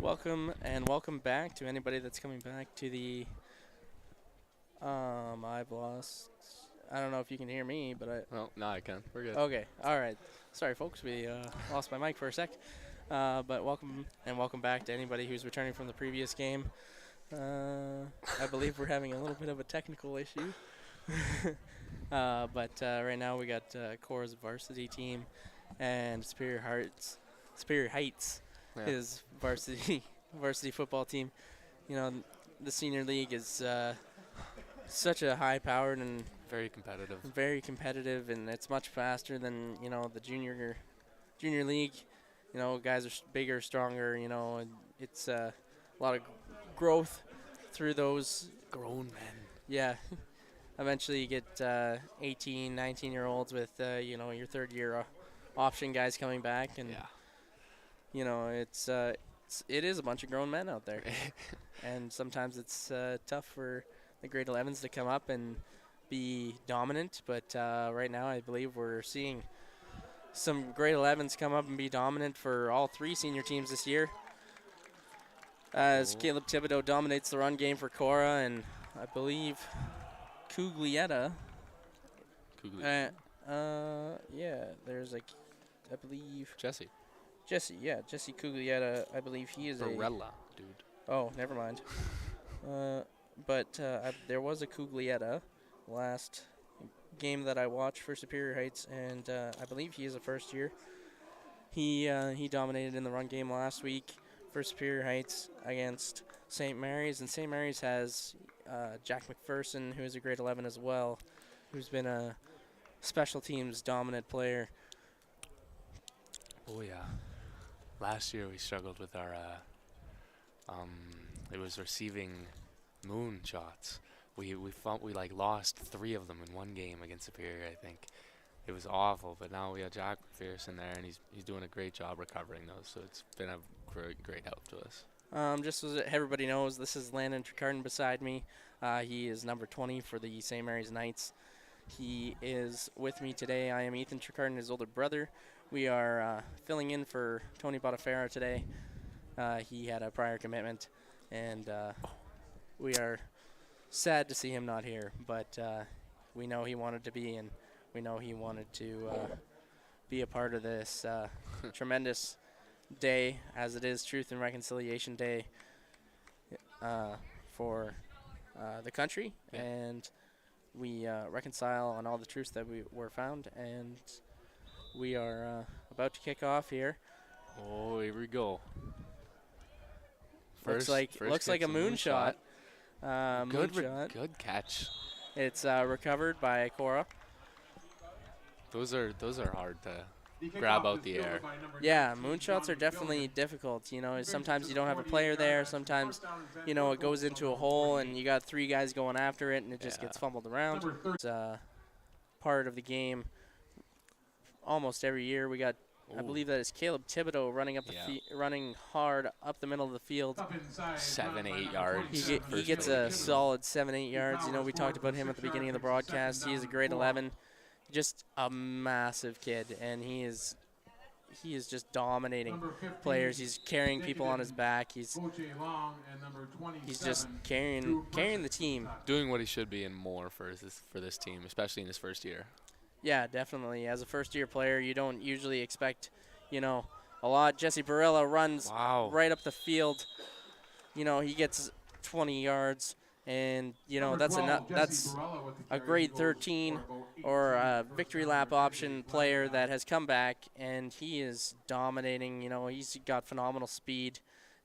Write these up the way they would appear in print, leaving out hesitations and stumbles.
Welcome back to anybody that's coming back to the. I've lost. I don't know if you can hear me, but I. Oh, no, I can. We're good. Okay, all right. Sorry, folks. We lost my mic for a sec. But welcome back to anybody who's returning from the previous game. I believe we're having a little bit of a technical issue. But right now we got Korah's varsity team and Superior Heights, Yeah. his varsity football team. You know, the senior league is such a high-powered and Very competitive. very competitive, and it's much faster than the junior league. Guys are bigger, stronger. And it's a lot of growth through those. Grown men. Yeah. Eventually, you get 18, 19-year-olds with your third-year option guys coming back, and it is a bunch of grown men out there, and sometimes it's tough for the grade 11s to come up and be dominant. But right now, I believe we're seeing some grade 11s come up and be dominant for all three senior teams this year. As Caleb Thibodeau dominates the run game for Korah, and I believe Cuglietta. There's I believe Jesse. Jesse Cuglietta. I believe he is Barella, dude. Oh, never mind. But there was a Cuglietta last game that I watched for Superior Heights, and I believe he is a first year. He dominated in the run game last week for Superior Heights against St. Mary's, and St. Mary's has Jack McPherson, who is a grade 11 as well, who's been a special teams dominant player. Oh, yeah. Last year we struggled with our, it was receiving moon shots. We lost 3 of them in one game against Superior, I think. It was awful, but now we have Jack McPherson there, and he's doing a great job recovering those, so it's been a great help to us. Just so that everybody knows, this is Landon Tricardin beside me. He is number 20 for the St. Mary's Knights. He is with me today. I am Ethan Tricardin, his older brother. We are filling in for Tony Botaferra today. He had a prior commitment, and we are sad to see him not here. But we know he wanted to be, and we know he wanted to be a part of this tremendous day, as it is Truth and Reconciliation Day for the country, and we reconcile on all the truths that were found, and we are about to kick off here. Oh, here we go. Looks like a moonshot. Good catch. It's recovered by Korah. Those are hard to grab out the air. Yeah, moonshots are definitely difficult. Sometimes you don't have a player there. Sometimes, it goes into a hole and you got 3 guys going after it and it just gets fumbled around. It's part of the game. Almost every year we got, I believe that is Caleb Thibodeau running up running hard up the middle of the field. 7-8 yards. He gets a solid 7-8 yards. We talked about him at the beginning of the broadcast. He is a grade 11. Just a massive kid, and he is just dominating players. He's carrying people on his back. He's just carrying the team. Doing what he should be and more for this team, especially in his first year. Yeah, definitely. As a first-year player, you don't usually expect, a lot. Jesse Barella runs right up the field. He gets 20 yards. And, that's a grade 13 or a victory lap option player that has come back, and he is dominating. He's got phenomenal speed,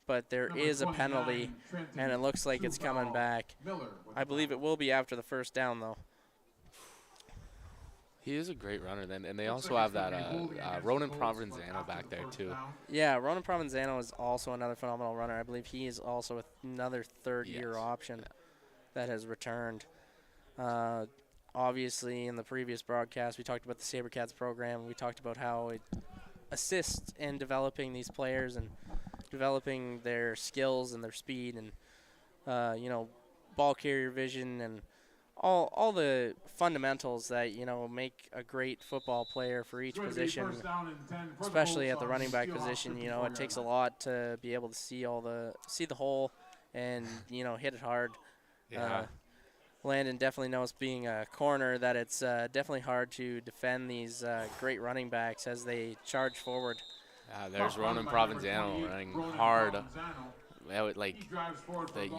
but there is a penalty, and it looks like it's coming back. I believe it will be after the first down, though. He is a great runner, then, and they also have that Ronan Provenzano back there, too. Yeah, Ronan Provenzano is also another phenomenal runner. I believe he is also another third-year option that has returned. Obviously, in the previous broadcast, we talked about the SaberCats program. We talked about how it assists in developing these players and developing their skills and their speed and, ball carrier vision and all the fundamentals that make a great football player for each It's going to be position, first down and 10 for the especially Colts at the on running back Steelhawks position. It 54-yard takes a line. lot to be able to see the hole and hit it hard. Yeah. Landon definitely knows, being a corner, that it's definitely hard to defend these great running backs as they charge forward. There's Ronan Provenzano running hard. You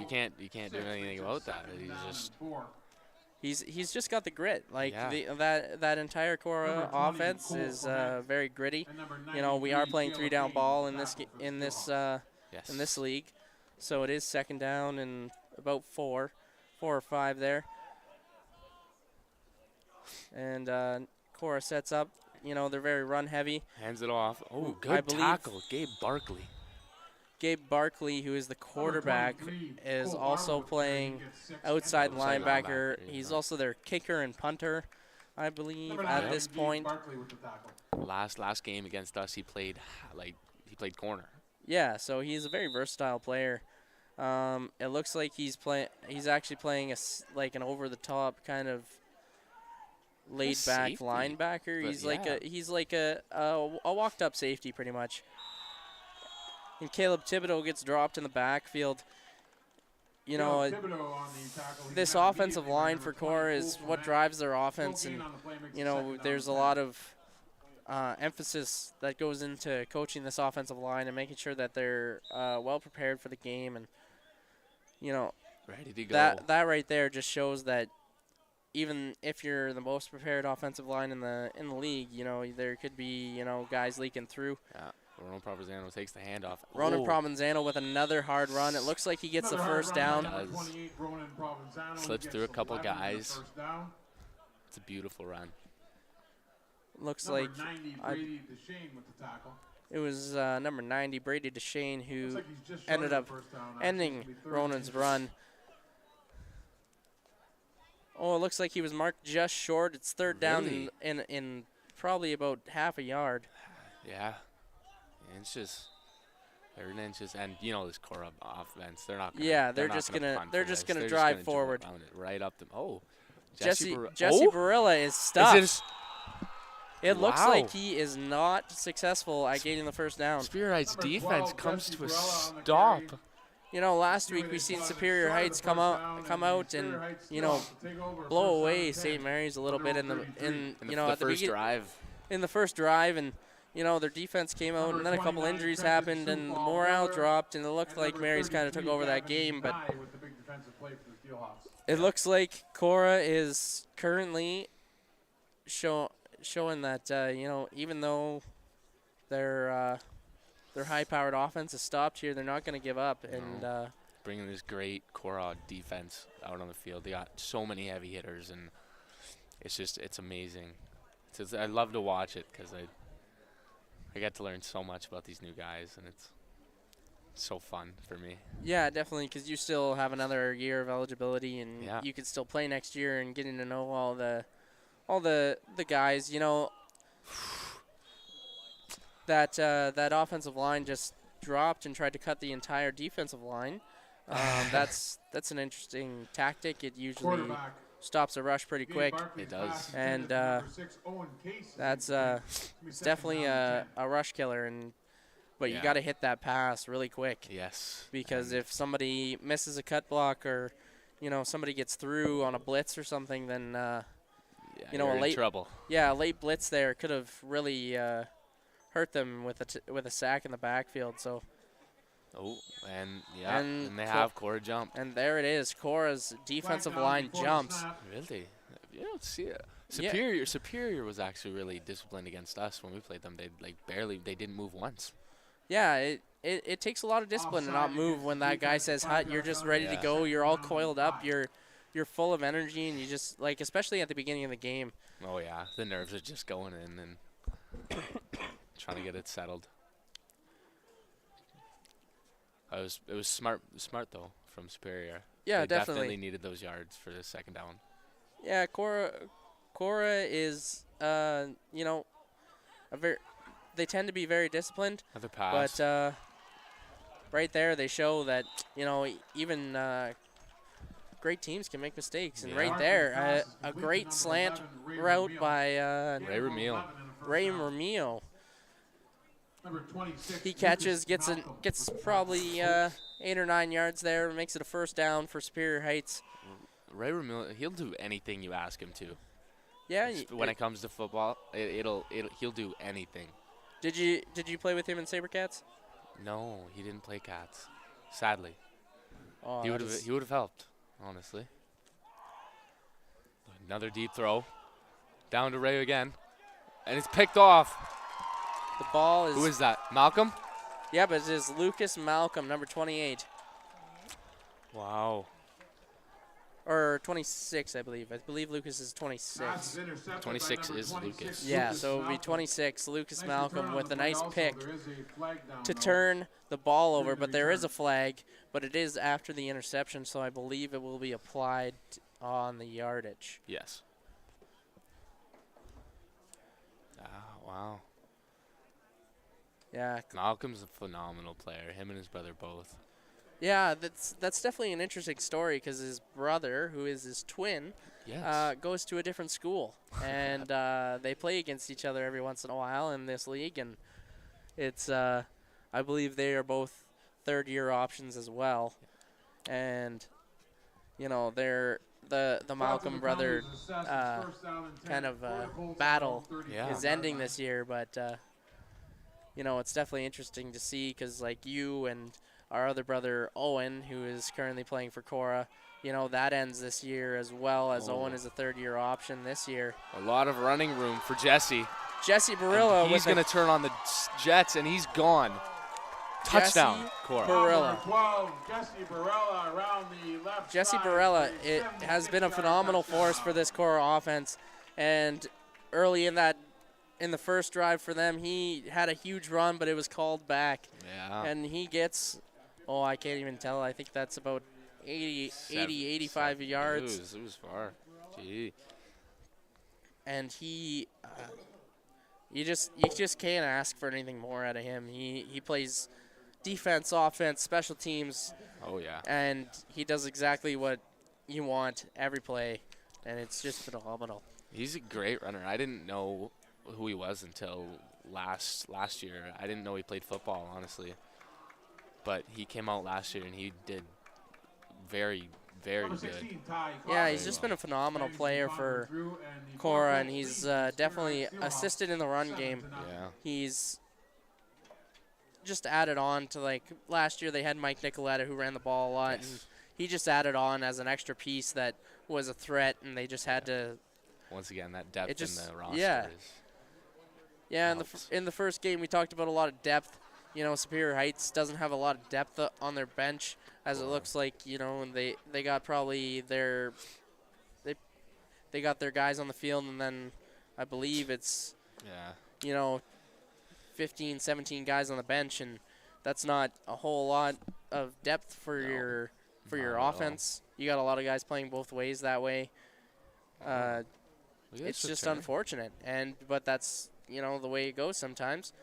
can't do anything about that. He's just got the grit. Yeah. That entire Korah offense is very gritty. We are playing 3-down ball in this league, so it is second down and about 4 or 5 there. And Korah sets up. They're very run heavy. Hands it off. Oh, I good believe tackle, Gabe Barkley. Gabe Barkley, who is the quarterback, is also playing outside linebacker. He's also their kicker and punter, I believe, at this point. Last game against us, he played corner. Yeah, so he's a very versatile player. It looks like he's actually playing an over-the-top kind of laid-back linebacker. He's like a walked-up safety, pretty much. And Caleb Thibodeau gets dropped in the backfield. This offensive line for Korah is what drives their offense, and there's a lot of emphasis that goes into coaching this offensive line and making sure that they're well prepared for the game. And ready to go. That right there just shows that even if you're the most prepared offensive line in the league, there could be guys leaking through. Yeah. Ronan Provenzano takes the handoff. Ronan Provenzano with another hard run. It looks like he gets the first down. Slips through a couple guys. It's a beautiful run. Looks like it was number 90, Brady Deshane, who ended up ending Ronan's run. Oh, it looks like he was marked just short. It's third down in probably about half a yard. Yeah. Inches, and this Korah offense, they're not. They're just gonna drive forward. Right up them. Oh, Jesse Barilla is stuffed. It looks like he is not successful at getting the first down. Superior Heights defense comes to a stop. Last week we seen Superior Heights come out and blow away St. Mary's a little bit in the first drive. In the first drive, and their defense came out, and then a couple injuries happened, and the morale dropped, and it looked like Mary's kind of took over that game. But it looks like Korah is currently showing that even though their high-powered offense is stopped here, they're not going to give up. And bringing this great Korah defense out on the field. They got so many heavy hitters, and it's amazing. I love to watch it because I get to learn so much about these new guys, and it's so fun for me. Yeah, definitely, because you still have another year of eligibility, and you can still play next year, and getting to know all the guys. That offensive line just dropped and tried to cut the entire defensive line. That's an interesting tactic. It usually stops a rush pretty quick. It does. And that's it's definitely a rush killer. But you got to hit that pass really quick. Yes. Because if somebody misses a cut block, or somebody gets through on a blitz or something, then you're in trouble. Yeah, a late blitz there could have really hurt them with a sack in the backfield. So. Oh, and they have Korah jump. And there it is. Korah's defensive line jumps. Really? You don't see it. Superior was actually really disciplined against us when we played them. They didn't move once. Yeah, it takes a lot of discipline to not move when that guy says hut. You're just ready to go. You're all coiled up. You're full of energy, and you just especially at the beginning of the game. Oh yeah, the nerves are just going in and trying to get it settled. It was smart though from Superior. Yeah, they definitely needed those yards for the second down. Yeah, Korah is they tend to be very disciplined. Another pass. But right there they show that even great teams can make mistakes. And right there, a great slant route by Ray Ramil. Ray Ramil. He catches, gets probably 8 or 9 yards there, makes it a first down for Superior Heights. Ray Ramil, he'll do anything you ask him to. Yeah. When it comes to football, he'll do anything. Did you play with him in SaberCats? No, he didn't play cats. Sadly, Oh, he would have helped. Honestly. Another deep throw, down to Ray again, and it's picked off. The ball is. Who is that? Malcolm? Yeah, but it is Lucas Malcolm, number 28. Wow. Or 26, I believe. I believe Lucas is 26. 26 is Lucas. Yeah, so it would be 26. Lucas Malcolm with a nice pick to turn the ball over, but there is a flag, but it is after the interception, so I believe it will be applied on the yardage. Yes. Wow. Yeah. Malcolm's a phenomenal player. Him and his brother both. Yeah, that's definitely an interesting story because his brother, who is his twin, goes to a different school, and they play against each other every once in a while in this league, and it's I believe they are both third-year options as well, and you know they're the Malcolm brother kind of battle is ending this year, but you know it's definitely interesting to see because like you and our other brother, Owen, who is currently playing for Korah, you know, that ends this year as well as Owen is a third-year option this year. A lot of running room for Jesse. Jesse Barilla. He's going to turn on the Jets, and he's gone. Touchdown, Korah. Barilla. Jesse Barilla around the left Jesse side. Barilla, it has been a phenomenal force for this Korah offense, and early in the first drive for them, he had a huge run, but it was called back. Yeah. And he gets, I can't even tell. I think that's about 85 yards. It was far. Gee. And you just can't ask for anything more out of him. He plays defense, offense, special teams. Oh, yeah. And he does exactly what you want every play, and it's just phenomenal. He's a great runner. I didn't know who he was until last year. I didn't know he played football, honestly. But he came out last year, and he did very, very good. Yeah, he's just been a phenomenal player for Korah, and he's definitely assisted in the run game. Yeah. He's just added on to, like, last year they had Mike Nicoletta who ran the ball a lot, and he just added on as an extra piece that was a threat, and they just had to. Once again, that depth in the roster is. Yeah, in the first game we talked about a lot of depth. You know, Superior Heights doesn't have a lot of depth on their bench, as it looks like. You know, and they got probably they got their guys on the field, and then I believe it's 15, 17 guys on the bench, and that's not a whole lot of depth for your offense. You got a lot of guys playing both ways that way. It's just unfortunate, but that's the way it goes sometimes.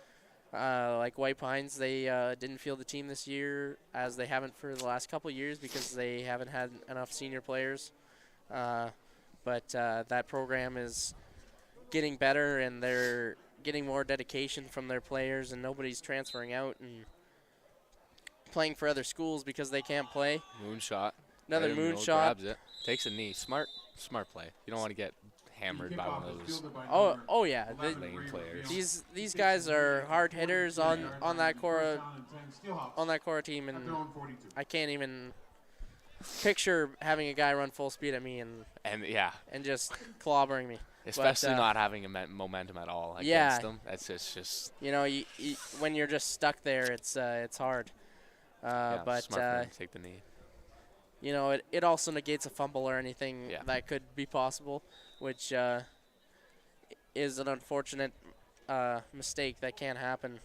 Like White Pines, they didn't field the team this year, as they haven't for the last couple of years because they haven't had enough senior players. But that program is getting better, and they're getting more dedication from their players, and nobody's transferring out and playing for other schools because they can't play. Moonshot. Another moonshot. Grabs it. Takes a knee. Smart play. You don't want to get hammered by one of those oh yeah. lane players. These guys are hard hitters on that Korah team, and I can't even picture having a guy run full speed at me and just clobbering me. Especially not having a momentum at all against them. That's just you when you're just stuck there, it's hard. But smart for him to take the knee. It also negates a fumble or anything that could be possible, which is an unfortunate mistake that can't happen.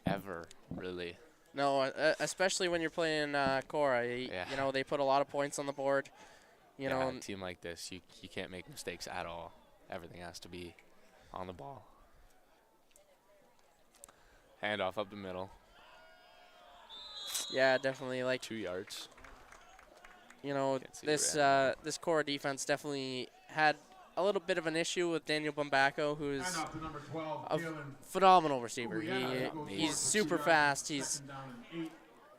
Ever, really. No, especially when you're playing Korah. They put a lot of points on the board. A team like this, you can't make mistakes at all. Everything has to be on the ball. Handoff up the middle. Yeah, definitely. 2 yards. you know, Can't see this right this Korah defense definitely had a little bit of an issue with Daniel Bumbacco, who's And off to number 12, a Galen. phenomenal receiver. Uyena goes He's for super 2 yards, fast. He's second down and 8.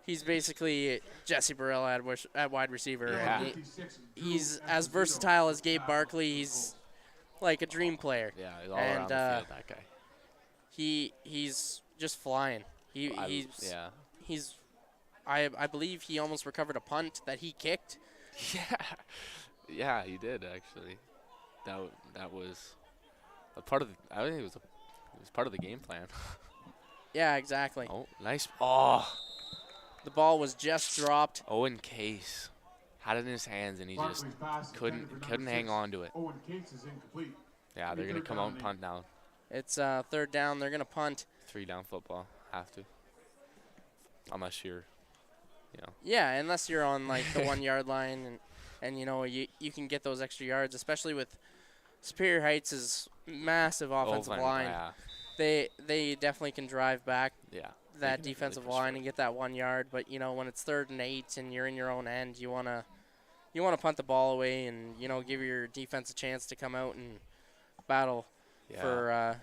he's basically Jesse Barella at wide receiver. Yeah. And 56, he's Drew as Esposito, versatile as Gabe tackle Barkley. for the He's Colts. like a dream player. Yeah, he's all And, around the field, that guy. He's just flying. Yeah. He's I believe he almost recovered a punt that he kicked. Yeah. Yeah, he did actually. That was a part of I think it was part of the game plan. Yeah, exactly. Oh, nice. Oh, The ball was just dropped. Owen Case had it in his hands and he just Barkley's pass couldn't intended for number hang 6. on to it. Owen Cates is incomplete. Yeah, they're gonna come out and punt now. It's third down. They're gonna punt. 3-down football. Have to. Unless you're, Yeah, unless you're on like the 1 yard line and you know you can get those extra yards, especially with Superior Heights' massive offensive line. Yeah. They definitely can drive back Yeah. that can really defensive push line for and it. get that 1 yard. But you know when it's 3rd and 8 and you're in your own end, you wanna punt the ball away and give your defense a chance to come out and battle Yeah.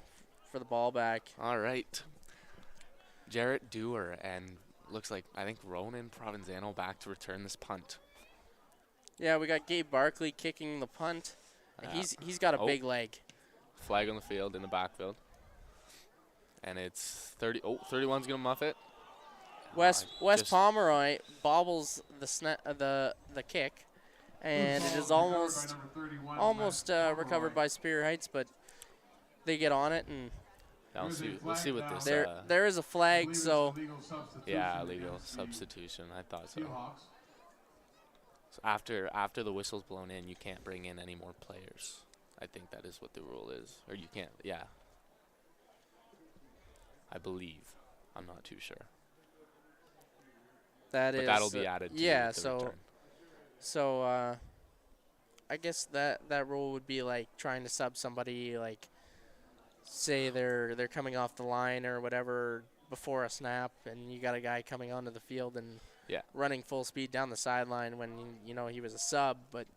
for the ball back. All right. Jarrett Dewar and looks like I think Ronan Provenzano back to return this punt. Yeah, we got Gabe Barkley kicking the punt. Yeah. He's got a Oh. big leg. Flag on the field in the backfield. And it's 31's gonna muff it. Wes just- Pomeroy bobbles the kick, and it is almost recovered by Superior Heights, but they get on it, and Now we'll see what this. there is a flag. So Yeah, legal substitution. I thought so. So after the whistle's blown in, you can't bring in any more players. I think that is what the rule is, or you can't. Yeah. I believe. I'm not too sure. but That'll be added to yeah. the So return. so I guess that rule would be like trying to sub somebody, like say they're coming off the line or whatever before a snap, and you got a guy coming onto the field and Yeah. running full speed down the sideline when he was a sub. But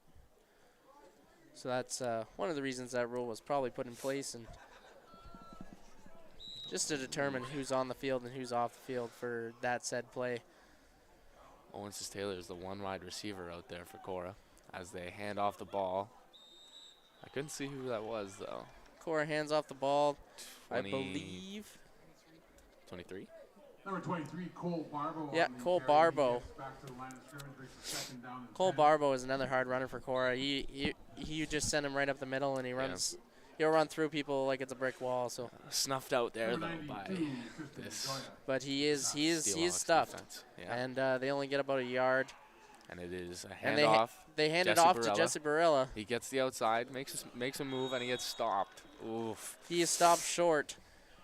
so that's one of the reasons that rule was probably put in place, and just to determine who's on the field and who's off the field for that said play. Owens Taylor is the one wide receiver out there for Korah as they hand off the ball. I couldn't see who that was though. Korah hands off the ball. 20 I believe. 23. Number 23, Cole Barbo. Yeah, on the Cole carry. Barbo. He gets back to the line of scrimmage, breaks a second down and Cole 10. Barbo is another hard runner for Korah. He just send him right up the middle, and he runs. He'll run through people like it's a brick wall. So, Snuffed out there Number though by 92, Tristan this Joya. but he is Steelhawks stuffed, defense. Yeah. and they only get about a yard. And it is a And handoff. they hand it Jesse off to Barella. Jesse Barella. He gets the outside, makes a move, and he gets stopped. Oof. He is stopped short.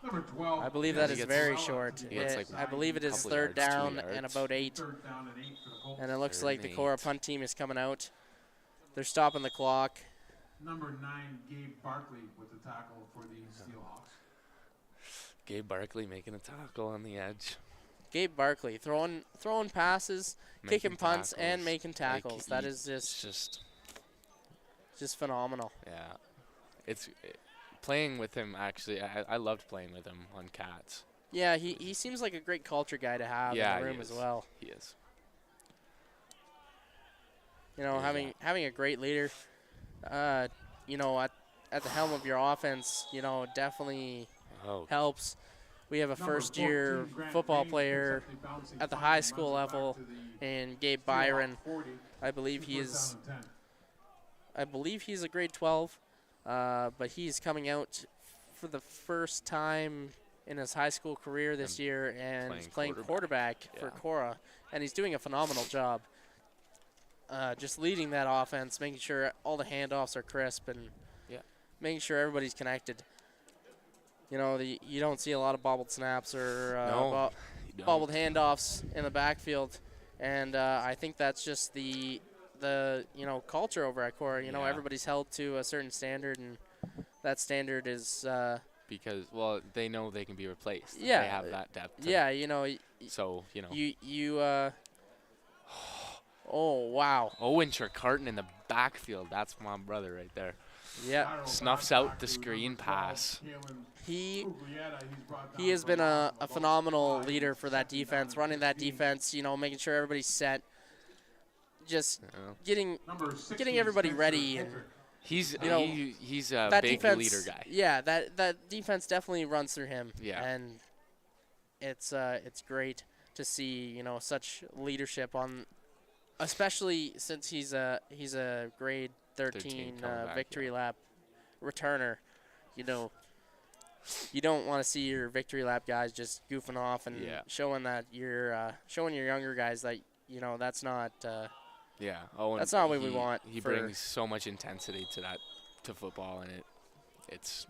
Number 12. I believe Yeah, that he is gets- very Barella short. to the He gets, outside. like, I believe it is couple third yards, 2 down yards. and about 8. Third down and 8 for the Colts. And it looks Third like the and Korah 8. punt team is coming out. They're stopping the clock. Number 9, Gabe Barkley with the tackle for the Steelhawks. Gabe Barkley making a tackle on the edge. Gabe Barkley throwing passes, kicking Making punts, and tackles. making tackles. That is It's just phenomenal. yeah. It's playing with him, actually, I loved playing with him on Cats. Yeah, he seems like a great culture guy to have Yeah, in the he room as is. well. He is. Having a great leader, at the helm of your offense, definitely Oh, helps. We have a Number first-year 14, Grant football Bain player picks up the bouncing at the punt high and school runs it back level, to the and Gabe Steelhawks Byron. 40. I believe It's he first is. down and 10. I believe he's a grade 12, but he's coming out for the first time in his high school career this And year, and he's playing quarterback. quarterback for Yeah. Korah, and he's doing a phenomenal job. Just leading that offense, making sure all the handoffs are crisp, and Yeah. making sure everybody's connected. You don't see a lot of bobbled snaps or No, you don't. bobbled handoffs in the backfield, and I think that's just the culture over at Korah. Yeah. Everybody's held to a certain standard, and that standard is Because, they know they can be replaced. Yeah, They have that depth. yeah. So, You Oh, wow. Owen Trecarton in the backfield. That's my brother right there. Yeah. Snuffs out the screen pass. He has been a phenomenal leader for that defense, running that defense, making sure everybody's set, just getting everybody ready. And He's he's a that big defense, leader guy. Yeah, that defense definitely runs through him. Yeah. And it's great to see, such leadership on, especially since he's a grade 13 coming back, victory lap returner. You don't want to see your victory lap guys just goofing off and showing that showing your younger guys that that's not Owen, that's not what we want. He brings so much intensity to football, and it's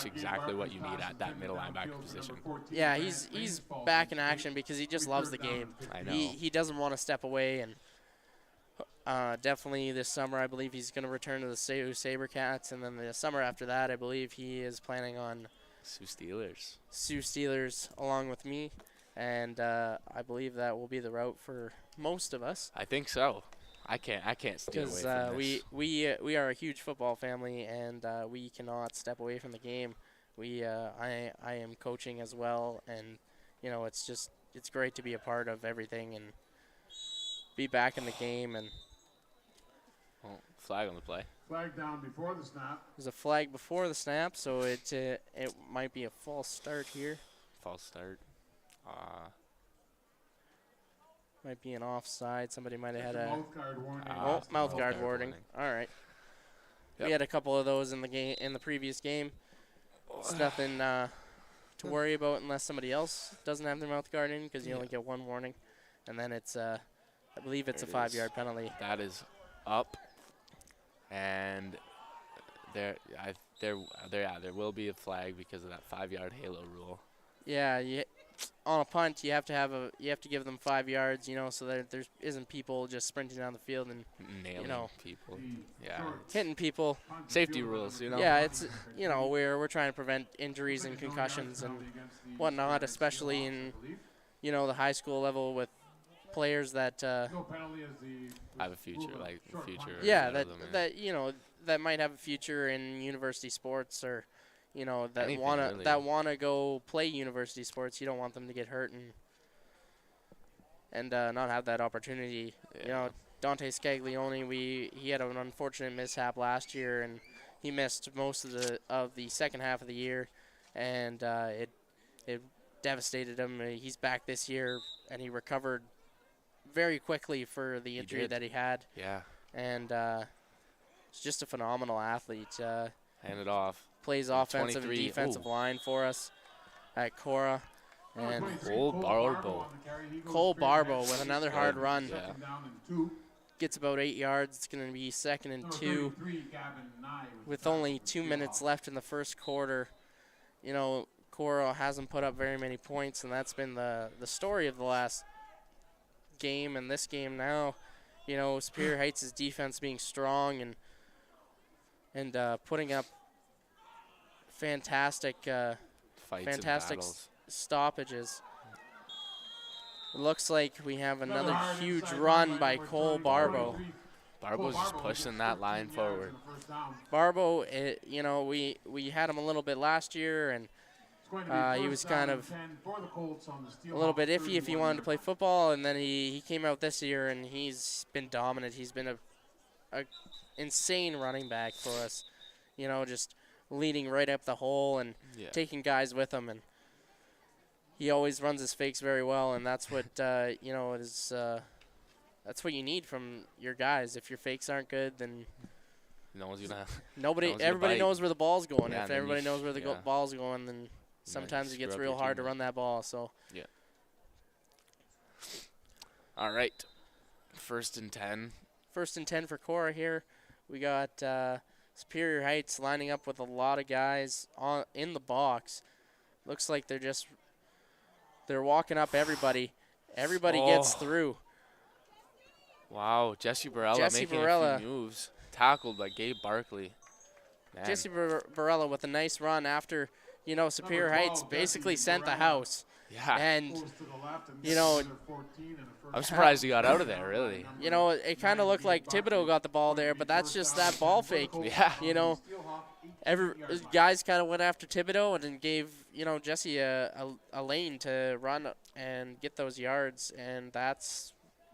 exactly what you need at that middle linebacker position. Yeah, he's back in action because he just loves the game. I know. He doesn't want to step away, and definitely this summer I believe he's going to return to the Sabercats, and then the summer after that I believe he is planning on Sioux Steelers along with me, and I believe that will be the route for most of us. I think so. I can't steer away from this. we are a huge football family, and we cannot step away from the game. I am coaching as well, and it's great to be a part of everything and be back in the game. And flag on the play. Flag down before the snap. There's a flag before the snap, so it might be a false start here. False start. Might be an offside. Somebody might have had a mouth guard warning. mouth guard warning. All right. Yep. We had a couple of those in the previous game. It's nothing to worry about unless somebody else doesn't have their mouth guard in, because you only get one warning, and then it's I believe it's a 5-yard penalty. That is up, and there will be a flag because of that 5-yard halo rule. Yeah, on a punt you have to give them 5 yards, so there isn't people just sprinting down the field and nailing people. Yeah, hitting people. Safety rules, Yeah, it's we're trying to prevent injuries and concussions and whatnot, especially in the high school level with players that have a future, Yeah, that might have a future in university sports, or that wanna go play university sports. You don't want them to get hurt and not have that opportunity. Yeah. Dante Scaglione, he had an unfortunate mishap last year, and he missed most of the second half of the year, and it devastated him. He's back this year, and he recovered very quickly for the injury that he had. Yeah. And he's just a phenomenal athlete. Hand it off. Plays offensive and defensive line for us at Korah. And Cole Barbo with another hard run. Yeah. Gets about 8 yards. It's going to be 2nd and 2 with only 2 minutes left in the first quarter. Korah hasn't put up very many points, and that's been the story of the last game and this game now. Superior Heights' defense being strong and putting up fantastic stoppages. It looks like we have another huge run by Cole Barbo. Barbo's just pushing that line forward. Barbo, we had him a little bit last year, and he was kind of a little bit iffy if he wanted to play football, and then he came out this year, and he's been dominant. He's been a insane running back for us, just leading right up the hole and taking guys with him, and he always runs his fakes very well, and that's what that's what you need from your guys. If your fakes aren't good, then everybody knows where the ball's going. Yeah, if everybody knows where the ball's going, then sometimes it gets real hard to run that ball. So all right, 1st and 10. 1st and 10 for Korah here. We got Superior Heights lining up with a lot of guys in the box. Looks like they're walking up everybody. Everybody gets through. Wow, Jesse Barella making a few moves. Tackled by Gabe Barkley. Man. Jesse Barella with a nice run after, Superior Heights basically sent the house. Yeah. And, Goes to the left and you know, another 14 and a first I'm surprised he got out of there, really. you know, it kind of looked like Thibodeau got the ball there, but that's just that ball fake. Yeah. You know, guys kind of went after Thibodeau and then gave, you know, Jesse a lane to run and get those yards, and that's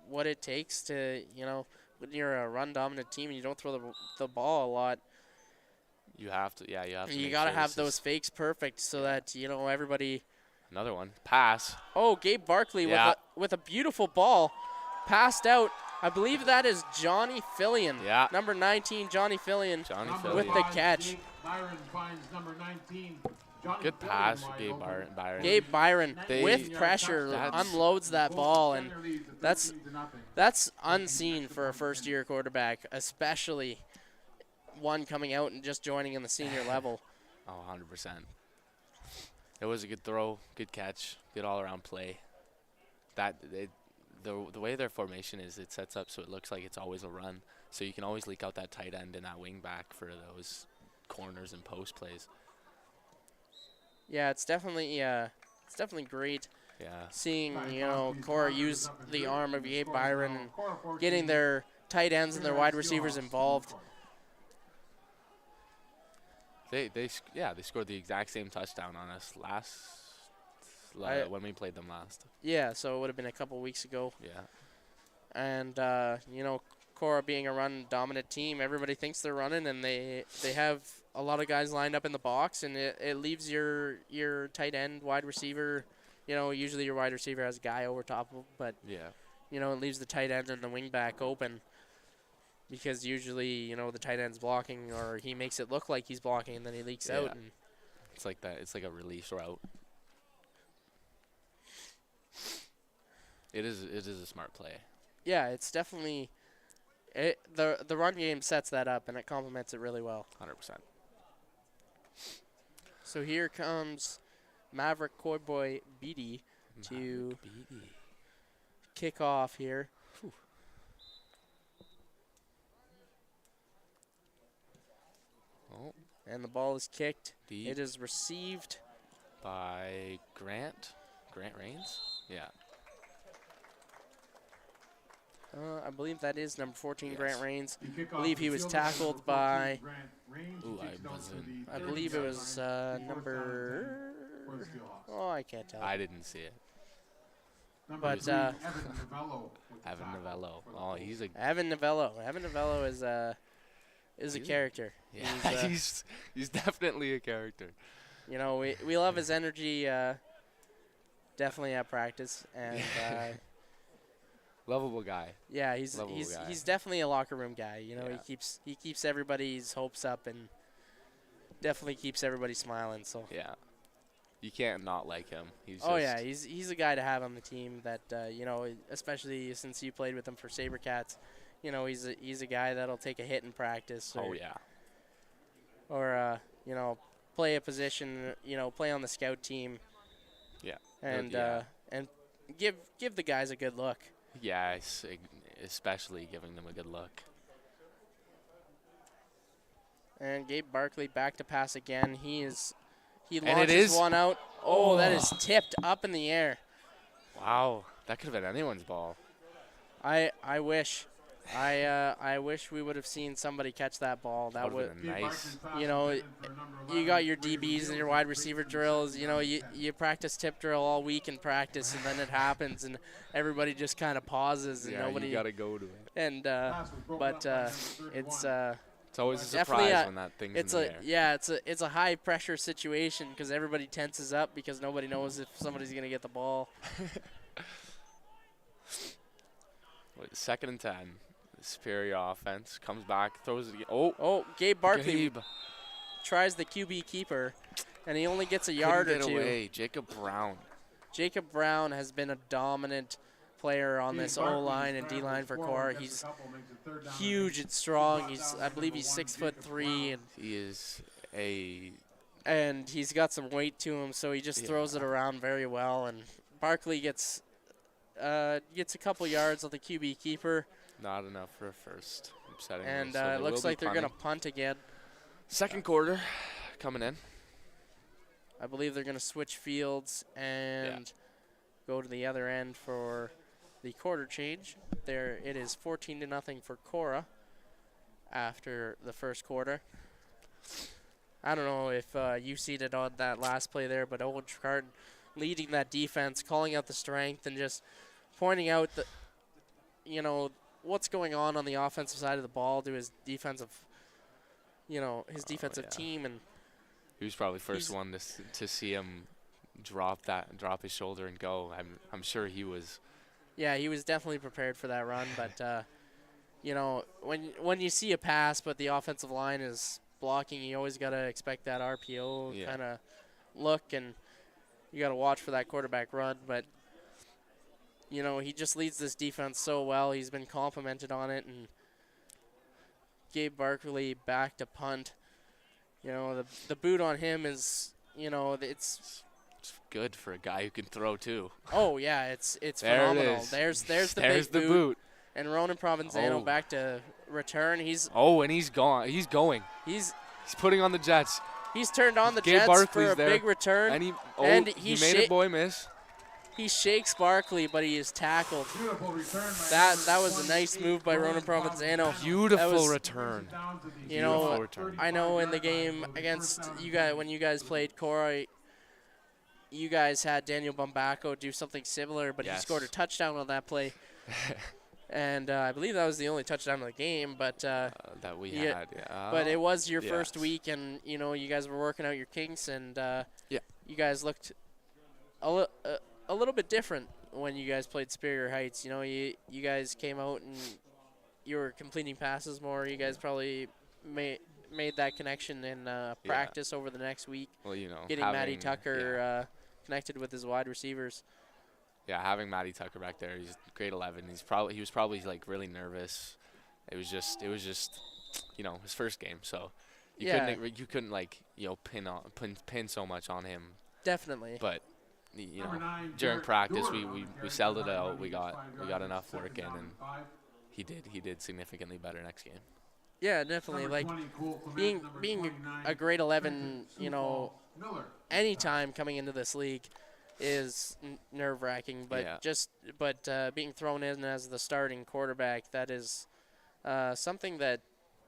what it takes to, you know, when you're a run-dominant team and you don't throw the ball a lot. You have to, yeah, you have to. You make got to sure have this those is fakes perfect so that, you know, everybody. another one. Pass. Oh, Gabe Barkley Yeah. with a beautiful ball. Passed out. I believe that is Johnny Fillion. Yeah. Number 19, Johnny Fillion. Johnny With Fillion. the catch. Byron finds number 19. Johnny Good Fillion pass, wide Gabe open. Byron. Gabe Byron, They- with pressure, That's- unloads that ball, and Center leads at that's 13-0. that's unseen for a first-year quarterback, especially one coming out and just joining in the senior level. Oh, 100%. It was a good throw, good catch, good all-around play. The way their formation is, it sets up so it looks like it's always a run. So you can always leak out that tight end and that wing back for those corners and post plays. Yeah, it's definitely great Yeah. seeing, you know, Korah use the arm of Gabe Byron and getting their tight ends and their wide receivers involved. They scored the exact same touchdown on us when we played them last. Yeah, so it would have been a couple weeks ago. Yeah. And, you know, Korah being a run-dominant team, everybody thinks they're running, and they have a lot of guys lined up in the box, and it leaves your tight end, wide receiver, you know, usually your wide receiver has a guy over top of him, but, Yeah. you know, it leaves the tight end and the wing back open because usually, you know, the tight end's blocking or he makes it look like he's blocking and then he leaks out. Yeah. And It's like that. It's like a release route. It is a smart play. yeah, it's definitely the run game sets that up and it complements it really well. 100%. So here comes Maverick Cowboy Beatty to kick off here. Whew. Oh, And the ball is kicked. deep It is received. by Grant. Grant Rains? Yeah. I believe that is number 14, Yes. Grant Rains. You kick I off believe the he was field goal, number tackled 14, by, Grant Rains. He Ooh, kicks it out to wasn't- the I 30 believe it yard was line. Fourth down and number. 10 for the Steelhawks. Oh, I can't tell. I didn't see it. Number But, 3, Evan Novello with the Evan tackle Novello. for the Oh, Colts. he's a Evan Novello. Evan Novello is a He's a- character. yeah. He's definitely a character. You know, we love his energy. Definitely at practice, and Lovable guy. yeah, he's Lovable guy. he's definitely a locker room guy. You know, Yeah. he keeps everybody's hopes up and definitely keeps everybody smiling. So. Yeah. You can't not like him. He's Oh just, yeah, he's a guy to have on the team that you know, especially since you played with him for SaberCats, you know, he's a guy that'll take a hit in practice. Oh yeah. Or you know, play a position, you know, play on the scout team. Yeah. And Yeah. and give the guys a good look. Yeah, especially giving them a good look. And Gabe Barkley back to pass again. He And it launches is- one out. Oh, that is tipped up in the air. Wow, that could have been anyone's ball. I wish. I wish we would have seen somebody catch that ball. That would, Been nice. you know, you got your DBs and your wide receiver drills. You know, you practice tip drill all week in practice, and then it happens, and everybody just kind of pauses, and Yeah, nobody. you gotta go to it. And but it's It's always a definitely surprise when that thing's it's in a the air. yeah it's a high pressure situation because everybody tenses up because nobody knows if somebody's gonna get the ball. Wait, 2nd and 10. The Superior offense comes back, throws it again. Oh, Oh, Gabe Barkley Gabe. tries the QB keeper, and he only gets a Couldn't yard or get two. away. Jacob Brown. Jacob Brown has been a dominant player on this O-line and D-line for Korah. He's huge and strong. I believe he's 6'3", He is a and he's got some weight to him, so he just throws it around very well. And Barkley gets a couple yards on the QB keeper, not enough for a first. Upsetting. and So it they looks will be like they're going to punting. punt again. 2nd quarter coming in. I believe they're going to switch fields, and go to the other end for the quarter change. There it is 14-0 for Korah after the first quarter. I don't know if you seen it on that last play there, but Owen Tricard leading that defense, calling out the strength, and just pointing out the, what's going on the offensive side of the ball to his defensive, team. And he was probably first one to see him drop his shoulder and go. I'm sure he was. Yeah, he was definitely prepared for that run, but when you see a pass, but the offensive line is blocking, you always got to expect that RPO kind of look, and you got to watch for that quarterback run. But he just leads this defense so well. He's been complimented on it, and Gabe Barkley back to punt. The boot on him is, it's good for a guy who can throw too. Oh yeah, it's there phenomenal. It is. There's the There's big the boot. And Ronan Provenzano back to return. And he's gone. He's going. He's putting on the Jets. He's turned on the Gabe Jets Barkley's for a there. big return. And he made a boy miss. He shakes Barkley, but he is tackled. That was a nice move by Ronan Provenzano. Beautiful return. I know in the game against you guys, when you guys played Korah, you guys had Daniel Bumbaco do something similar, but he scored a touchdown on that play. And I believe that was the only touchdown of the game, but that we had. But it was your first week, and you guys were working out your kinks, and you guys looked a little bit different when you guys played Superior Heights. You guys came out and you were completing passes more. You guys probably made that connection in practice over the next week. Well, getting Matty Tucker connected with his wide receivers. Yeah, having Matty Tucker back there, he's grade 11. He was probably like really nervous. It was just his first game, so you couldn't pin so much on him. Definitely. But during practice we settled it out. We got enough work in, and he did significantly better next game. Yeah, definitely. Like being a grade 11, anytime coming into this league is nerve-wracking, but being thrown in as the starting quarterback, that is something that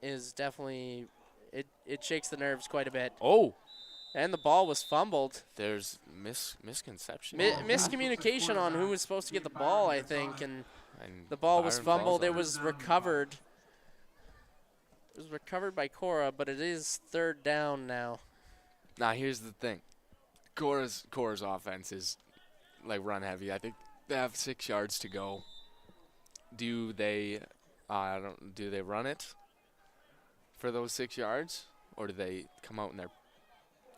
is definitely it shakes the nerves quite a bit. Oh. And the ball was fumbled. There's misconception. Miscommunication on who was supposed to get the ball, I think, and the ball was fumbled. It was recovered. It was recovered by Korah, but it is third down now. Now here's the thing. Korah's offense is like run heavy. I think they have 6 yards to go. Do they run it for those 6 yards, or do they come out in their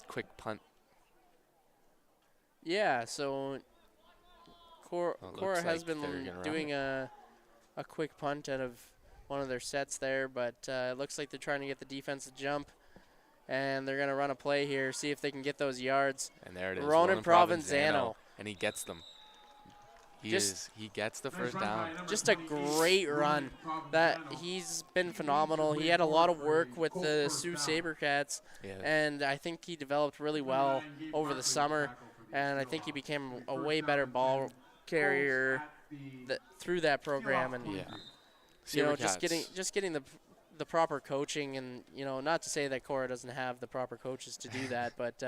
quick punt? Yeah, so Korah has been doing a quick punt out of one of their sets there, but it looks like they're trying to get the defense to jump, and they're going to run a play here, see if they can get those yards. And there it is. Ronan Provenzano. And he gets them. He gets the first down. Just a great run. He's been phenomenal. He had a lot of work with the Sioux Sabercats, and I think he developed really well over the summer, and I think he became a way better ball carrier through that program. And just getting the proper coaching, and not to say that Korah doesn't have the proper coaches to do that, but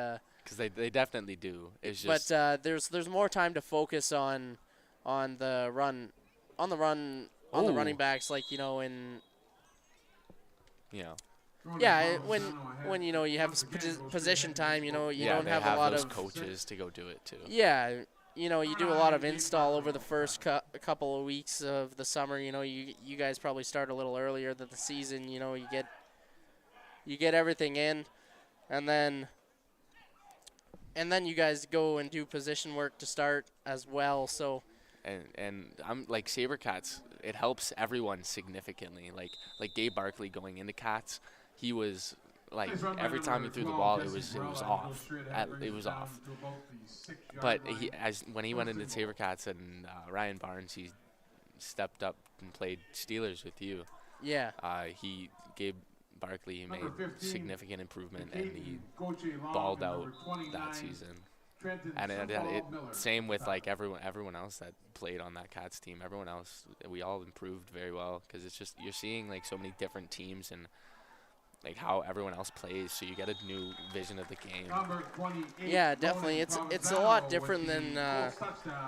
because they definitely do. It's just there's more time to focus on the running backs, like when you have position time, you don't have a lot of coaches to go do it too. Yeah, you do a lot of install over the first couple of weeks of the summer. You guys probably start a little earlier than the season. You get everything in, and then you guys go and do position work to start as well. So. And I'm like Sabercats, it helps everyone significantly. Like Gabe Barkley going into Cats, he was like every time he threw the ball, it was off. It was off. But when he went into Sabercats and Ryan Barnes, he stepped up and played Steelers with you. Yeah. Gabe Barkley made significant improvement, and he balled out that season. Trenton And Sunball Miller same with with like the everyone else that played on that Cats team. Everyone else, we all improved very well because it's just you're seeing like so many different teams and like how everyone else plays, so you get a new vision of the game. number 28. Yeah, definitely. It's a lot different than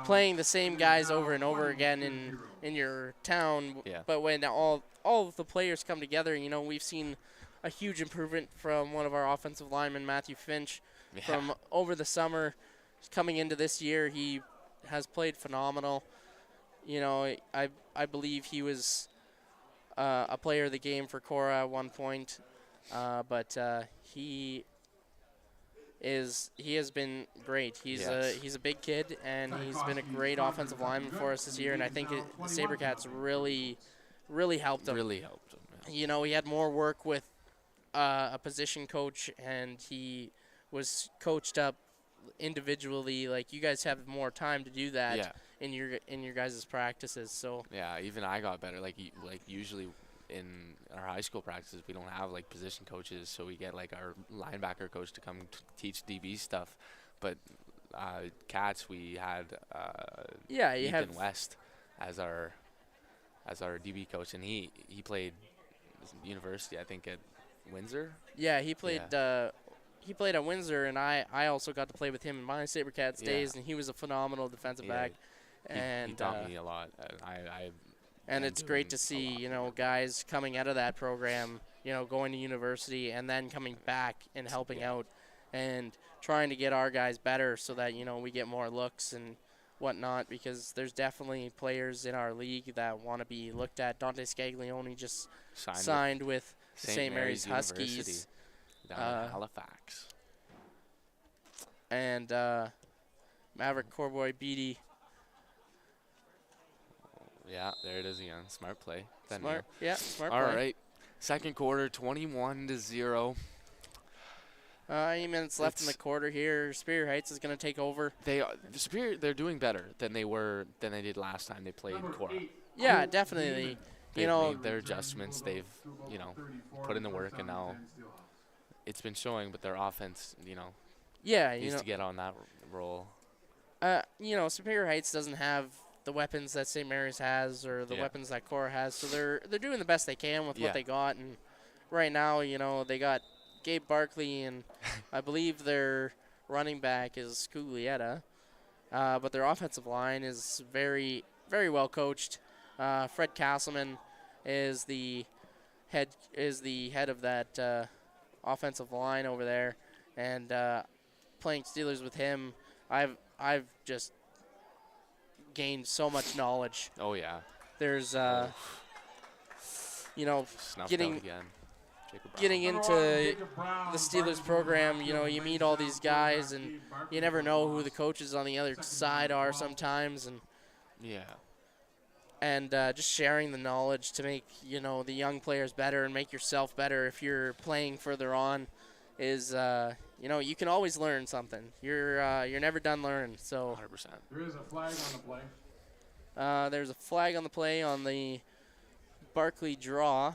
playing the same guys over and over again in your town. Yeah. But when all of the players come together, you know, we've seen a huge improvement from one of our offensive linemen, Matthew Finch, Yeah. from over the summer. Coming into this year, he has played phenomenal. You know, I believe he was a player of the game for Korah at one point, but he has been great. He's a big kid, and he's been a great offensive lineman for us this year. And I think the SaberCats really helped him. Really helped him. Yeah. You know, he had more work with a position coach, and he was coached up individually. Like, you guys have more time to do that Yeah. in your guys' practices. So Yeah, even I got better. Like usually in our high school practices, we don't have like position coaches, so we get like our linebacker coach to come teach DB stuff. But Cats, we had yeah, you Ethan have West as our DB coach, and he played university, I think, at Windsor. yeah he played. He played at Windsor, and I also got to play with him in my SaberCats days, and he was a phenomenal defensive back. And he taught me a lot. and it's great to see, you know, guys coming out of that program, you know, going to university and then coming back and helping out and trying to get our guys better so that, you know, we get more looks and whatnot, because there's definitely players in our league that want to be looked at. Dante Scaglione just signed with St. Mary's Huskies down in Halifax. And Maverick Corboy Beatty. Yeah, there it is again. Smart play. Smart play. All right. Second quarter, 21-0. 8 minutes left in the quarter here. Superior Heights is going to take over. They're doing better than they did last time they played Korah. Yeah, definitely. They've made their adjustments. They've, you know, put in the work, and now it's been showing. But their offense, you know, needs to get on that roll. You know, Superior Heights doesn't have the weapons that St. Mary's has or the weapons that Korah has, so they're doing the best they can with what they got. And right now, you know, they got Gabe Barkley, and I believe their running back is Scuglietta, but their offensive line is very, very well coached. Fred Castleman is the head of that offensive line over there, and playing Steelers with him, I've just gained so much knowledge. Oh yeah. There's you know, Snuffed getting out again. getting into the Steelers program, you know, you meet all these guys, and you never know who the coaches on the other side are sometimes, and just sharing the knowledge to make, you know, the young players better and make yourself better if you're playing further on is, you know, you can always learn something. You're never done learning. So 100%. There is a flag on the play. there's a flag on the play on the Barkley draw,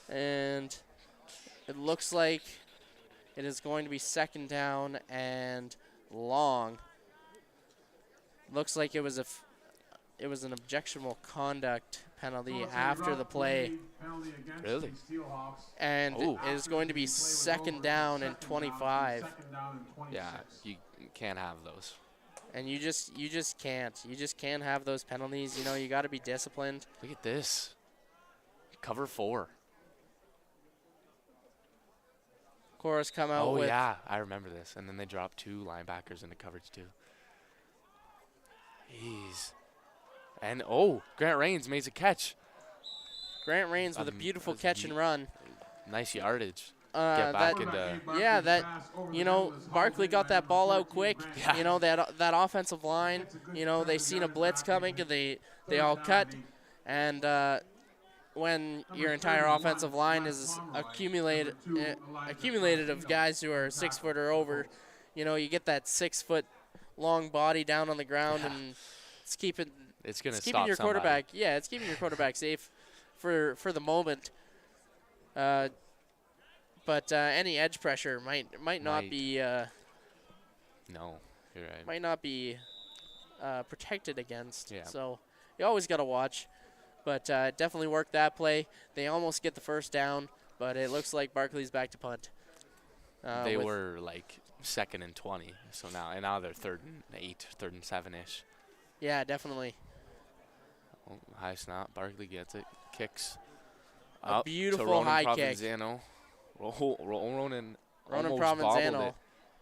and it looks like it is going to be second down and long. Looks like it was an objectionable conduct penalty after the play. Really? And it is going to be second down and 25. Yeah, you can't have those. And you just can't have those penalties. You know, you got to be disciplined. Look at this. Cover 4. Korah's come out with. Oh yeah, I remember this. And then they dropped 2 linebackers into coverage too. Jeez. And Grant Rains makes a catch. Grant Rains with a beautiful catch and run. Nice yardage. Get back into. You know, Barkley got that ball out quick. Yeah. You know, that offensive line, you know, they seen a blitz coming, and they all cut. And when your entire offensive line is accumulated of guys who are 6 foot or over, you know, you get that 6 foot long body down on the ground, and it's keeping your quarterback. Yeah, it's keeping your quarterback safe for the moment. But any edge pressure might not be. No. You're right. might not be protected against. Yeah. So you always got to watch. But definitely work that play. They almost get the first down, but it looks like Barkley's back to punt. They were like 2nd and 20, so now they're 3rd and 8, 3rd and 7-ish. Yeah, definitely. Oh, high snap. Barkley gets it. Kicks. A Up beautiful to Ronan high kick. Provenzano. Ronan Ronan almost bobbled Provenzano. it.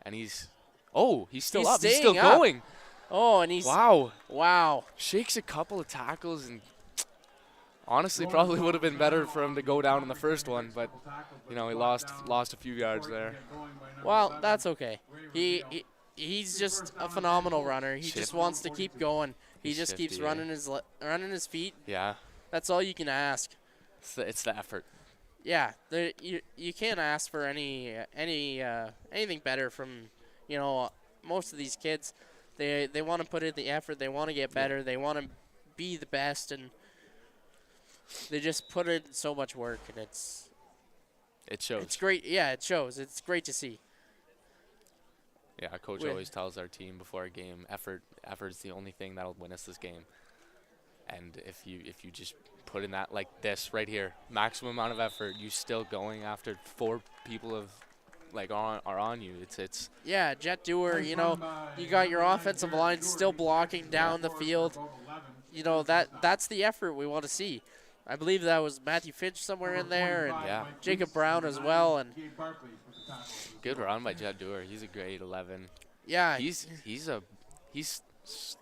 And he's still He's up. He's staying still up. going. Oh, and he's Wow. Shakes a couple of tackles and honestly probably would have been better for him to go down in the first one, but he lost a few yards there. Well, that's okay. He's just a phenomenal runner. He just wants to keep going. He just keeps running his feet. Yeah. That's all you can ask. It's the effort. Yeah, you can't ask for anything better from most of these kids. They want to put in the effort. They want to get better. They want to be the best, and they just put in so much work, and it shows. It's great. Yeah, it shows. It's great to see. Yeah, our coach always tells our team before a game, effort is the only thing that'll win us this game. And if you just put in that like this right here, maximum amount of effort, you still going after 4 people are on you. It's yeah, Jet Doer. You got your offensive line still blocking down the field. That's the effort we want to see. I believe that was Matthew Finch somewhere in there, and Jacob Brown as well. And good run by Jet Doer. He's a grade 11. Yeah, he's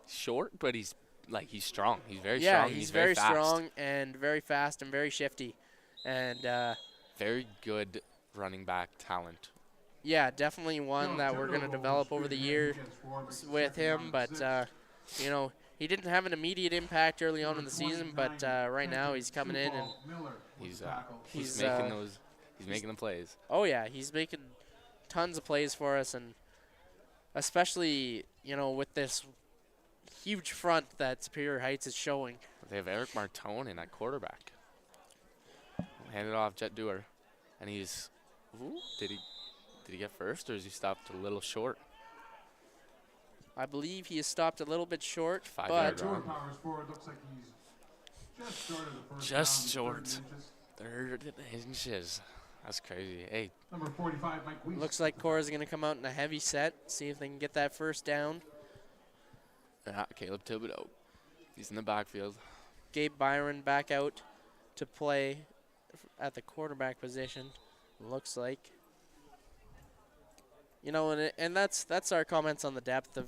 short, but he's strong. He's very strong. Yeah, and he's very very strong and very fast and very shifty, and very good running back talent. Yeah, definitely one that we're going to develop over the year with him. But he didn't have an immediate impact early on in the season, but right now he's coming in and he's making the plays. Oh yeah, he's making tons of plays for us, and especially with this huge front that Superior Heights is showing. They have Eric Martone in at quarterback. Hand it off Jet Doer, and he's did he get first, or is he stopped a little short? I believe he is stopped a little bit short, 5 but yard run. Just short. 30 inches. That's crazy. Hey. Number 45, Mike Weiss. Looks like Korah's going to come out in a heavy set, see if they can get that first down. Caleb Thibodeau. He's in the backfield. Gabe Byron back out to play at the quarterback position, looks like. And that's our comments on the depth of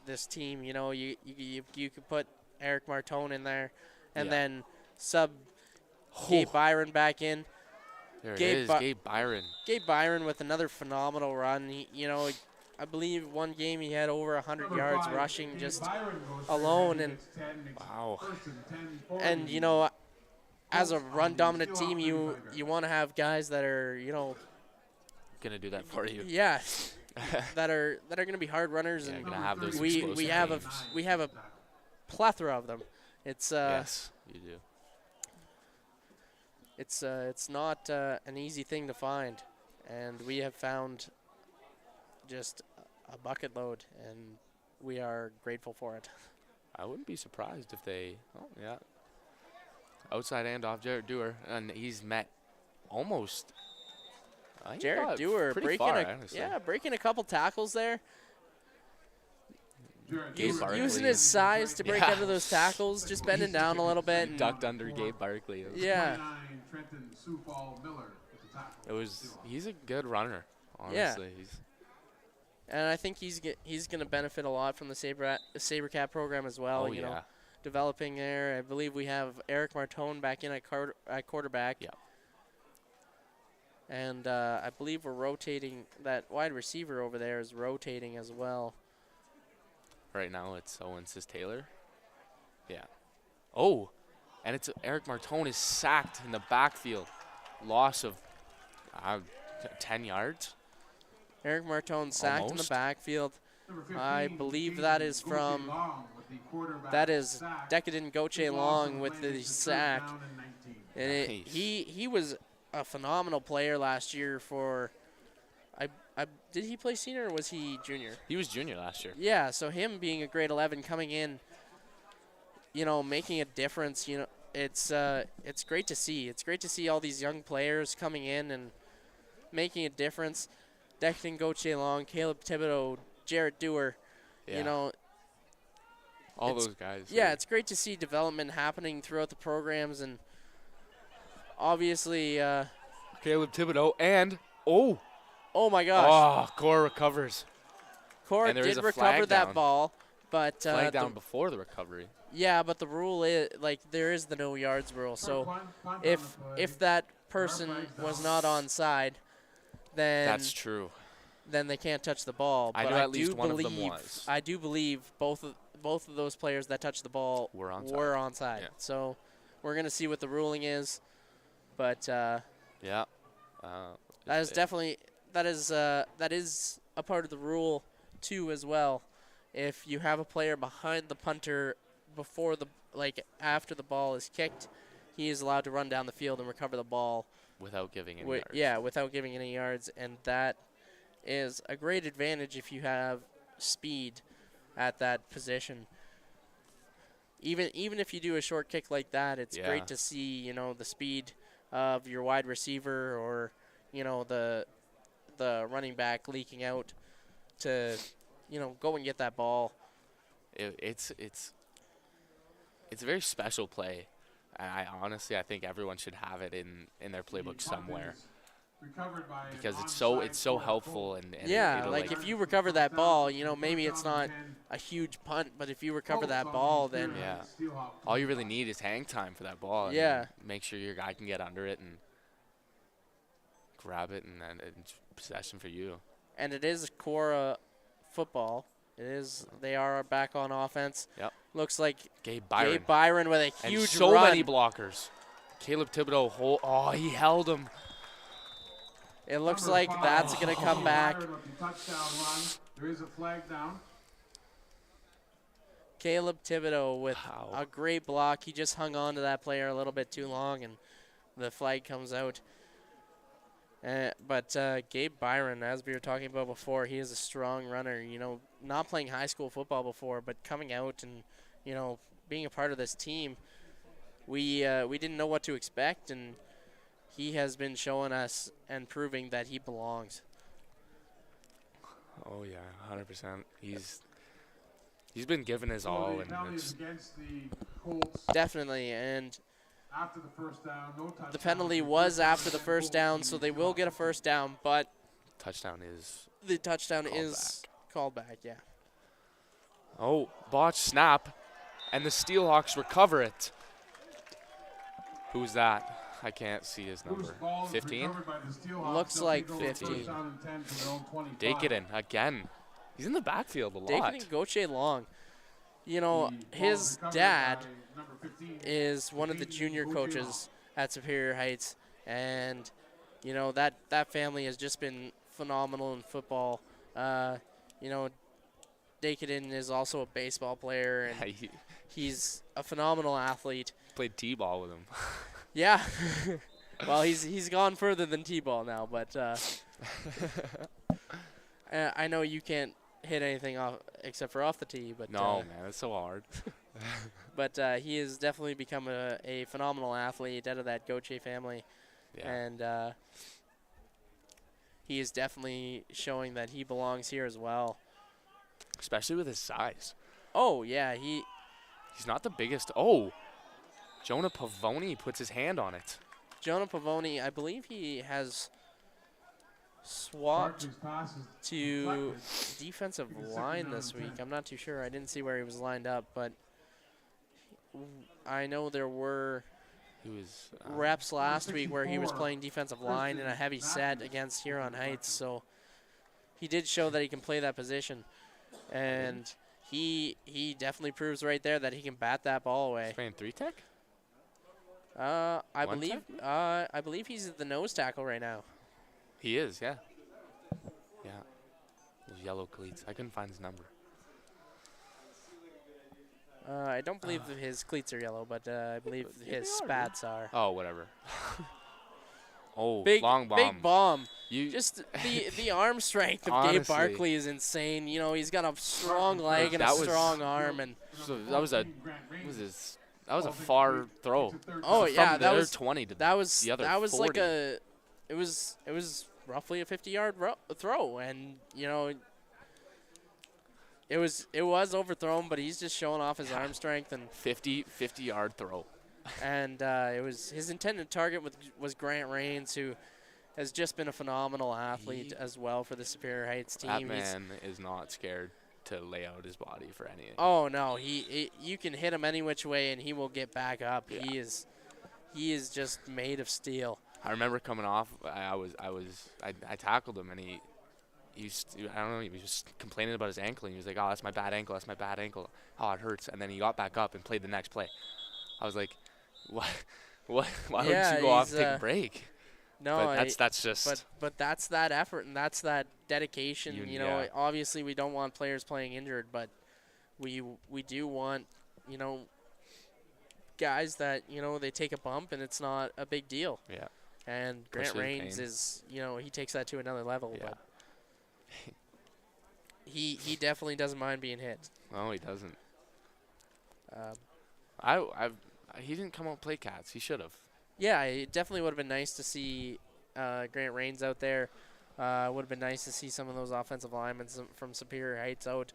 this team. You could put Eric Martone in there, and then sub Gabe Byron back in. There it is, Gabe Byron. Gabe Byron with another phenomenal run. I believe one game he had over 100 yards rushing just alone, and wow. And as a run-dominant team, you want to have guys that are gonna do that for you. Yeah. that are going to be hard runners, and gonna have those we have a plethora of them. It's yes, you do. It's not an easy thing to find, and we have found just a bucket load, and we are grateful for it. I wouldn't be surprised if they outside handoff Jared Doer, and he's met almost Jared Doer breaking a couple tackles there. Using his size to break out of those tackles, just bending down a little bit. And ducked under Gabe Barkley. Yeah. He's a good runner, honestly. Yeah. And I think he's going to benefit a lot from the SaberCat program as well. Developing there. I believe we have Eric Martone back in at quarterback. Yeah. And I believe we're rotating. That wide receiver over there is rotating as well. Right now it's Owens Taylor. Yeah. Oh, and it's Eric Martone is sacked in the backfield. Loss of 10 yards. Eric Martone sacked in the backfield. I believe that is Decadent Goche Long with the sack. And he was a phenomenal player last year for, did he play senior or was he junior? He was junior last year. Yeah, so him being a grade 11 coming in, making a difference, it's great to see. It's great to see all these young players coming in and making a difference. Declan Gauthier Long, Caleb Thibodeau, Jarrett Dewar, Yeah. All those guys. Yeah, it's great to see development happening throughout the programs, and obviously, Caleb Thibodeau and oh my gosh, Korah recovers. Korah and there is did a recover flag that down. ball, but Flag down before the recovery. yeah, but the rule is there is the no yards rule. So if that person was not onside, then That's true. then they can't touch the ball. I But know at least one of them was. I do believe both of those players that touched the ball Were onside. onside. Yeah. So we're gonna see what the ruling is, but Yeah. that is definitely that is a part of the rule too as well. If you have a player behind the punter before after the ball is kicked, he is allowed to run down the field and recover the ball without giving any yards. Yeah, without giving any yards, and that is a great advantage if you have speed at that position. Even if you do a short kick like that, it's great to see, the speed of your wide receiver or, the running back leaking out to, go and get that ball. It's a very special play. And I think everyone should have it in their playbook somewhere. Because it's so helpful and yeah, it'll, like if you recover that ball, maybe it's not a huge punt, but if you recover that ball, then all you really need is hang time for that ball. And make sure your guy can get under it and grab it, and then it's possession for you. And it is Korah football. It is. They are back on offense. Yep. Looks like Gabe Byron with a and huge so run. many blockers. Caleb Thibodeau, he held him. It looks like that's going to come back. There is a flag down. Caleb Thibodeau with a great block. He just hung on to that player a little bit too long, and the flag comes out. But Gabe Byron, as we were talking about before, he is a strong runner. Not playing high school football before, but coming out and, being a part of this team, we didn't know what to expect, and he has been showing us and proving that he belongs. Oh yeah, 100%. He's been given his all, and it's against the Colts definitely. And after the first down, no touchdown. the penalty was after the first down, so they will get a first down, but the touchdown is called back. Yeah. Oh, botched snap, and the Steelhawks recover it. Who's that? I can't see his number. 15? Looks like 15. Dakerin again. He's in the backfield a lot. Dakerin Gauthier Long. His dad is one of the junior coaches at Superior Heights, and that family has just been phenomenal in football. Dakerin is also a baseball player, and he's a phenomenal athlete. Played t-ball with him. Yeah. Well, he's gone further than t-ball now, but I know you can't hit anything off except for off the tee, but no, man, it's so hard. But he has definitely become a phenomenal athlete out of that Gauthier family, and he is definitely showing that he belongs here as well. Especially with his size. Oh yeah, he's not the biggest. Oh, Jonah Pavoni puts his hand on it. Jonah Pavoni, I believe he has swapped to defensive line this week. I'm not too sure. I didn't see where he was lined up, but I know there were reps last week where he was playing defensive line in a heavy set against Huron Heights, so he did show that he can play that position, and he definitely proves right there that he can bat that ball away. He's playing 3-tech? I believe he's the nose tackle right now. He is, yeah. Yeah. Those yellow cleats. I couldn't find his number. I don't believe his cleats are yellow, but I believe his spats are. Oh, whatever. Oh, big, long bomb. Big bomb. Just the arm strength of Gabe Honestly. Barkley is insane. You know, he's got a strong leg and a That was- strong arm, and So that was a far throw. oh From yeah, their 20 to that was the other like 40. it was roughly a 50-yard throw, and you know it was overthrown, but he's just showing off his arm strength, and 50-yard throw. and it was his intended target was Grant Rains, who has just been a phenomenal athlete as well for the Superior Heights team. That man is not scared to lay out his body for anything. Oh no, you can hit him any which way and he will get back up. Yeah. He is just made of steel. I remember coming off. I tackled him, and he I don't know. He was just complaining about his ankle. And he was like, "Oh, that's my bad ankle. That's my bad ankle. Oh, it hurts." And then he got back up and played the next play. I was like, "What? What? Why Yeah, wouldn't you go off and he's, take a break?" No, But that's just. but that's that effort and that's that dedication. You know, Yeah. obviously we don't want players playing injured, but we do want, you know, guys that, you know, they take a bump and it's not a big deal. Yeah. And Grant Especially Rains pain. is, you know, he takes that to another level. Yeah. But he definitely doesn't mind being hit. No, he doesn't. Um, He didn't come out and play cats. He should have. Yeah, it definitely would have been nice to see Grant Rains out there. Would have been nice to see some of those offensive linemen from Superior Heights out.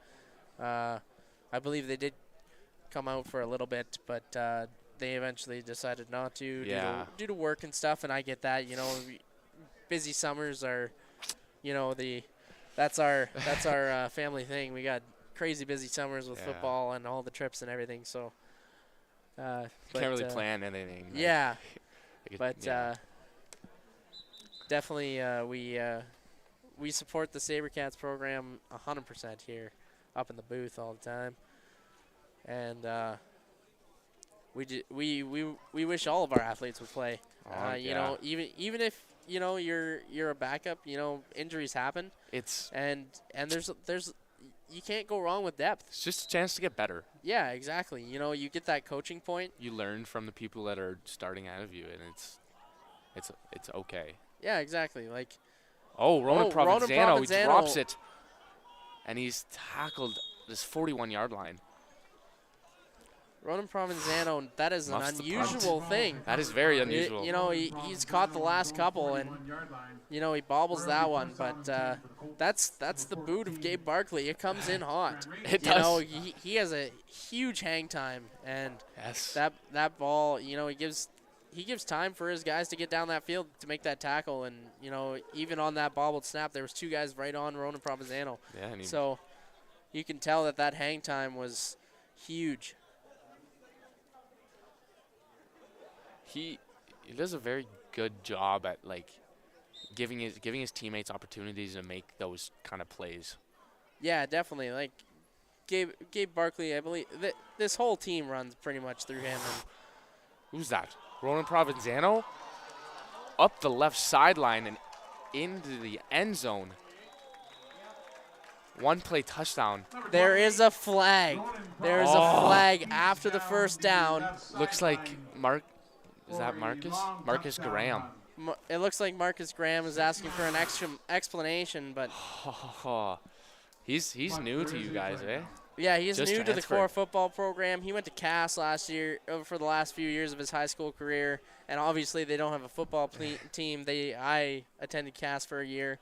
I believe they did come out for a little bit, but they eventually decided not to due to work and stuff, and I get that. You know, busy summers are, you know, that's our family thing. We got crazy busy summers with football and all the trips and everything, so. Can't really plan anything. Like, Yeah. like But definitely we support the SaberCats program 100% here, up in the booth all the time, and we wish all of our athletes would play. You know, even if you know you're a backup, you know, injuries happen. And there's you can't go wrong with depth. It's just a chance to get better. Yeah, exactly. You know, you get that coaching point. You learn from the people that are starting ahead of you, and it's okay. Yeah, exactly. Like, Ronan Provenzano, he Provenzano. drops it, and he's tackled this 41-yard line. Ronan Provenzano, that is an Muffs the unusual punt. thing. That is very unusual. You know, he's caught the last couple, and you know he bobbles that one. But that's the boot of Gabe Barkley. It comes in hot. It you does. know, he has a huge hang time, and Yes. that ball, you know, he gives time for his guys to get down that field to make that tackle. And you know, even on that bobbled snap, there was two guys right on Ronan Provenzano. Yeah. And So you can tell that hang time was huge. he does a very good job at like giving his teammates opportunities to make those kind of plays. Yeah, definitely. Like Gabe Barkley, I believe this whole team runs pretty much through him. And Who's that? Ronan Provenzano up the left sideline and into the end zone. One play touchdown. there is a flag. There is a flag after the first down. Looks like Is that Marcus? Marcus Graham. It looks like Marcus Graham is asking for an extra explanation, but He's new to you guys, eh? yeah, he's Just new to the transferred. Korah football program. He went to Cass last year for the last few years of his high school career, and obviously they don't have a football team. I attended Cass for a year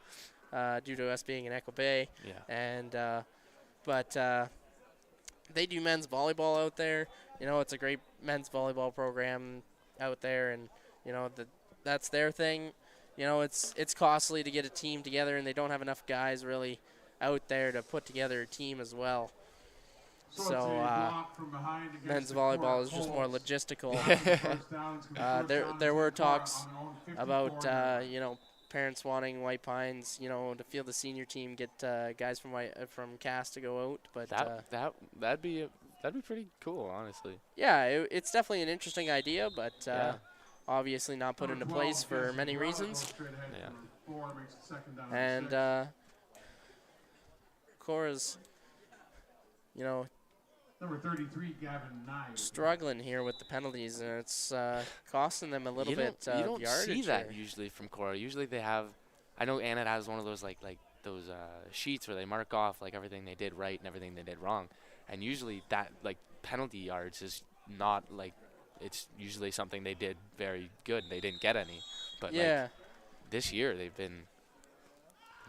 due to us being in Echo Bay. Yeah. And but they do men's volleyball out there. You know, it's a great men's volleyball program out there, and you know that's their thing. You know, it's costly to get a team together, and they don't have enough guys really out there to put together a team as well. So men's volleyball is just more logistical. There were talks about you know, parents wanting White Pines, you know, to field the senior team, get guys from Cass to go out, but that'd be pretty cool, honestly. yeah, it's definitely an interesting idea, but obviously not put into place for many reasons. Yeah. And Korah's, you know, Number 33, Gavin Nye. struggling here with the penalties, and it's costing them a little You bit don't of yardage see that here. usually from Korah. Usually they have I know Anna has one of those like those sheets where they mark off like everything they did right and everything they did wrong, and usually that like penalty yards is not like it's usually something they did very good. They didn't get any, but Yeah. like this year they've been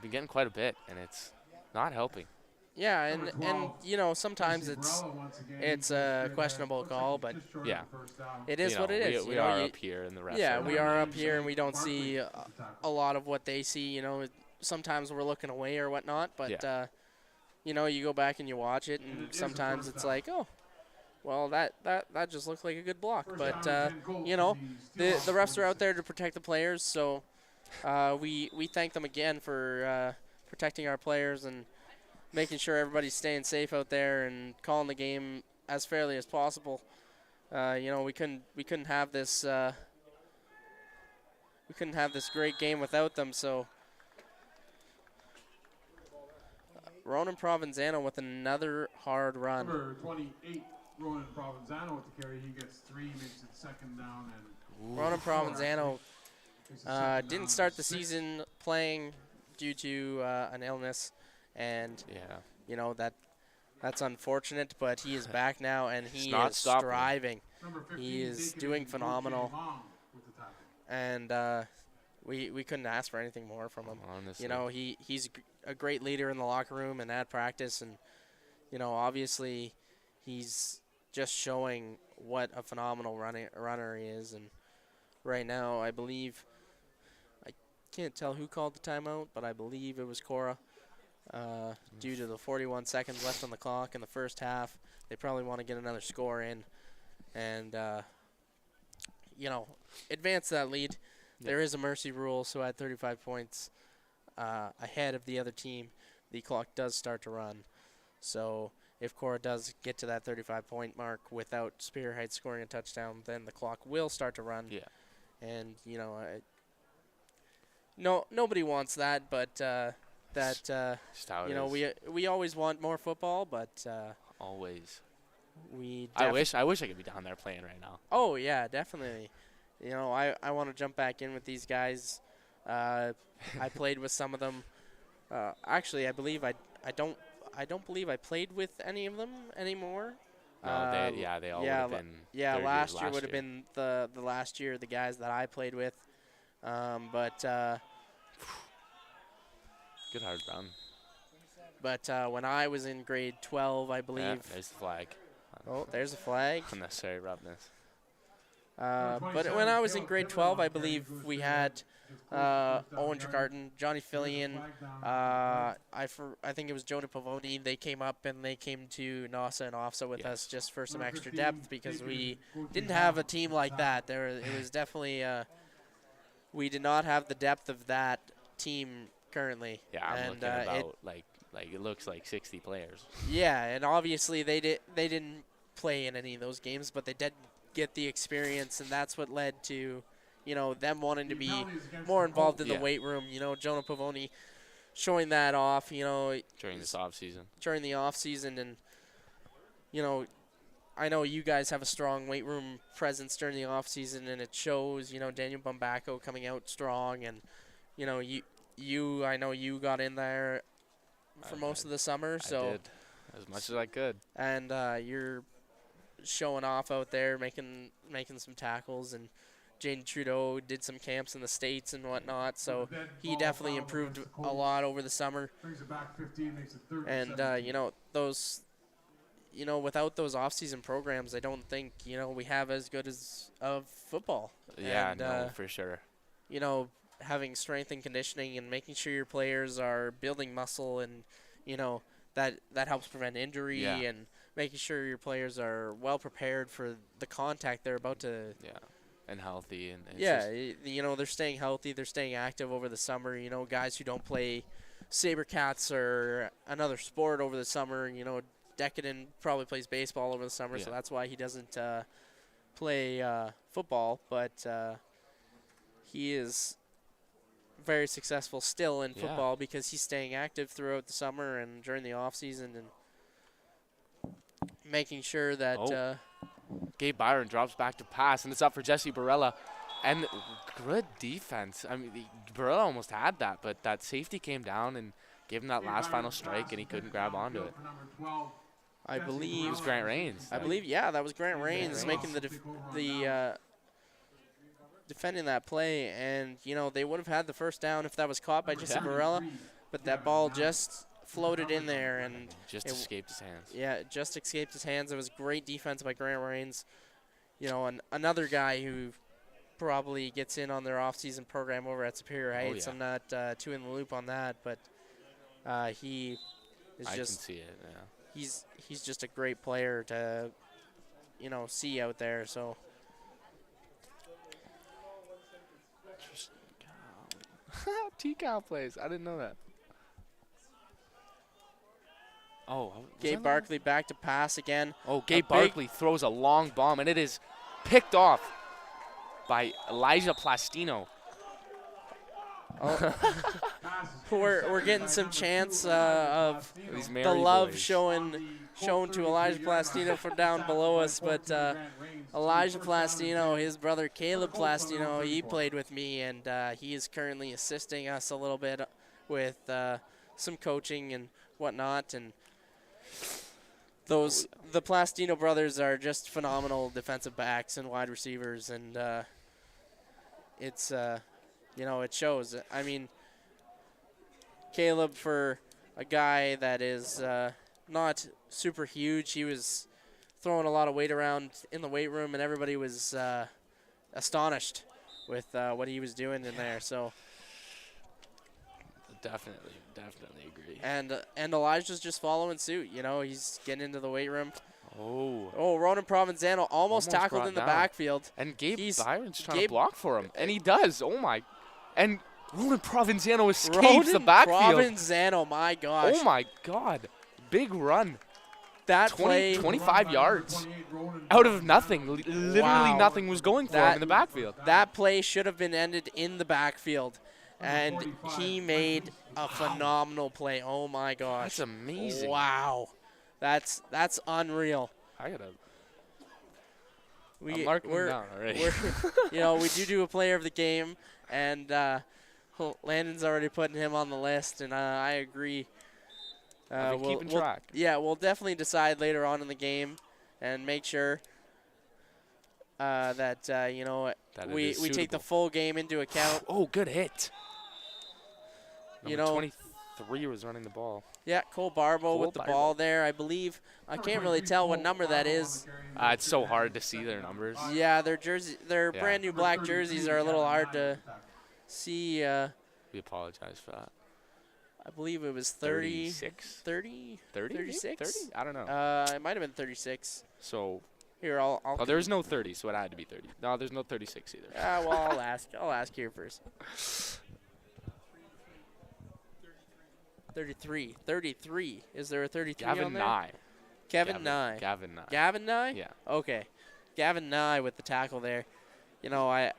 getting quite a bit, and it's not helping. Yeah, Number and 12, you know, sometimes Casey it's Varela once again. it's He a goes questionable looks like call, he's but just short of Yeah. the first down. it is You what know, it is. We you know, are you, up here, and the refs yeah, are we down are there. up here and we don't Barkley see with the tackle. a lot of what they see. You know, sometimes we're looking away or whatnot, but Yeah. you know, you go back and you watch it, And it and is a sometimes first it's down. like, oh, well, that just looked like a good block. First But down and 10 Colts you to know, the the Steelhawks refs are out 46. there to protect the players, so we thank them again for protecting our players and making sure everybody's staying safe out there and calling the game as fairly as possible. You know, we couldn't have this great game without them. So Ronan Provenzano with another hard run. Number 28, Ronan Provenzano with the carry. He gets 3, makes it second down, and Ronan Provenzano makes it second down didn't and start the 6. season playing due to an illness, and Yeah. you know that's unfortunate. But he is back now, and he not is stopping. striving. Number 15, He is Dakin doing Gauthier phenomenal. Long with the tackle. And we couldn't ask for anything more from him. Honestly. You know, he's a great leader in the locker room and at practice, and you know, obviously he's just showing what a phenomenal runner he is. And right now, I believe, I can't tell who called the timeout, but I believe it was Korah. Due to the 41 seconds left on the clock in the first half, they probably want to get another score in, and you know, advance that lead. Yep. There is a mercy rule, so at 35 points ahead of the other team, the clock does start to run. So if Korah does get to that 35-point mark without Superior Heights scoring a touchdown, then the clock will start to run. Yeah. And you know, nobody wants that, but Just how it you know, is. we always want more football, but Always. we. I wish I could be down there playing right now. Oh yeah, definitely. You know, I want to jump back in with these guys. I played with some of them. Actually, I believe I don't believe I played with any of them anymore. No, they all would have been. Yeah, third last years year would have been the last year the guys that I played with. But Good hard run. when I was in grade 12, I believe. Yeah, there's the flag. Oh, there's a flag. Unnecessary roughness. But when I was in grade 12, I believe we had Owen Tricarton, Johnny Fillion, I think it was Jonah Pavoni. They came up and they came to NASA and OFSA with us just for some extra depth because we didn't have a team like that. It was definitely we did not have the depth of that team currently. Yeah, I'm and looking about like it looks like 60 players. yeah, and obviously they didn't play in any of those games, but they did get the experience, and that's what led to, you know, them wanting to be more involved in the Yeah. weight room. You know, Jonah Pavoni showing that off, you know, During this off season. during the off season, and you know, I know you guys have a strong weight room presence during the off season, and it shows. You know, Daniel Bumbacco coming out strong, and you know, I know you got in there for most of the summer, so I did as much as I could. and you're showing off out there, making some tackles, and Jaden Trudeau did some camps in the States and whatnot, so he definitely improved a lot over the summer. Brings it back 15, makes it 30. And you know, those, you know, without those off-season programs, I don't think, you know, we have as good as of football. Yeah, And, no, for sure. you know, having strength and conditioning and making sure your players are building muscle, and you know, that helps prevent injury, Yeah. and making sure your players are well prepared for the contact they're about to. Yeah, and healthy and it's Yeah, just- you know, they're staying healthy, they're staying active over the summer. You know, guys who don't play Sabercats or another sport over the summer. You know, Decadent probably plays baseball over the summer, so Yeah. that's why he doesn't play football. But he is very successful still in Yeah. football because he's staying active throughout the summer and during the off season, and making sure that Oh. Gabe Byron drops back to pass, and it's up for Jesse Barella. And good defense. I mean, Burrell almost had that, but that safety came down and gave him that last final strike, and he couldn't grab onto it. I It believe. was Grant Rains. I believe, yeah, that was Grant Rains making the defending that play, and you know they would have had the first down if that was caught by Jesse Barella, but that ball just floated in there and Just escaped his hands. yeah, it just escaped his hands. It was great defense by Grant Rains. You know, another guy who probably gets in on their off-season program over at Superior Heights. yeah. I'm not too in the loop on that, but he is I just can see it, yeah. he's just a great player to, you know, see out there. So T-Cow plays. I didn't know that. Oh, Gabe Barkley back to pass again. Oh, Gabe Barkley throws a long bomb, and it is picked off by Elijah Plastino. Oh. we're getting some chance of These the Mary love boys. shown to Elijah Plastino from down below us, but Elijah Plastino, his brother Caleb Plastino, he played with me, and he is currently assisting us a little bit with some coaching and whatnot. And the Plastino brothers are just phenomenal defensive backs and wide receivers, and it's you know, it shows. I mean, Caleb, for a guy that is not super huge, he was throwing a lot of weight around in the weight room, and everybody was astonished with what he was doing in there. So Definitely agree. and Elijah's just following suit. You know, he's getting into the weight room. Oh, Ronan Provenzano almost tackled brought in the down. backfield. And Gabe He's- Byron's trying Gabe- to block for him, and he does. Oh my! And Ronan Provenzano escapes Ronan the backfield. Provenzano, my gosh. Oh my God! Big run. That 20, play. 25 yards out of nothing. Literally Wow. nothing was going for him in the backfield. That play should have been ended in the backfield, and he made a phenomenal play. Oh my gosh. That's amazing. Wow. That's unreal. I gotta. We, I'm marking we're, him down already. you know, we do a player of the game, and Landon's already putting him on the list, and I agree. I'll be keeping track. Yeah, we'll definitely decide later on in the game, and make sure that you know That it we is take the suitable. full game into account. Oh, good hit. You Number know, 23 was running the ball. Yeah, Cole Barbo with the Barbo. ball there, I believe. I can't really tell what number that is. It's so hard to see their numbers. Yeah, their Yeah. brand new black jerseys are a little hard to see. We apologize for that. I believe it was 30, 36? 30, 30? 36? 30? I don't know. It might have been 36. So, Here, I'll oh, there's no 30, so it had to be 30. No, there's no 36 either. well, I'll ask. I'll ask here first. 33. 33. Is there a 33 on Gavin there? Nye. Kevin Nye. Gavin Nye. Gavin Nye? Yeah. Okay. Gavin Nye with the tackle there. You know, I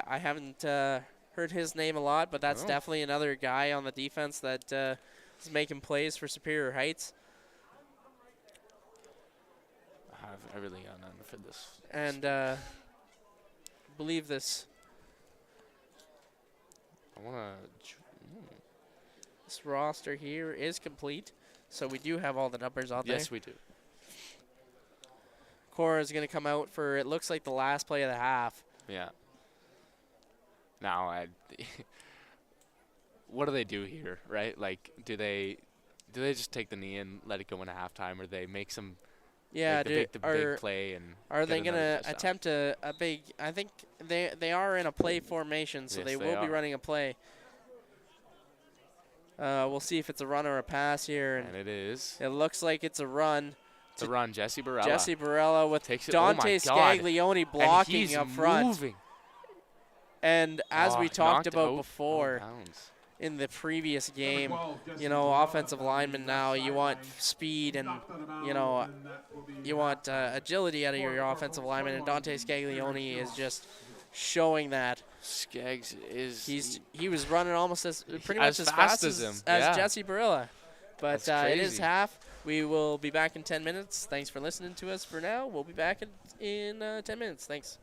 haven't heard his name a lot, but that's Oh. definitely another guy on the defense that is making plays for Superior Heights. I really got nothing for this. And believe this I want this roster here is complete, so we do have all the numbers on to. Yes, there. we do. Korah is going to come out for, it looks like, the last play of the half. Yeah. Now, what do they do here, right? Like, do they just take the knee and let it go into halftime, or they make some Yeah, big play and are get they going another to touchdown? attempt a big, I think they are in a play formation, so Yes, they they will be are. running a play. We'll see if it's a run or a pass here. And it is. It looks like it's a run. It's a run. Jesse Barella. Jesse Barella with Takes it. Oh my Dante God. Scaglione And blocking he's up front. moving. And as we Knocked talked out about of before bounds. in the previous game, you know, offensive linemen now, you want speed and, you know, you want agility out of your offensive lineman, and Dante Scaglione is just showing that. Skaggs is. He was running almost pretty As much as fast fast as as him, yeah. Jesse Barilla. But That's it is crazy. half. We will be back in 10 minutes. Thanks for listening to us for now. We'll be back in 10 minutes. Thanks.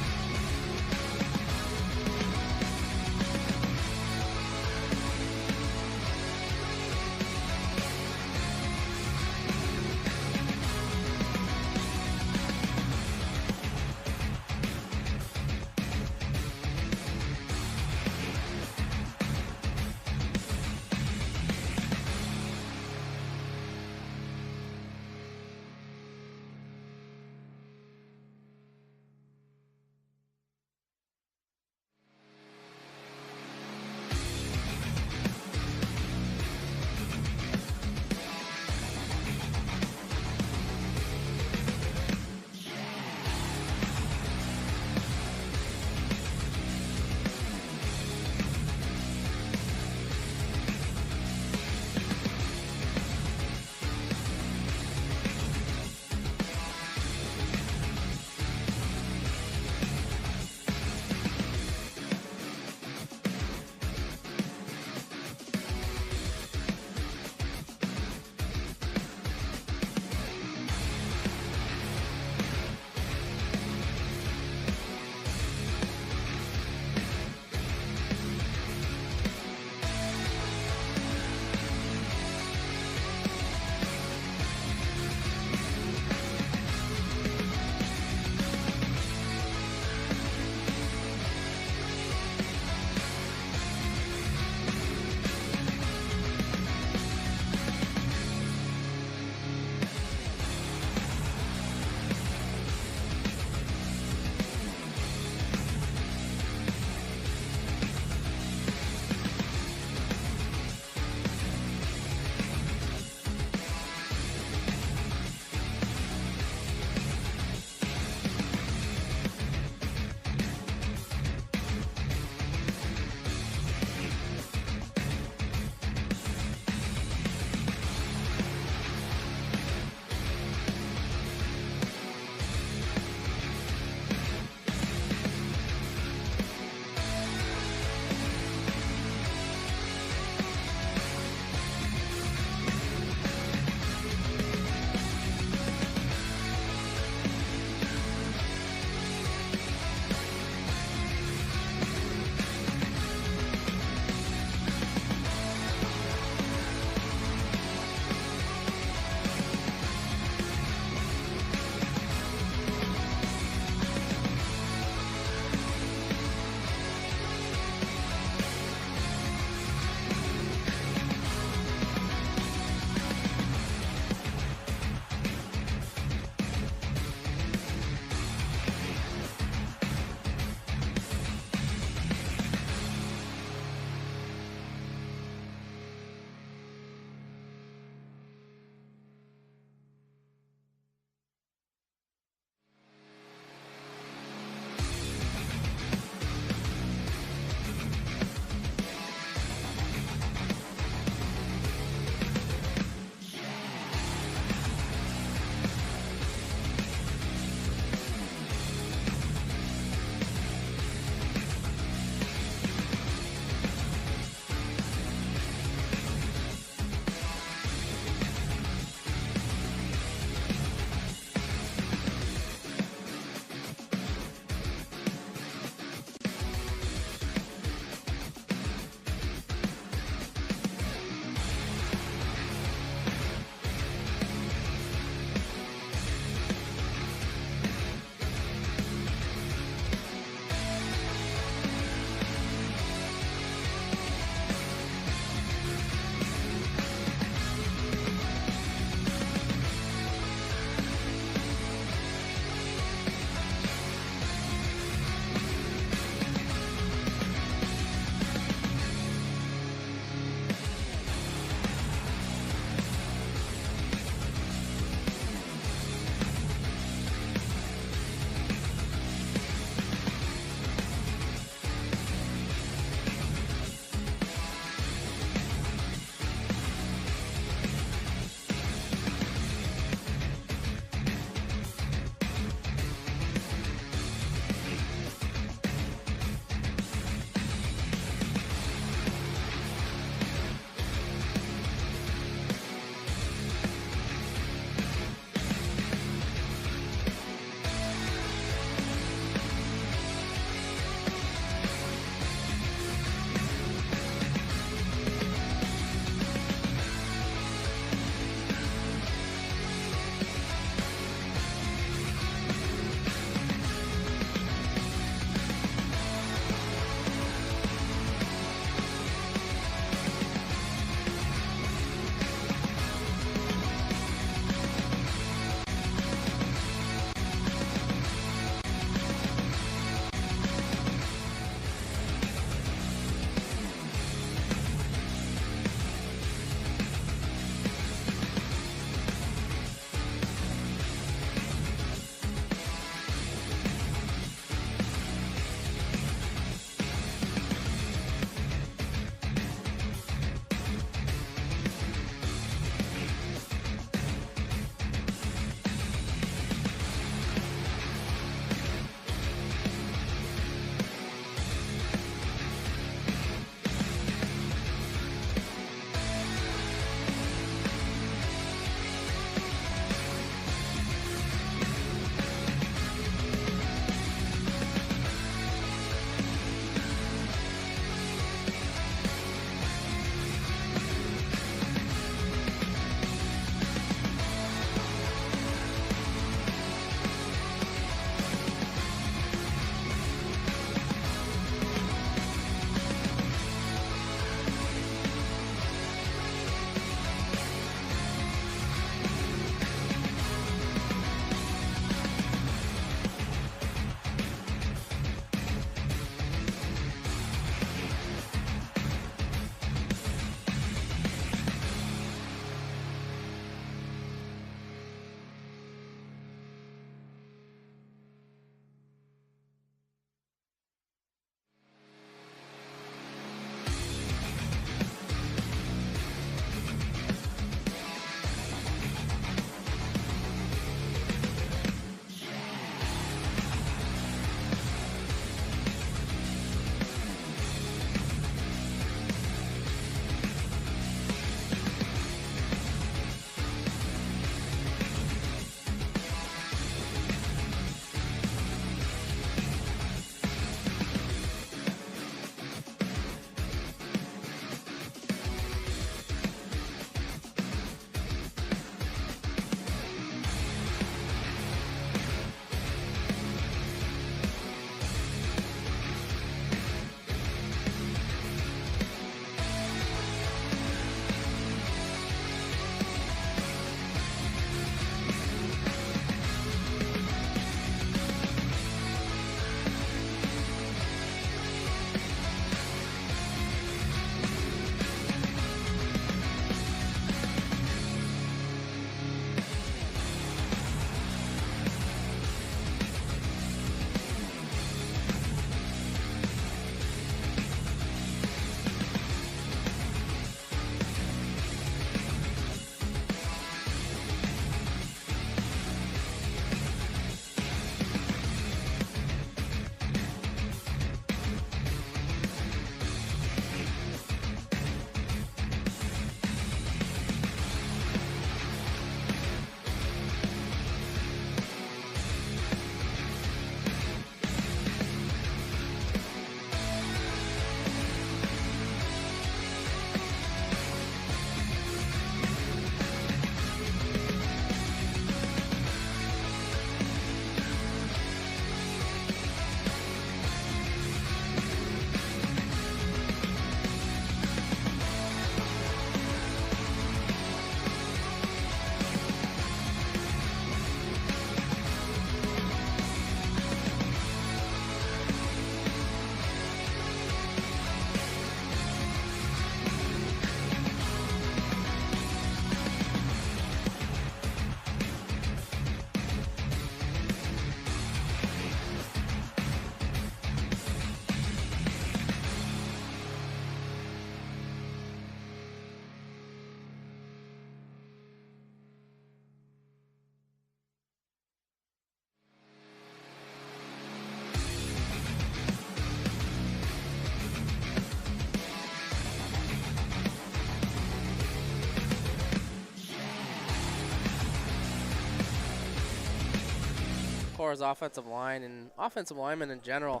Cora's offensive line and offensive linemen in general.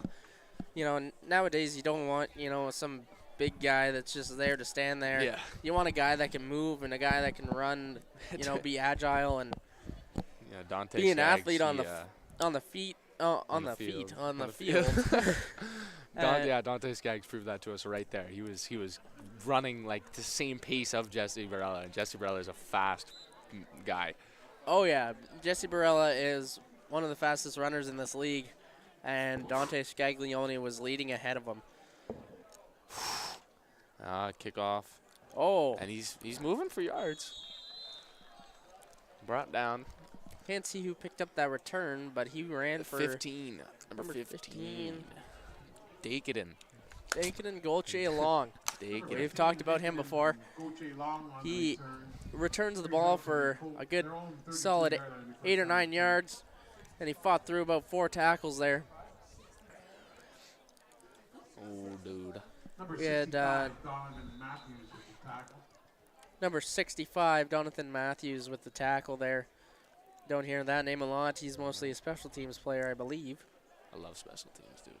You know, nowadays you don't want, you know, some big guy that's just there to stand there. Yeah. You want a guy that can move and a guy that can run, you know, be agile and Yeah, Dante be an Skaggs, athlete on the feet. On the field. Dante Skaggs proved that to us right there. He was running like the same pace of Jesse Barella, and Jesse Barella is a fast guy. Oh yeah, Jesse Barella is one of the fastest runners in this league, and Dante Scaglione was leading ahead of him. Kickoff. Oh, And he's moving for yards. Brought down. can't see who picked up that return, but he ran for 15. Number 15. Daketon. Dakin and Golche along. Daketon. We've talked about him before. Goche Long on He the return. returns the ball for a good solid 8 or 9 yards, and he fought through about 4 tackles there. Oh, dude. Number We had, 65, Donovan Matthews with the tackle. Number 65, Jonathan Matthews with the tackle there. Don't hear that name a lot. He's mostly a special teams player, I believe. I love special teams, dude.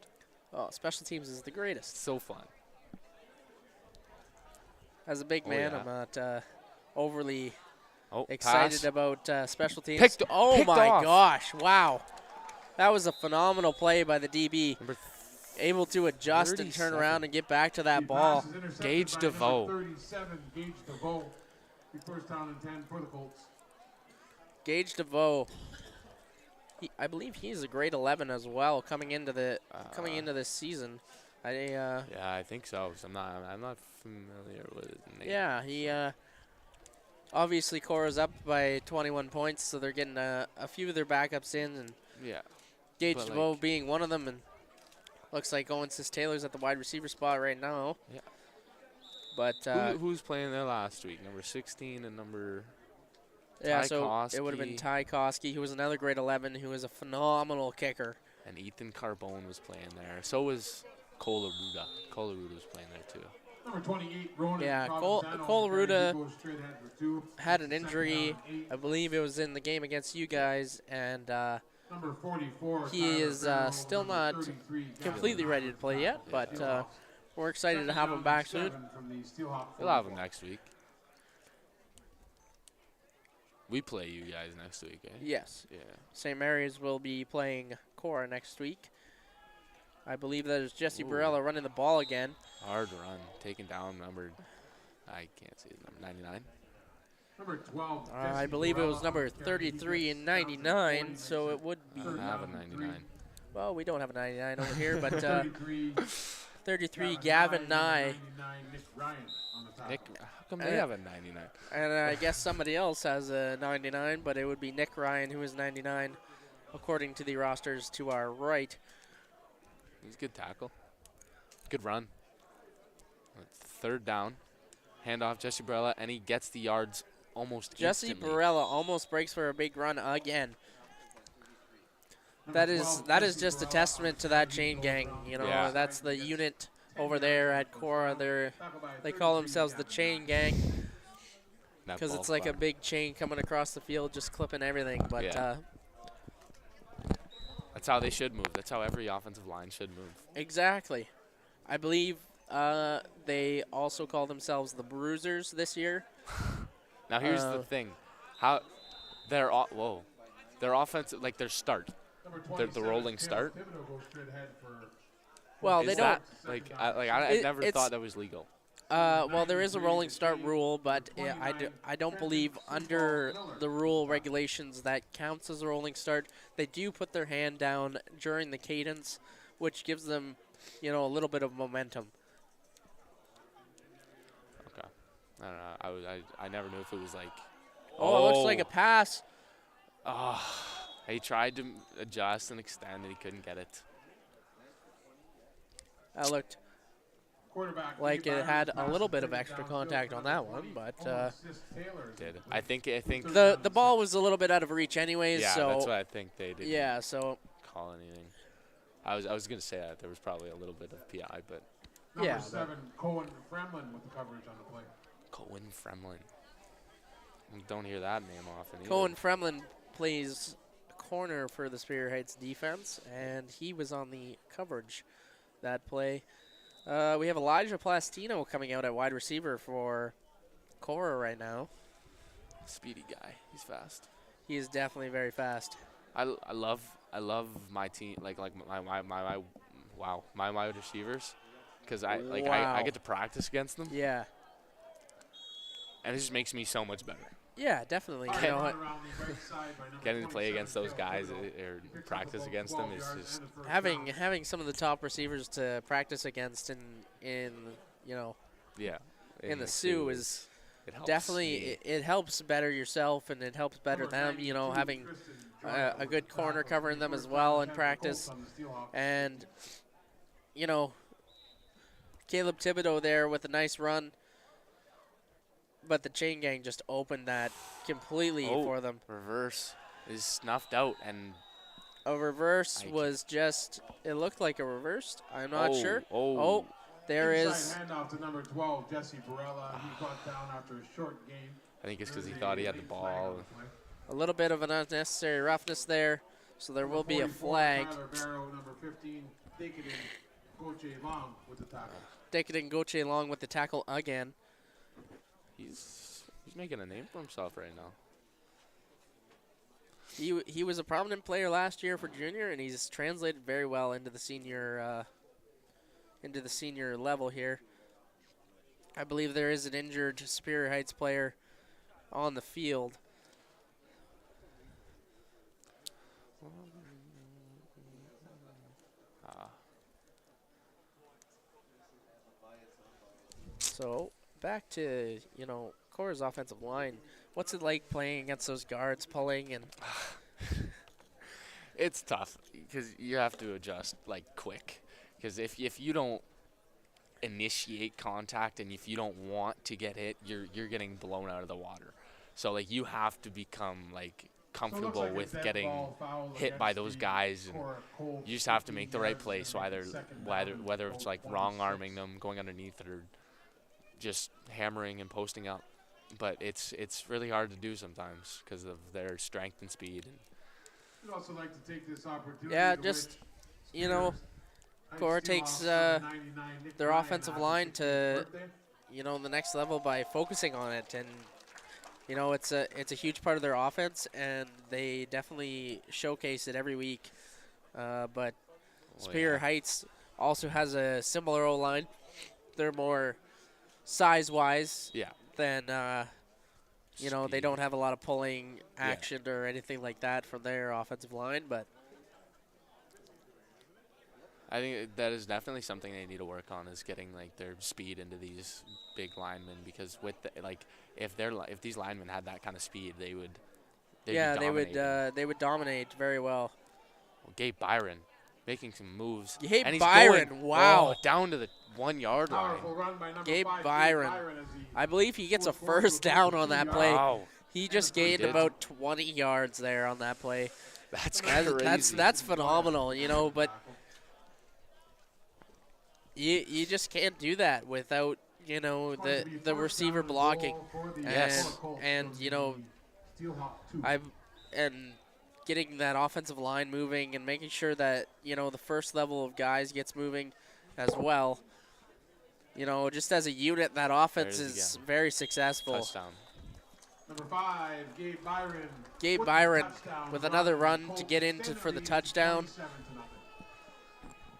Oh, special teams is the greatest. So fun. As a big Oh, man, yeah. I'm not overly Oh, excited pass. about special teams. Picked oh my off. gosh! Wow, that was a phenomenal play by the DB. Number Able to adjust and turn 37. around and get back to that The ball. pass is intercepted Gage by DeVoe. number 37, Gage DeVoe. The first down and 10 for the Colts. Gage DeVoe. I believe he's a grade 11 as well coming into this season. Yeah, I think so. I'm not familiar with his name. Yeah, he obviously Cora's up by 21 points, so they're getting a few of their backups in, and Yeah. Gage But, DeVoe like- being one of them, and looks like Owens Taylor's at the wide receiver spot right now. Yeah. But Who's playing there last week? Number 16 and number. yeah, Ty so it would have been Koski. Ty Koski, who was another grade 11, who is a phenomenal kicker. And Ethan Carbone was playing there. So was Colaruda. Colaruda was playing there too. Number 28, Ronan Yeah, Provenzano. Colaruda He goes straight ahead for 2. Had an Second injury. down and 8. I believe it was in the game against you guys, and Number 44, he Tyler is Farrell. still Number not 33, Gavin completely ready to play yet, but Steelhawks. we're excited to Second have down him back and soon. 7 from the Steelhawk We'll have him 44. next week. We play you guys next week, eh? Yes. Yeah. St. Mary's will be playing Cora next week. I believe that is Jesse Ooh. Barella running the ball again. Hard run. Taken down number. I can't see his number. 99. Number 12, I Jesse believe it was Barella number on the carry. 33 He and gets down to 99, 40 so next it would be. I Third have a down and 99. Well, we don't have a 99 over here, but 33, 33 Gavin Nye. 99, Nick Ryan on the tackle. Nick, how come they have a 99? And I guess somebody else has a 99, but it would be Nick Ryan, who is 99, according to the rosters to our right. He's a good tackle. Good run. Third down. Handoff, Jesse Barella, and he gets the yards almost Jesse instantly. Barella almost breaks for a big run again. Number That is 12, that is Jesse just a Barella testament to that chain gang. You know, Yeah. that's the unit over there at Cora. They call themselves the chain gang That because ball it's like a far. big chain coming across the field, just clipping everything. But Yeah. That's how they should move. That's how every offensive line should move. exactly, I believe they also call themselves the Bruisers this year. Now here's the thing. How their offensive, like their start. Number The 27, rolling Taylor start? Thibodeau goes straight ahead for Well, Is they that, don't. like I never It's- thought that was legal. Well, there is a rolling start rule, but I don't believe under the rule regulations that counts as a rolling start. They do put their hand down during the cadence, which gives them, you know, a little bit of momentum. Okay. I don't know. I never knew if it was like. Oh, it looks like a pass. He tried to adjust and extend and he couldn't get it. That looked quarterback. like Lee it had Byron's a little pass bit of taken extra downfield contact for on number that one, 20. but Almost assist Taylor is Did the I think the ball was a little bit out of reach anyways. yeah, so that's what I think they didn't yeah, so call anything. I was gonna say that there was probably a little bit of PI, but Number yeah, but- 7, Cohen Fremlin with the coverage on the play. Cohen Fremlin. Don't hear that name often either. Cohen Fremlin plays corner for the Superior Heights defense, and he was on the coverage that play. We have Elijah Plastino coming out at wide receiver for Korah right now. Speedy guy. He's fast. He is definitely very fast. I love my team my wide receivers, because I Wow. get to practice against them, Yeah. and it just makes me so much better. Yeah, definitely. You Alright, know what? run around the right side by number Getting to play 27, against those Dale guys Thibodeau. or He picks up practice the ball against 12 them is yards just and the first Having down. having some of the top receivers to practice against in you know yeah. in the Sioux is it helps definitely me. it helps better yourself and it helps better Number them. You know, 92, having Tristan a Driver good with the corner tackle. covering them First as well down, in 10 for practice. Colts on the Steelhawks. And you know, Caleb Thibodeau there with a nice run, but the chain gang just opened that completely Oh. for them. Reverse is snuffed out, and A reverse I was just, it looked like a reversed. I'm not sure. Oh, Oh, there Inside is, handoff to number 12, Jesse Barella. He brought down after a short gain. I think it's because he There's thought he a had the late flag on ball. the play. a little bit of an unnecessary roughness there, so there Number will be a 44, flag. Tyler Barrow, number 15, Dakin Goche Long with the tackle. Decadent Goche along with the tackle again. He's making a name for himself right now. He was a prominent player last year for junior, and he's translated very well into the senior level here. I believe there is an injured Superior Heights player on the field. So back to, you know, Korah's offensive line. What's it like playing against those guards, pulling and It's tough because you have to adjust like quick. Because if you don't initiate contact and if you don't want to get hit, you're getting blown out of the water. So like you have to become like So it looks comfortable like a with dead getting ball foul hit by against those the guys, and Korah Colts, you just have to 15 make the right yards, play. and So make either it second down, whether it's like Colt wrong 26. arming them, going underneath it, or just hammering and posting up. But it's really hard to do sometimes because of their strength and speed. And We'd also like to take this opportunity yeah, to just, wish you know, Heights Korah Steelhawks takes number 99, Nick their Ryan, offensive happy line 16th to, birthday. you know, the next level by focusing on it, and you know it's a huge part of their offense, and they definitely showcase it every week. But Superior Heights also has a similar O line. They're more size-wise yeah, than you know, they Speed. don't have a lot of pulling action or anything like that from their offensive line, but I think that is definitely something they need to work on, is getting like their speed into these big linemen, because with if these linemen had that kind of speed, they'd be dominating. they would dominate very well. Well, Gabe Byron making some moves. Gabe and he's Byron, going, wow. down to the 1 yard line. Powerful run by number Gabe 5, Byron. as he I believe he gets a goes forward to first down on 42 that yards. play. Wow, He just He gained did. about 20 yards there on that play. that's That's crazy. phenomenal, you know, but you just can't do that without, you know, the receiver blocking. Yes. And you know, and getting that offensive line moving and making sure that, you know, the first level of guys gets moving as well. You know, just as a unit, that offense There it is is again. very successful. Touchdown. Number 5, Gabe Byron. Gabe with the Byron touchdown with run, another and the run to Colts get into extend for the lead touchdown.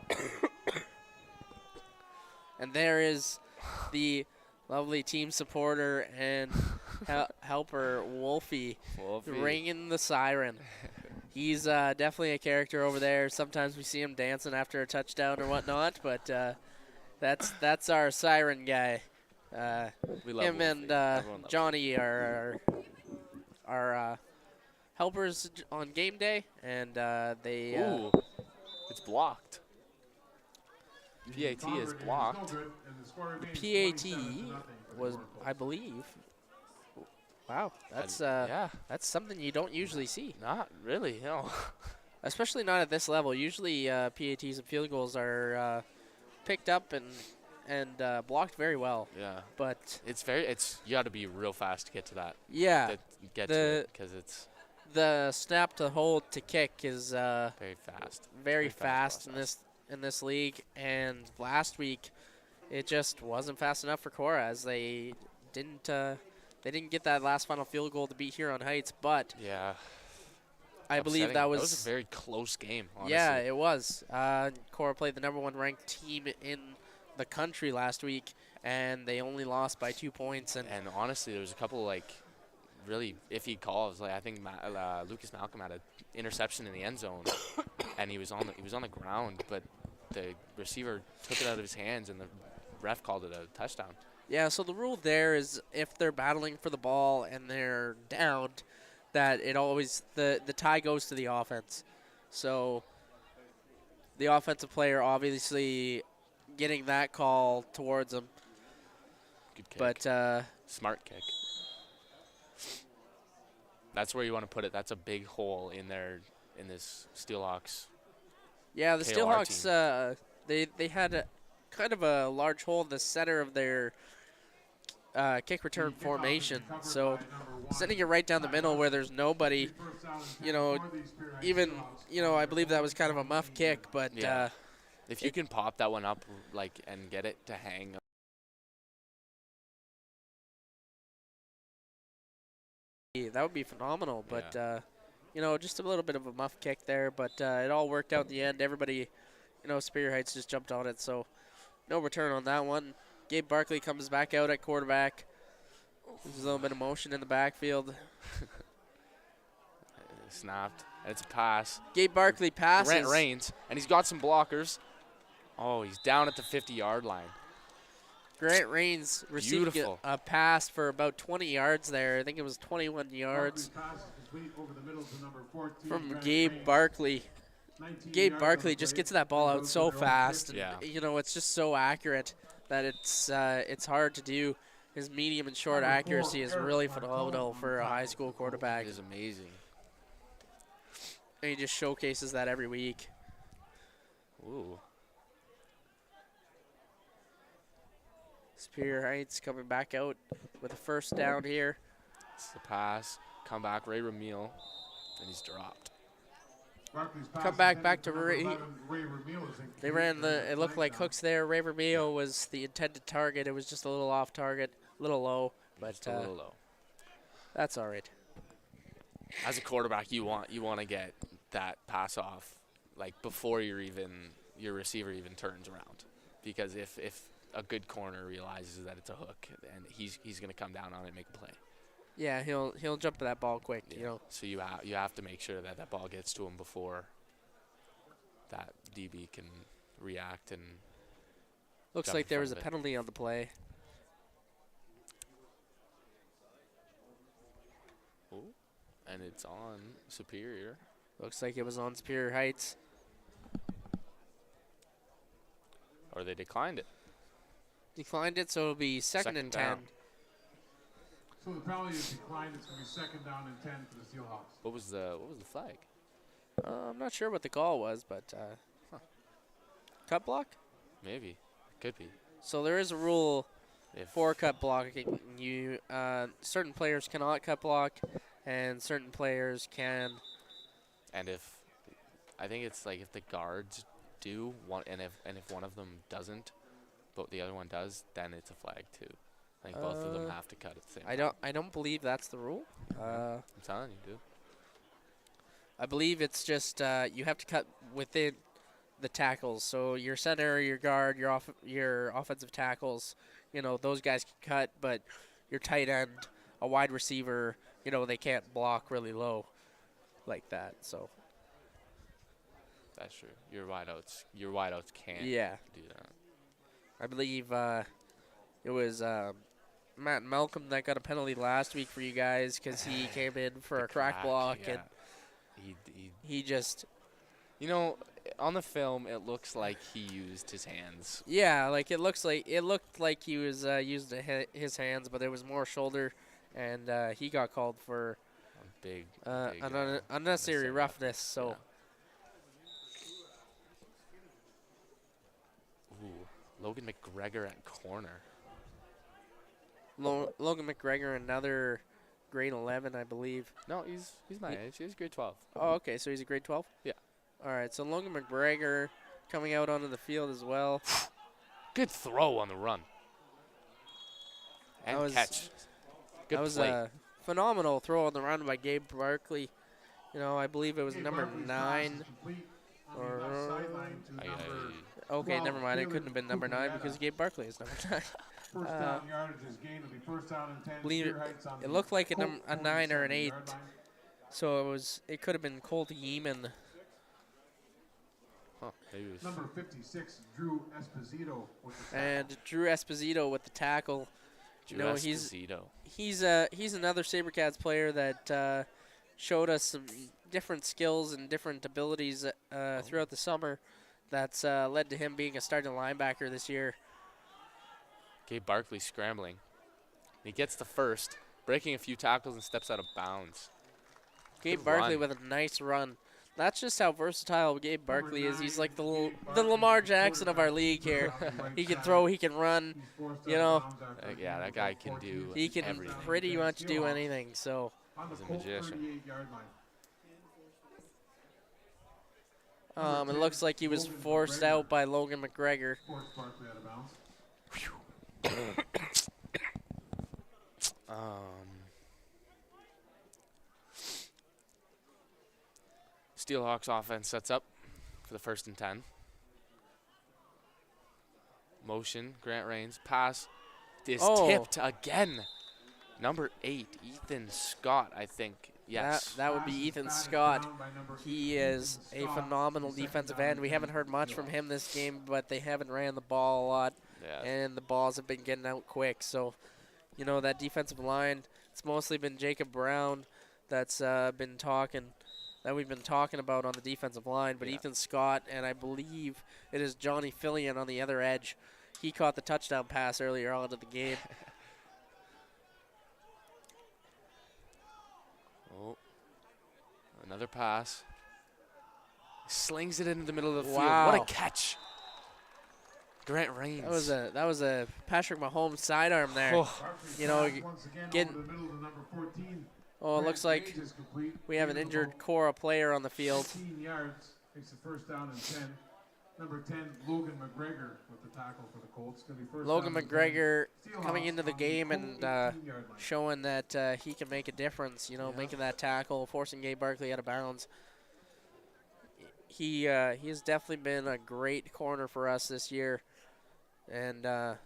27-0. And there is the lovely team supporter and helper Wolfie ringing the siren. He's definitely a character over there. Sometimes we see him dancing after a touchdown or whatnot, but that's our siren guy. We love Him Wolfie. and Everyone loves Johnny are helpers on game day, and they Ooh, it's blocked. PAT is blocked. PAT was, I believe. Wow, that's yeah, that's something you don't usually see, not really. No. especially not at this level. Usually, PATs and field goals are picked up and blocked very well. Yeah. But You got to be real fast to get to that. yeah, Get to the- it because it's the snap to hold to kick is Very fast. very fast fast process. in this league. And last week, it just wasn't fast enough for Korah as didn't they didn't get that last final field goal to beat Huron Heights. But Yeah. I believe Upsetting. that was was a very close game, honestly. yeah, it was. Korah played the #1 ranked team in the country last week, and they only lost by 2 points. And And honestly, there was a couple like really iffy calls. Like I think Lucas Malcolm had an interception in the end zone, and he was on the ground, but the receiver took it out of his hands, and the ref called it a touchdown. yeah, so the rule there is if they're battling for the ball and they're down, that it always the tie goes to the offense. So the offensive player obviously getting that call towards them, Good kick. but Smart kick. That's where you want to put it. That's a big hole in this Steelhawks. yeah, the KOR Steelhawks they had kind of a large hole in the center of their kick return formation. So sending it right down the middle where there's nobody, you know, even, I believe that was kind of a muff kick, but Yeah. If you can pop that one up and get it to hang. that would be phenomenal. But, just a little bit of a muff kick there, but it all worked out in the end. Everybody, Superior Heights just jumped on it, so no return on that one. Gabe Barkley comes back out at quarterback. There's a little bit of motion in the backfield. Snapped, and it's a pass. Gabe Barkley passes. Grant Rains, and he's got some blockers. Oh, he's down at the 50-yard line. Grant Rains received Beautiful. a pass for about 20 yards there. I think it was 21 yards from Gabe Barkley. Gabe Barkley just gets that ball out so fast, and Yeah. it's just so accurate that it's hard to do. His medium and short accuracy is really phenomenal for a high school quarterback. It is amazing. And he just showcases that every week. Ooh. Superior Heights coming back out with a first down here. It's the pass. Come back, Ray Ramil, and he's dropped. Come back to Ray. They ran it looked like hooks there. Ray Ramil was the intended target. It was just a little off target, a little low, but Just a little low. that's all right. As a quarterback, you want to get that pass off like before your receiver even turns around, because if a good corner realizes that it's a hook, and he's going to come down on it and make a play. Yeah, he'll jump to that ball quick, So you have to make sure that ball gets to him before that DB can react and. Looks jump like in there front was a of it. penalty on the play. Ooh, and it's on Superior. Looks like it was on Superior Heights. Or they declined it. Declined it, so it'll be second and 10. down. So the penalty is declined. It's going to be 2nd down and 10 for the Steelhawks. What was the flag? I'm not sure what the call was, but cut block? Maybe. It could be. So there is a rule If for cut blocking. You certain players cannot cut block, and certain players can. And if I think it's like if the guards do one, and if one of them doesn't, but the other one does, then it's a flag too. I think both of them have to cut at the same time. I don't believe that's the rule. I'm telling you, dude. I believe it's just you have to cut within the tackles. So your center, your guard, your offensive tackles, those guys can cut, but your tight end, a wide receiver, they can't block really low like that. So That's true. Your wideouts can't yeah, do that. I believe it was Matt Malcolm that got a penalty last week for you guys because he came in for a crack block yeah. and He he just on the film it looks like he used his hands. yeah, like it looked like he was using his hands, but there was more shoulder, and he got called for A big unnecessary roughness. So. Yeah. Ooh, Logan McGregor at corner. Logan McGregor, another grade 11, I believe. No, he's my age. He's grade 12. Oh, okay, so he's a grade 12? Yeah. All right, so Logan McGregor coming out onto the field as well. Good throw on the run. And catch. Good That was play. a phenomenal throw on the run by Gabe Barkley. You know, I believe it was Gabe number Barkley's 9. pass is complete on the left sideline to number Okay, Well, never mind. It really couldn't have been number 9 Cooper because Yetta. Gabe Barkley is number 9. First down yardage is gained. It'll be first down and 10. Believe Superior Heights on it the looked like a Colt 9 or an 8. 47-yard line. So it could have been Colt Yeeman. Huh, maybe it was Number 56, Drew Esposito with the tackle. And Drew Esposito with the tackle. Drew No, Esposito. He's another SaberCats player that showed us some different skills and different abilities throughout the summer. That's led to him being a starting linebacker this year. Gabe Barkley scrambling. He gets the first, breaking a few tackles and steps out of bounds. Gabe Good Barkley run. with a nice run. That's just how versatile Gabe Barkley is. He's like the Gabe the Barkley, Lamar Jackson of our league here. right He can side. throw, he can run, He's forced you out know. of bounds after Yeah, that he guy was can 14. do he can everything. pretty much do anything. So On the He's a Colt magician. 38-yard line. it looks like he was Logan forced McGregor. out by Logan McGregor. Forced Barkley out of bounds. Steelhawks offense sets up for the 1st and 10. Motion, Grant Rains. Pass is Oh. tipped again. Number 8, Ethan Scott, I think. Yes. That would be Pass is Ethan batted Scott. down by number He 8, is Ethan a Scott. phenomenal Second defensive down end. We and haven't 10 heard much from Steelhawks. him this game, but they haven't ran the ball a lot, yeah. and the balls have been getting out quick. So, you know, that defensive line, it's mostly been Jacob Brown that's been talking, that we've been talking about on the defensive line, but Yeah. Ethan Scott, and I believe it is Johnny Fillion on the other edge. He caught the touchdown pass earlier on in the game. Oh. Another pass. Slings it into the middle of the Wow. field. What a catch. Grant Rains. That was a Patrick Mahomes sidearm there. Oh. Barkley's You know, pass once again get- over the middle to number 14. Oh, it Grant looks like Rains is complete. we have an Gain of injured about Korah player on the field. 15 yards. Makes the first down and 10. Number 10, Logan McGregor with the tackle for the Colts. Gonna be first Logan down and 10. McGregor Steelhawks coming into the on game Colt and 18-yard line. showing that he can make a difference, you know, Yeah. making that tackle, forcing Gabe Barkley out of bounds. He has definitely been a great corner for us this year. And I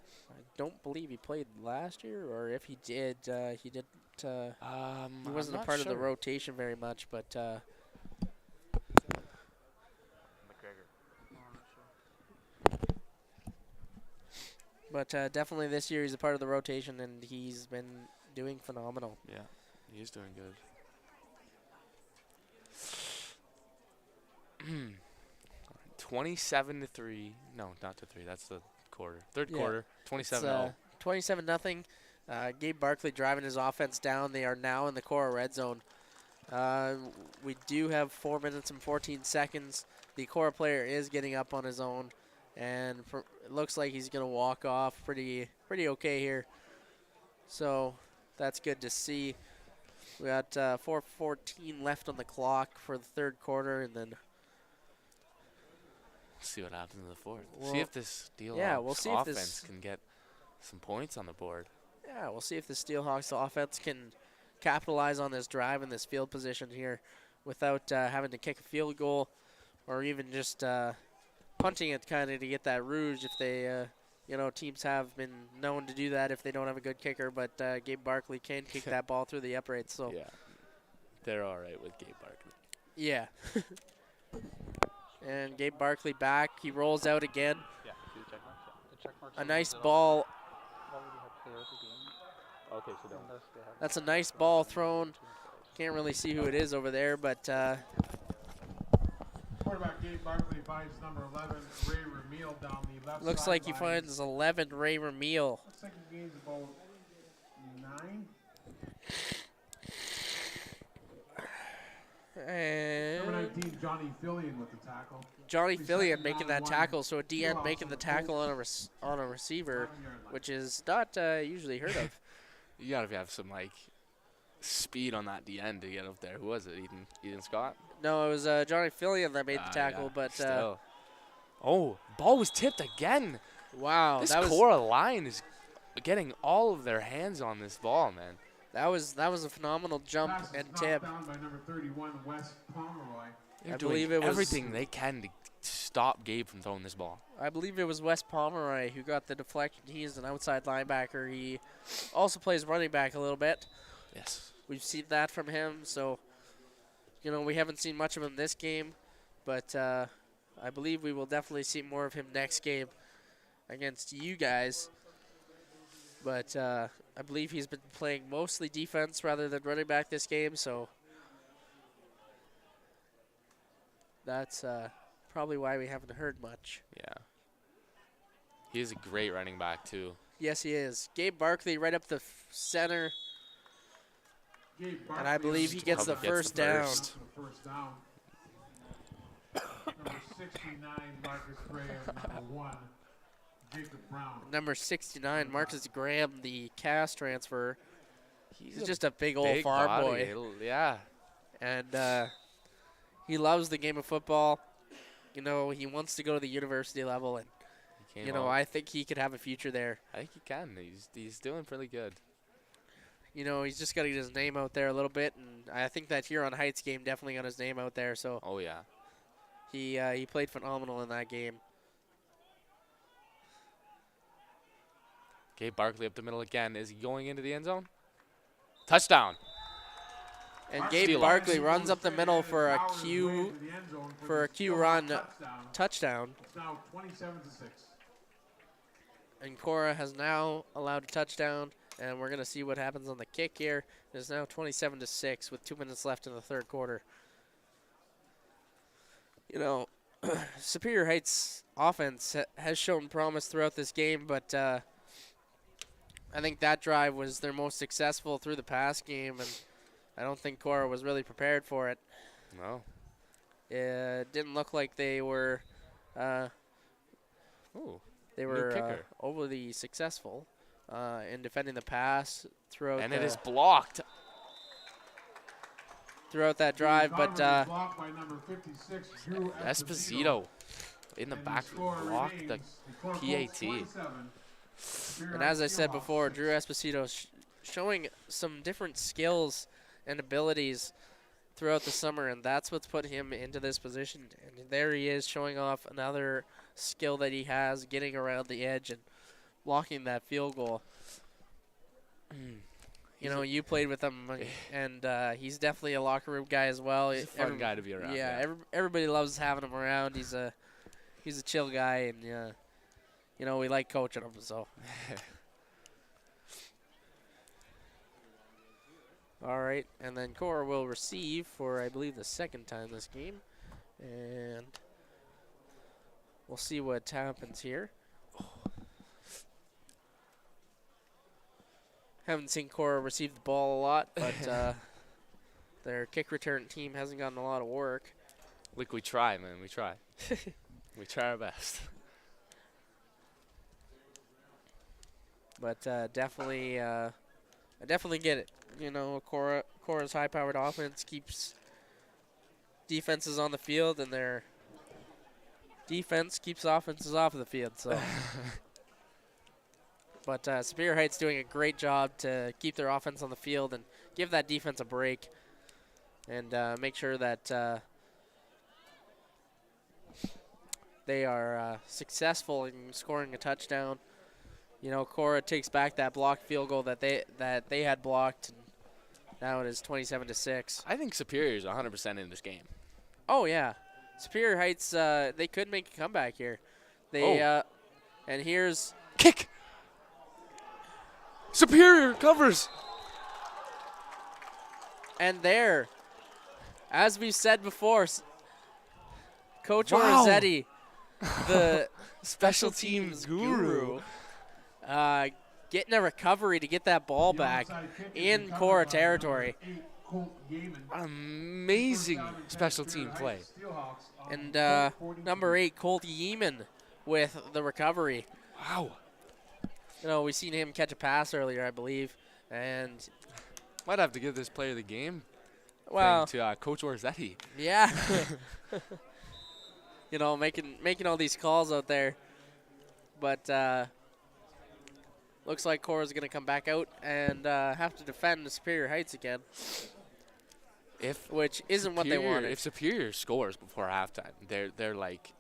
don't believe he played last year, or if he did, he didn't. He I'm wasn't a not part of the sure. rotation very much, but definitely this year he's a part of the rotation, and he's been doing phenomenal. Yeah, he's doing good. 27-3. No, not to 3. That's the quarter. Third Yeah. quarter. 27-0. 27-0. Gabe Barkley driving his offense down. They are now in the Korah red zone. We do have 4 minutes and 14 seconds. The Korah player is getting up on his own, and it looks like he's going to walk off pretty okay here. So that's good to see. We got 4:14 left on the clock for the third quarter, and then See what happens in the 4th. Well, see if this Steelhawks yeah, we'll see if offense this- can get some points on the board. yeah, we'll see if the Steelhawks offense can capitalize on this drive and this field position here without having to kick a field goal or even just punting it kind of to get that rouge if they, teams have been known to do that if they don't have a good kicker, but Gabe Barkley can kick that ball through the uprights. So, Yeah, they're all right with Gabe Barkley. yeah. And Gabe Barkley back. He rolls out again. Yeah, see the check marks? Yeah. The check marks A are nice the- ball. Why would you have player of the game? Okay, so Unless they have That's a nice ball thrown. Can't really see who it is over there, but Quarterback Gabe Barkley finds number 11, Ray Ramil, down the left looks like he sideline. finds 11, Ray Ramil. Looks like he gains about 9. Number And 19, Johnny Fillion with the tackle. Johnny Second Fillion down making and that 1. tackle, so a DN Steelhawks making on the the tackle Colts. on a receiver, 11-yard line. which is not usually heard of. you gotta have some speed on that DN to get up there. Who was it? Eden Scott? No, it was Johnny Fillion that made the tackle, Yeah, but still. Oh, ball was tipped again. wow, This that was Korah line is getting all of their hands on this ball, man. that was a phenomenal jump Pass is and knocked tip. down by number 31, Wes Pomeroy. They're I doing believe it was- everything they can to stop Gabe from throwing this ball. I believe it was Wes Pomeroy who got the deflection. He is an outside linebacker. He also plays running back a little bit. Yes. We've seen that from him, so we haven't seen much of him this game, but I believe we will definitely see more of him next game against you guys. But I believe he's been playing mostly defense rather than running back this game, so that's probably why we haven't heard much. Yeah. He is a great running back, too. Yes, he is. Gabe Barkley right up the center, Gabe and I Barkley believe he gets the Gets the first down. first. the first down. Number 69, Marcus Gray, and number 1, Jacob Brown. Number 69, Marcus Graham, the cast transfer. He's a just a big old Big farm body. boy. Yeah. And he loves the game of football. He wants to go to the university level, and He came out. I think he could have a future there. I think he can. He's doing pretty good. He's just got to get his name out there a little bit, and I think that Huron Heights game definitely got his name out there. So Oh, yeah. he played phenomenal in that game. Gabe Barkley up the middle again. Is he going into the end zone? Touchdown. And Gabe Steelhawks. Barkley runs up the middle for a Q run touchdown. It's now 27-6. And Korah has now allowed a touchdown, and we're going to see what happens on the kick here. It's now 27-6 with 2 minutes left in the third quarter. Superior Heights offense has shown promise throughout this game, but I think that drive was their most successful through the past game, and I don't think Korah was really prepared for it. No. It didn't look like they were Ooh. New kicker. overly successful in defending the pass throughout And it is blocked. throughout that drive, but Blocked by number 56, Drew Esposito in the And back score blocked the remains Korah Colts PAT. 27, and as I said Steelhawks before, 6. Drew Esposito showing some different skills and abilities throughout the summer, and that's what's put him into this position. And there he is showing off another skill that he has, getting around the edge and blocking that field goal. You played with him, and he's definitely a locker room guy as well. He's a fun guy to be around. Yeah, everybody loves having him around. He's a chill guy, and we like coaching him. So, all right, and then Korah will receive for I believe the second time this game, and we'll see what happens here. Haven't seen Korah receive the ball a lot, but their kick return team hasn't gotten a lot of work. Look, we try, man. We try. We try our best. But definitely, I definitely get it. Korah's high-powered offense keeps defenses on the field, and their defense keeps offenses off of the field. So, but Superior Heights doing a great job to keep their offense on the field and give that defense a break, and make sure that they are successful in scoring a touchdown. Korah takes back that blocked field goal that they had blocked, and now it is 27-6. I think Superior's 100% in this game. Oh yeah, Superior Heights they could make a comeback here. They and here's Kick. Superior covers. and there, as we said before, Coach Wow. Orazzetti, the special teams guru, getting a recovery to get that ball The back onside kick is in recovered Korah by territory. number 8, Colt Yeaman. Amazing First down and 10, special Superior team play. Heights Steelhawks on And Colt 42. number 8, Colt Yeaman, with the recovery. Wow. We seen him catch a pass earlier, I believe, and Might have to give this player of the game Well, thing to Coach Orzetti. yeah. You know, making all these calls out there. But looks like Korah's going to come back out and have to defend the Superior Heights again, which isn't what they wanted. If Superior scores before halftime, they're like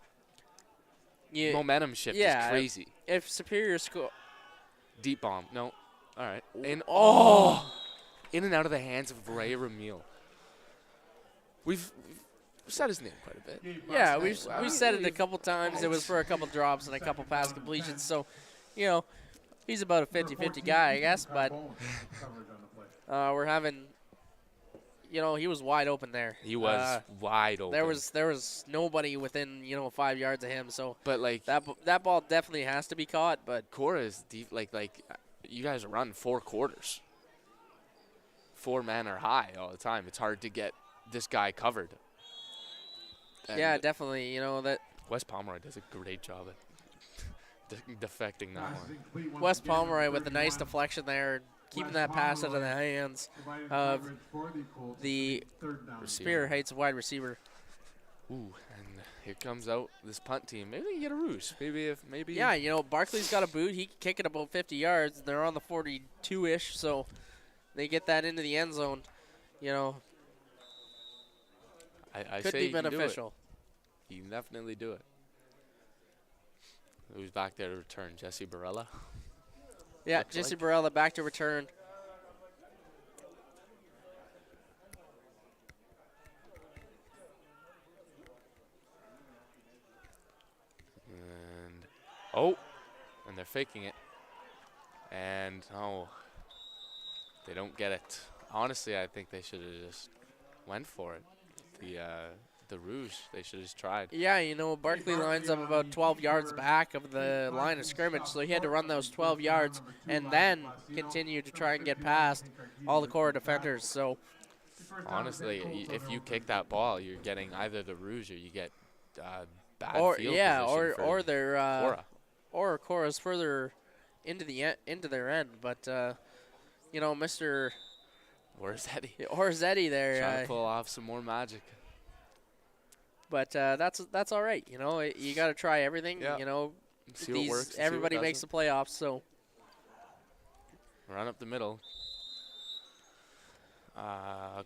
Yeah, momentum shift yeah, is crazy. if Superior score, Deep bomb. No. All right. And in and out of the hands of Ray Ramil. We've said his name quite a bit. yeah, we've said it a couple times. It was for a couple drops and a couple pass completions. So, you know, he's about a 50-50 guy, I guess. But we're having, you know, he was wide open there. He was wide open. There was nobody within 5 yards of him. So, But like that ball definitely has to be caught. But Korah is deep. Like you guys run 4 quarters. 4 men are high all the time. It's hard to get this guy covered. And yeah, definitely. You know that Wes Pomeroy does a great job at defecting that one. Wes Pomeroy with a nice deflection there, keeping that pass out of the hands of the Superior Heights wide receiver. Ooh, and here comes out this punt team. Maybe they can get a ruse. Maybe. Yeah, you know, Barkley's got a boot. He can kick it about 50 yards. They're on the 42-ish, so they get that into the end zone. You know, I could say be you can do it. beneficial. You can definitely do it. Who's back there to return? Jesse Barella? Yeah, Looks Jesse like. Barella back to return. And they're faking it. And, they don't get it. Honestly, I think they should have just went for it. The ruse, they should have just tried. Yeah, you know, Barkley lines up about 12 yards back of the line of scrimmage, so he had to run those 12 yards and then continue to try and get past all the Korah defenders. So, Honestly, if you kick that ball, you're getting either the ruse or you get bad or field yeah, position or for they're Korah. or Korah's further into their end. But you know, Mr. Where's Eddie? Orzetti there. Trying to pull off some more magic. But that's all right. You know, you got to try everything. Yeah. You know, See what works. See what everybody makes the doesn't. playoffs. So Run up the middle.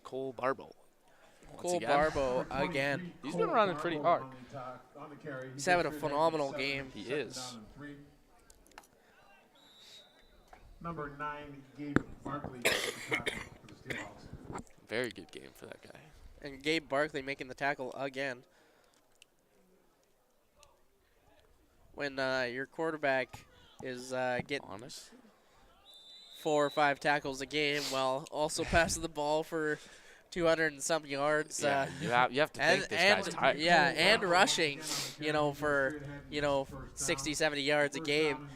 Cole Barbo. Cole Barbo again. He's been running pretty hard. He's having a phenomenal game. He is. Number 9, Gabe Barkley for the Steelhawks. Very good game for that guy. And Gabe Barkley making the tackle again. When your quarterback is getting Honest. 4 or 5 tackles a game while also passing the ball for 200 and some yards. Yeah, you have to think this guy's tired. Yeah, and rushing, you know, for 60, 70 yards a game.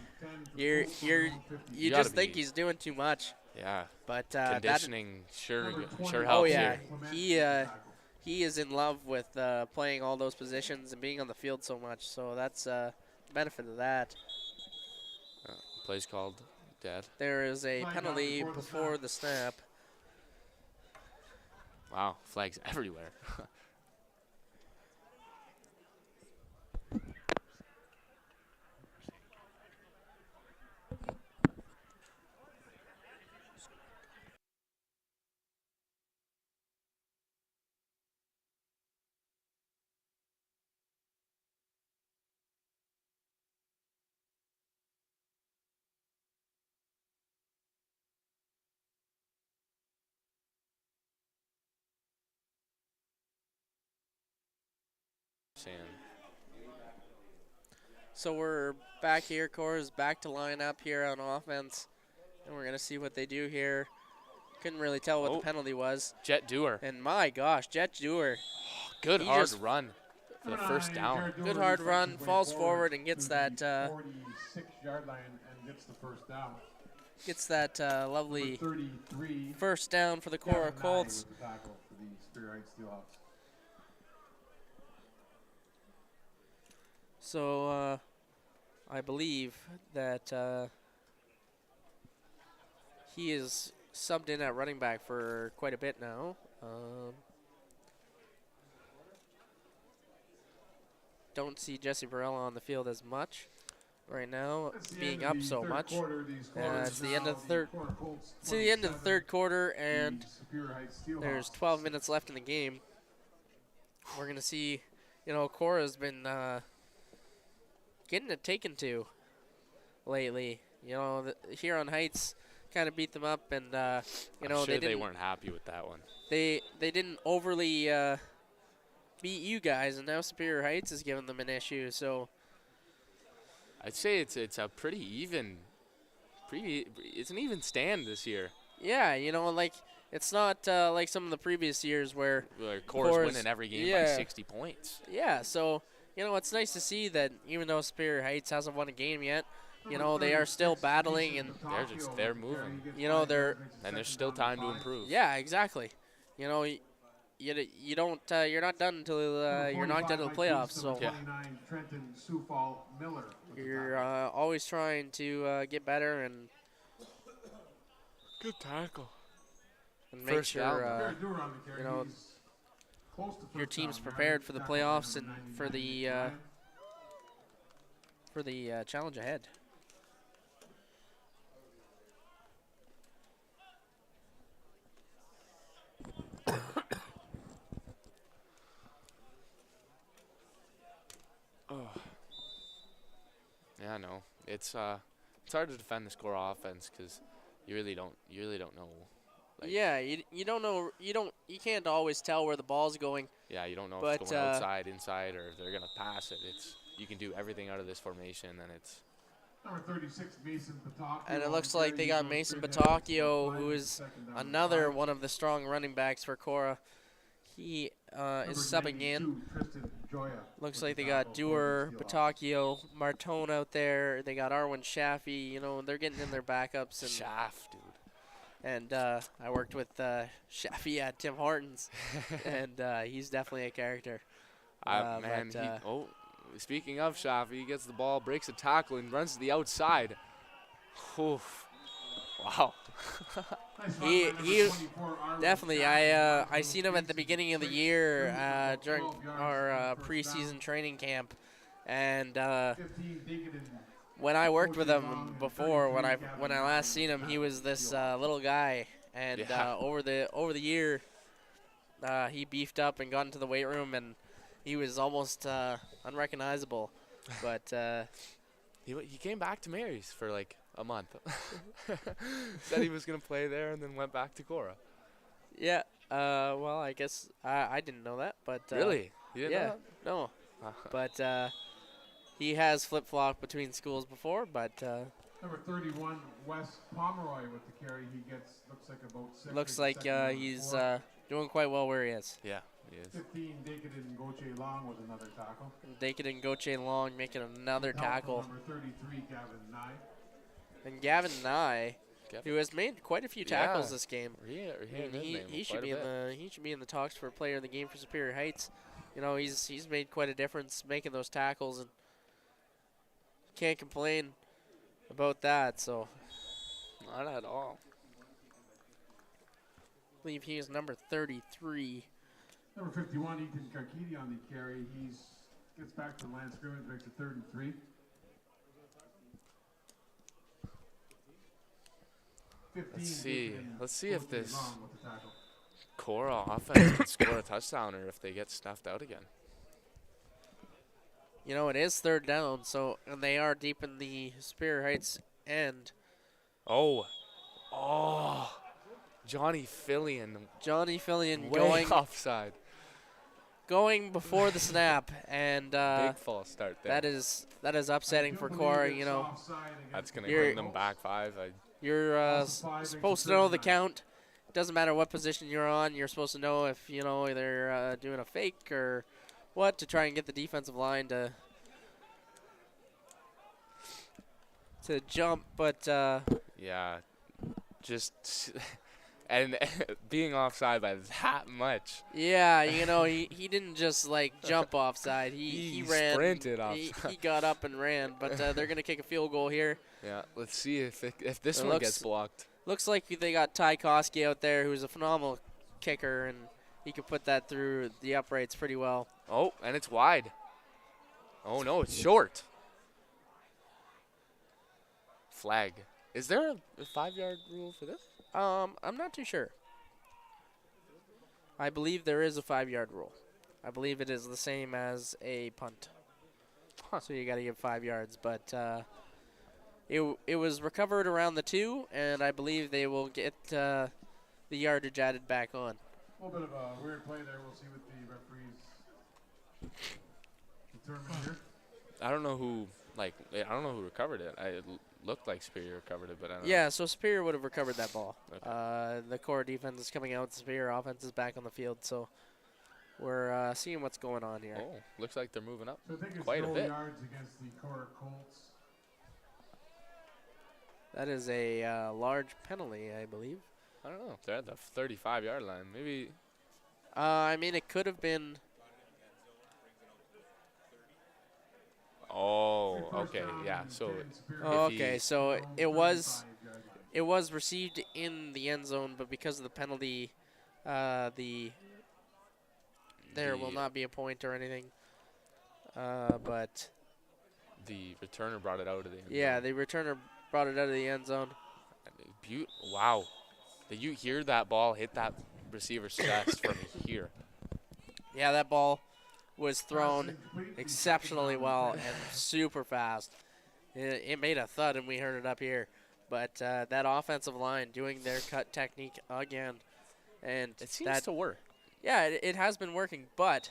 You gotta just think be. he's doing too much. Yeah. But Conditioning sure helps. oh yeah, here. he is in love with playing all those positions and being on the field so much. So that's benefit of that. Plays called dead. There is a penalty before the snap. Wow, flags everywhere. So we're back here. Korah's back to line up here on offense. And we're going to see what they do here. Couldn't really tell what the penalty was. Jet Dewar. And my gosh, Jet Dewar. Good He hard just- run for the first down. Good hard run, falls forward and gets that 46-yard line and gets the first down. lovely 33. first down for the Korah Colts. Tackle for the Superior Heights Steelhawks. So I believe that he is subbed in at running back for quite a bit now. Don't see Jesse Barella on the field as much right now, being up so much. It's the end of the third. It's the end of the third quarter, and there's 12 minutes left in the game. We're gonna see, Korah's been getting it taken to lately. Huron Heights kind of beat them up, and I'm sure they weren't happy with that one. They didn't overly beat you guys, and now Superior Heights is giving them an issue. So I'd say it's a pretty even. It's an even stand this year. Yeah, it's not like some of the previous years where Korah's winning every game by 60 points. Yeah, so it's nice to see that even though Superior Heights hasn't won a game yet, they are still battling, and they're moving. There's still time to improve. Yeah, exactly. You don't you're not done until you're knocked out of the playoffs. So you're always trying to get better and good tackle. And make sure your team's prepared for the playoffs and for the challenge ahead. Yeah, no, it's hard to defend this Korah offense because you really don't know. Yeah, you don't know. You can't always tell where the ball's going. Yeah, you don't know if it's going outside, inside, or if they're gonna pass it. You can do everything out of this formation, and it's. Number 36, Mason Patacchio. And it looks like they got Mason Patacchio, who is another one of the strong running backs for Korah. He is subbing in. Looks like they got Dewar, Patacchio, Martone out there. They got Arwen Shaffy. They're getting in their backups. And Shaff, dude. And I worked with Shaffy at Tim Hortons, and he's definitely a character. Speaking of Shaffy, he gets the ball, breaks a tackle, and runs to the outside. Oof. Wow. he definitely. I seen him at the beginning of the year during our preseason training camp, and when I worked with him before, when I last seen him, he was this little guy, and over the year, he beefed up and got into the weight room, and he was almost unrecognizable. But he came back to Mary's for like a month. Said he was gonna play there, and then went back to Korah. Yeah. Well, I guess I didn't know that, but really, you didn't know that? No. But he has flip-flopped between schools before, but number 31, Wes Pomeroy with the carry. He looks like he's doing quite well where he is. Yeah, he is. 15, Dakedan Goche Long with another tackle. Dakedan Goche Long making another tackle. Number 33, Gavin Nye. And Gavin Nye, who has made quite a few tackles this game. He should be in the talks for player of the game for Superior Heights. He's made quite a difference making those tackles, and can't complain about that. So not at all. I believe he is number 33. Number 51, Ethan Karkidi on the carry. Gets back to the line scrimmage, makes it 33. Let's see if this Korah offense can score a touchdown, or if they get snuffed out again. It is third down, and they are deep in the Superior Heights end. Oh, Johnny Fillion going offside. Going before the snap, and big false start there. That is upsetting for Korah. That's gonna bring them back 5. You're supposed to know the count. It doesn't matter what position you're on. You're supposed to know if they're doing a fake or what, to try and get the defensive line to jump. But yeah, just. And being offside by that much. Yeah, he didn't just jump offside. He ran. Sprinted offside. He got up and ran. But they're gonna kick a field goal here. Yeah, let's see if this one gets blocked. looks like they got Ty Koski out there, who's a phenomenal kicker, and he could put that through the uprights pretty well. Oh, and it's wide. Oh, no, it's short. Flag. Is there a 5-yard rule for this? I'm not too sure. I believe there is a 5-yard rule. I believe it is the same as a punt. So you got to give 5 yards, but it was recovered around the 2, and I believe they will get the yardage added back on. A little bit of a weird play there. We'll see what the referees determine here. I don't know who recovered it. It looked like Superior recovered it, but I don't know. Yeah, so Superior would have recovered that ball. Okay. The Korah defense is coming out. Superior offense is back on the field, so we're seeing what's going on here. Oh, looks like they're moving up So I think it's quite a goal bit. yards against the Korah Colts. That is a large penalty, I believe. I don't know. They're at the 35-yard line. Maybe. I mean, it could have been. Oh, First okay, down yeah. and So 10, Superior. Oh, If he- okay, so Home it was 35 yard kick. it was received in the end zone, but because of the penalty, there will not be a point or anything. But the returner brought it out of the end yeah, zone. the returner brought it out of the end zone. Wow. Did you hear that ball hit that receiver's chest from here? Yeah, that ball was thrown Pass incomplete. exceptionally Second well down and super fast. It made a thud, and we heard it up here. But that offensive line doing their cut technique again, and It seems to work. yeah, it has been working. But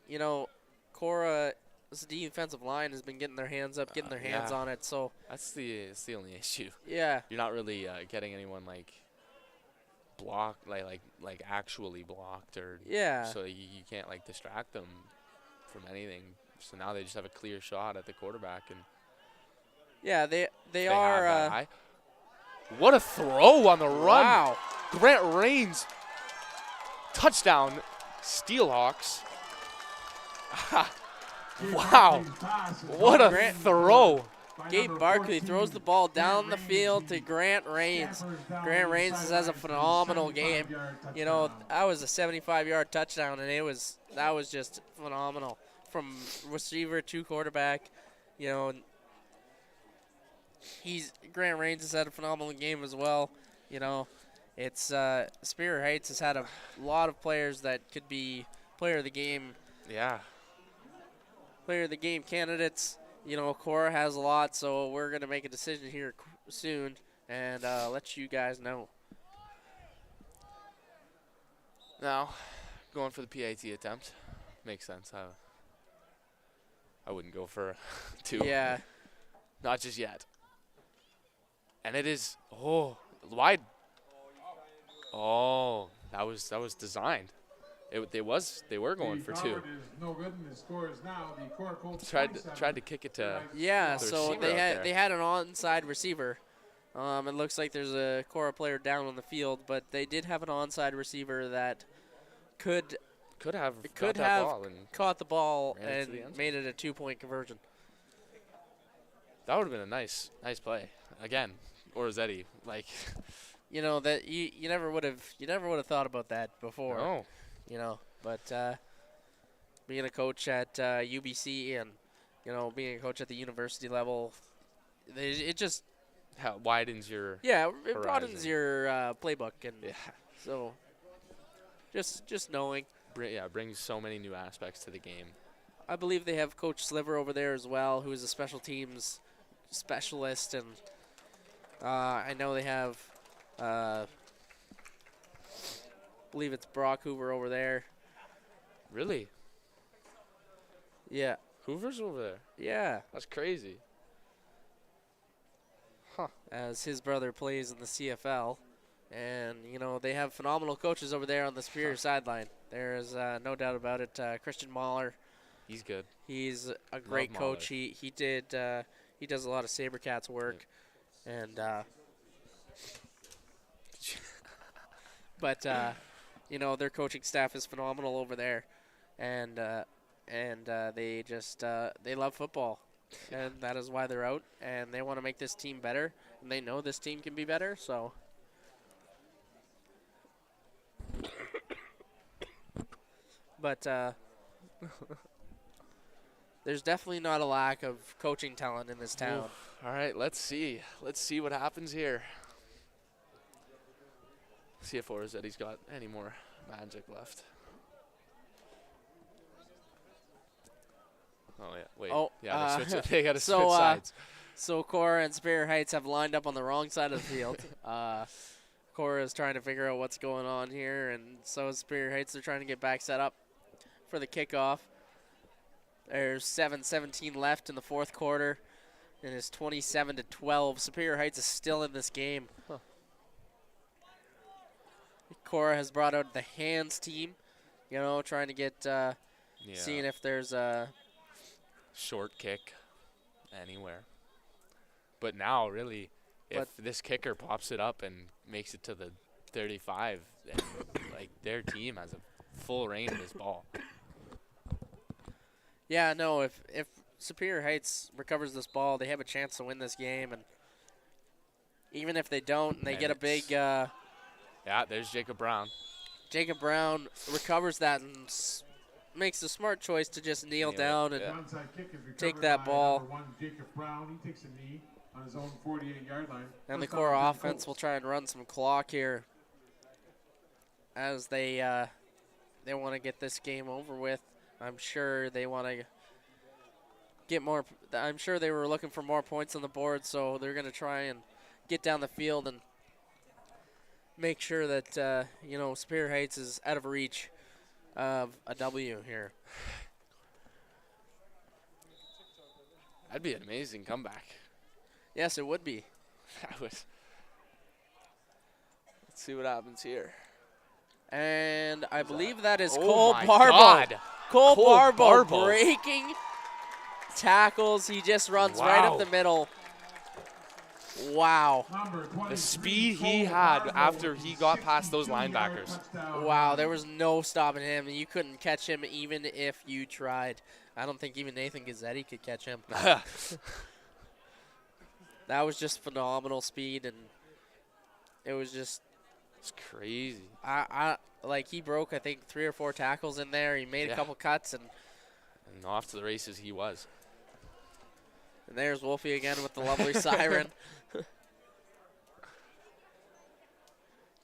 you know, Korah's defensive line has been getting their hands up, getting their hands Yeah. on it. So That's the only issue. yeah, You're not really getting anyone like blocked, like actually blocked, or yeah, so you can't like distract them from anything. So now they just have a clear shot at the quarterback, and yeah. They if they are. have that eye. What a throw on the run! Wow. Grant Rains, touchdown, Steelhawks. Wow, what a Grant- throw! Gabe Barkley throws the ball down the field to Grant Rains. Grant Rains has a phenomenal game. You know, that was a 75-yard touchdown, and that was just phenomenal from receiver to quarterback. You know, Grant Rains has had a phenomenal game as well. You know, it's Superior Heights has had a lot of players that could be player of the game candidates. You know, Korah has a lot, so we're going to make a decision here soon and let you guys know. Now, going for the PAT attempt makes sense. I wouldn't go for two. Yeah. Not just yet. And it is wide. Oh, that was designed. They were going for two. No good, and the score is now the Korah Colts Tried 27. to kick it to. Yeah, The so receiver they out had there. they had an onside receiver. It looks like there's a Korah player down on the field, but they did have an onside receiver that could have could got that have ball, and caught the ball ran it to and the end zone. made it a 2-point conversion. that would have been a nice play again. Orzetti, like You know that you never would have thought about that before. no. You know, but being a coach at UBC and you know being a coach at the university level, it just How widens your it broadens Horizon. your playbook, and so just knowing. brings so many new aspects to the game. I believe they have Coach Sliver over there as well, who is a special teams specialist, and I know they have, I believe it's Brock Hoover over there. Really, Yeah, Hoover's over there. yeah. That's crazy. Huh. As his brother plays in the CFL, and you know they have phenomenal coaches over there on the Superior sideline. There is no doubt about it. Christian Mahler, He's good. he's a great Mahler. coach. He does a lot of SaberCats work, and but you know their coaching staff is phenomenal over there, and they just they love football. and that is why they're out. And they want to make this team better, and they know this team can be better. So, but there's definitely not a lack of coaching talent in this town. Oof. All right, let's see. Let's see what happens here. See if Orazzetti's got any more magic left. Oh, yeah. Wait. Oh, yeah, they got to so, switch sides. So Korah and Superior Heights have lined up on the wrong side of the field. Korah is trying to figure out what's going on here, and so is Superior Heights. They're trying to get back set up for the kickoff. There's 7:17 left in the fourth quarter, and it's 27-12. Superior Heights is still in this game. Huh. Korah has brought out the hands team, trying to get, seeing if there's a short kick anywhere. But now, really, if this kicker pops it up and makes it to the 35, then like their team has a full reign of this ball. Yeah, no, if Superior Heights recovers this ball, they have a chance to win this game. And even if they don't, and they get a big... yeah, there's Jacob Brown. Jacob Brown recovers that and makes the smart choice to just kneel down and take that ball. Number 1, Jacob Brown, he takes a knee on his own 48-yard line. And the Korah offense will try and run some clock here as they want to get this game over with. I'm sure they want to get more. I'm sure they were looking for more points on the board, so they're going to try and get down the field and make sure that Superior Heights is out of reach of a W here. That'd be an amazing comeback. Yes, it would be. That would. Let's see what happens here. And I believe that is Oh Cole my Barbo. God. Cole Barbo Barbo breaking tackles. He just runs right up the middle. Wow. The speed he had after he got past those linebackers. Wow, there was no stopping him. You couldn't catch him even if you tried. I don't think even Nathan Gazzetti could catch him. That was just phenomenal speed, and it was just... It's crazy. Like, he broke, I think, 3 or 4 tackles in there. He made a couple cuts, and off to the races he was. And there's Wolfie again with the lovely siren.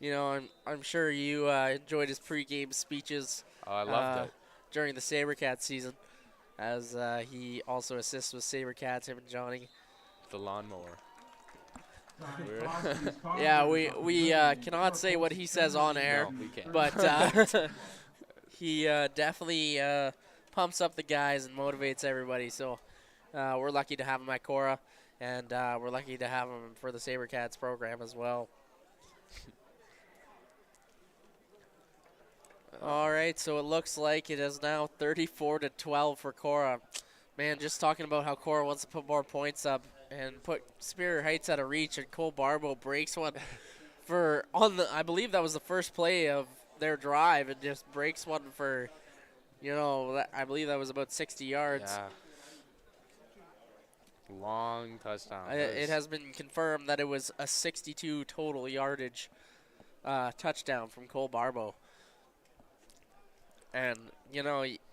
I'm sure you enjoyed his pregame speeches. Oh, I loved it. During the SaberCats season, as he also assists with SaberCats, him and Johnny. The lawnmower. Yeah, we cannot say what he says on air, No, we can't. but he definitely pumps up the guys and motivates everybody. So we're lucky to have him at Korah, and we're lucky to have him for the SaberCats program as well. All right, so it looks like it is now 34-12 for Korah. Man, just talking about how Korah wants to put more points up and put Superior Heights out of reach, and Cole Barbo breaks one I believe that was the first play of their drive, and just breaks one for, I believe that was about 60 yards. Yeah. Long touchdown. It has been confirmed that it was a 62 total yardage touchdown from Cole Barbo. And,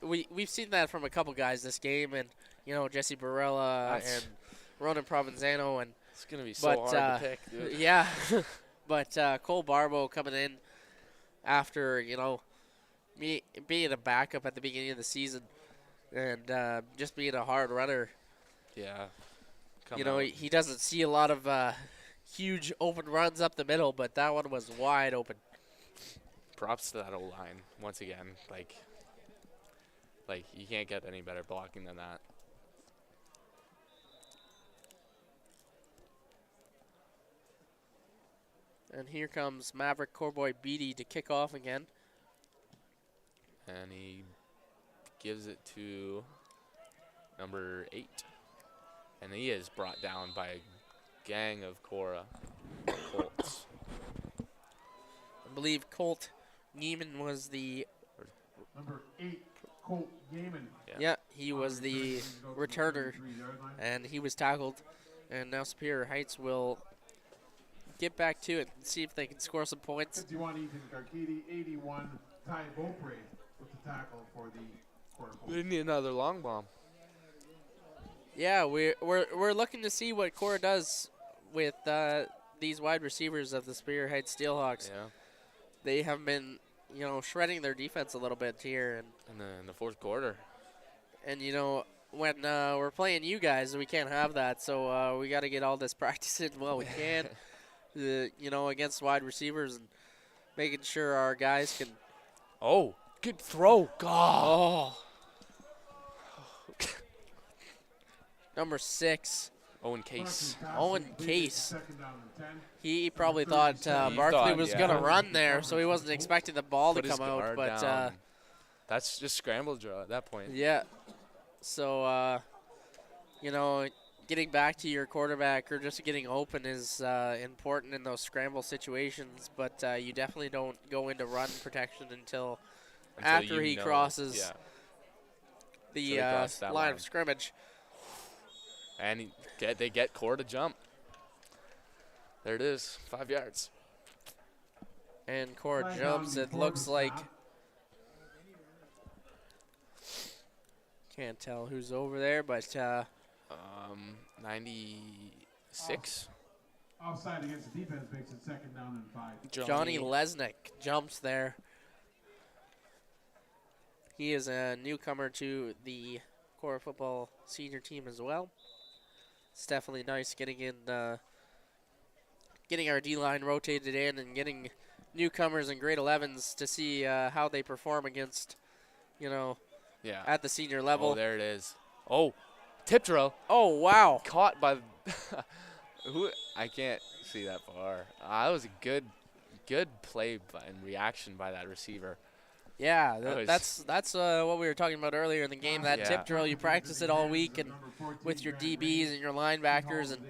we've seen that from a couple guys this game, and, Jesse Barella and Ronan Provenzano. And it's going to be so hard to pick, dude. Yeah. But Cole Barbo coming in after, me being a backup at the beginning of the season and just being a hard runner. Yeah. He doesn't see a lot of huge open runs up the middle, but that one was wide open. Props to that O-line once again. Like you can't get any better blocking than that. And here comes Maverick Corboy Beatty to kick off again. And he gives it to number 8. And he is brought down by a gang of Korah Colts. I believe Colt Neiman was the... Number 8, Colt Gaiman. Yeah, he was the returner, and he was tackled. And now Superior Heights will get back to it and see if they can score some points. 51 Ethan Garkidi, 81 Ty Beaupre with the tackle for the Korah Colts. We need another long bomb. Yeah, we're looking to see what Korah does with these wide receivers of the Superior Heights Steelhawks. Yeah. They have been, shredding their defense a little bit here, In the fourth quarter. and when we're playing you guys, we can't have that. So we got to get all this practice in while we can, against wide receivers and making sure our guys can. Oh, good throw. God. Oh. Number 6, Owen Case. Owen Case. Second down and 10. He probably thought Barkley was going to run there, so he wasn't expecting the ball Put to his come out. guard But down. That's just scramble draw at that point. yeah, so getting back to your quarterback or just getting open is important in those scramble situations. But you definitely don't go into run protection until after he crosses Yeah. the cross that line line. of scrimmage. And they get Korah to jump. There it is, 5 yards. And Korah Flag jumps. down It before looks the like snap. can't tell who's over there, but 96. Offside against the defense makes it second down and 5. Johnny Lesnick jumps there. He is a newcomer to the Korah football senior team as well. It's definitely nice getting in, getting our D-line rotated in and getting newcomers and grade 11s to see how they perform against, Yeah. at the senior level. Oh, there it is. Oh, tip drill. Oh, wow. Caught by who? I can't see that far. That was a good play and reaction by that receiver. Yeah, That that's what we were talking about earlier in the game. That Yeah. tip drill, you practice it all week and with your DBs and your linebackers, and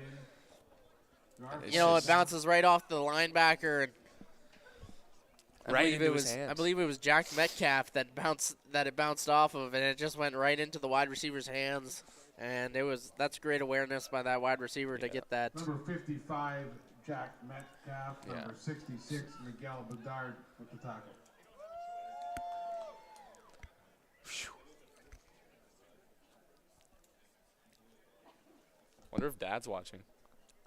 It's it just bounces right off the linebacker, and right into his hands. I believe it was Jack Metcalf that it bounced off of, and it just went right into the wide receiver's hands. And that's great awareness by that wide receiver to get that. Number 55, Jack Metcalf. Yeah. Number 66, Miguel Bedard with the tackle. Wonder if Dad's watching.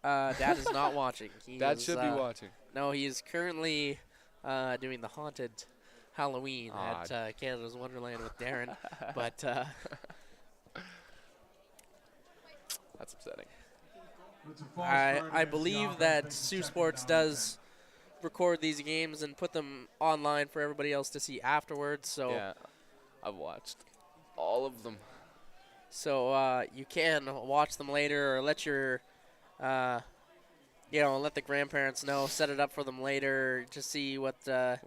Dad is not watching. Dad should be watching. No, he's currently doing the haunted Halloween Aw. at Canada's Wonderland with Darren. But That's upsetting. It's a false start I against the believe offense, that makes it Sioux second Sports down and does record these games and put them online for everybody else to see afterwards. So Yeah, I've watched all of them. so you can watch them later, or let your let the grandparents know, set it up for them later to see what their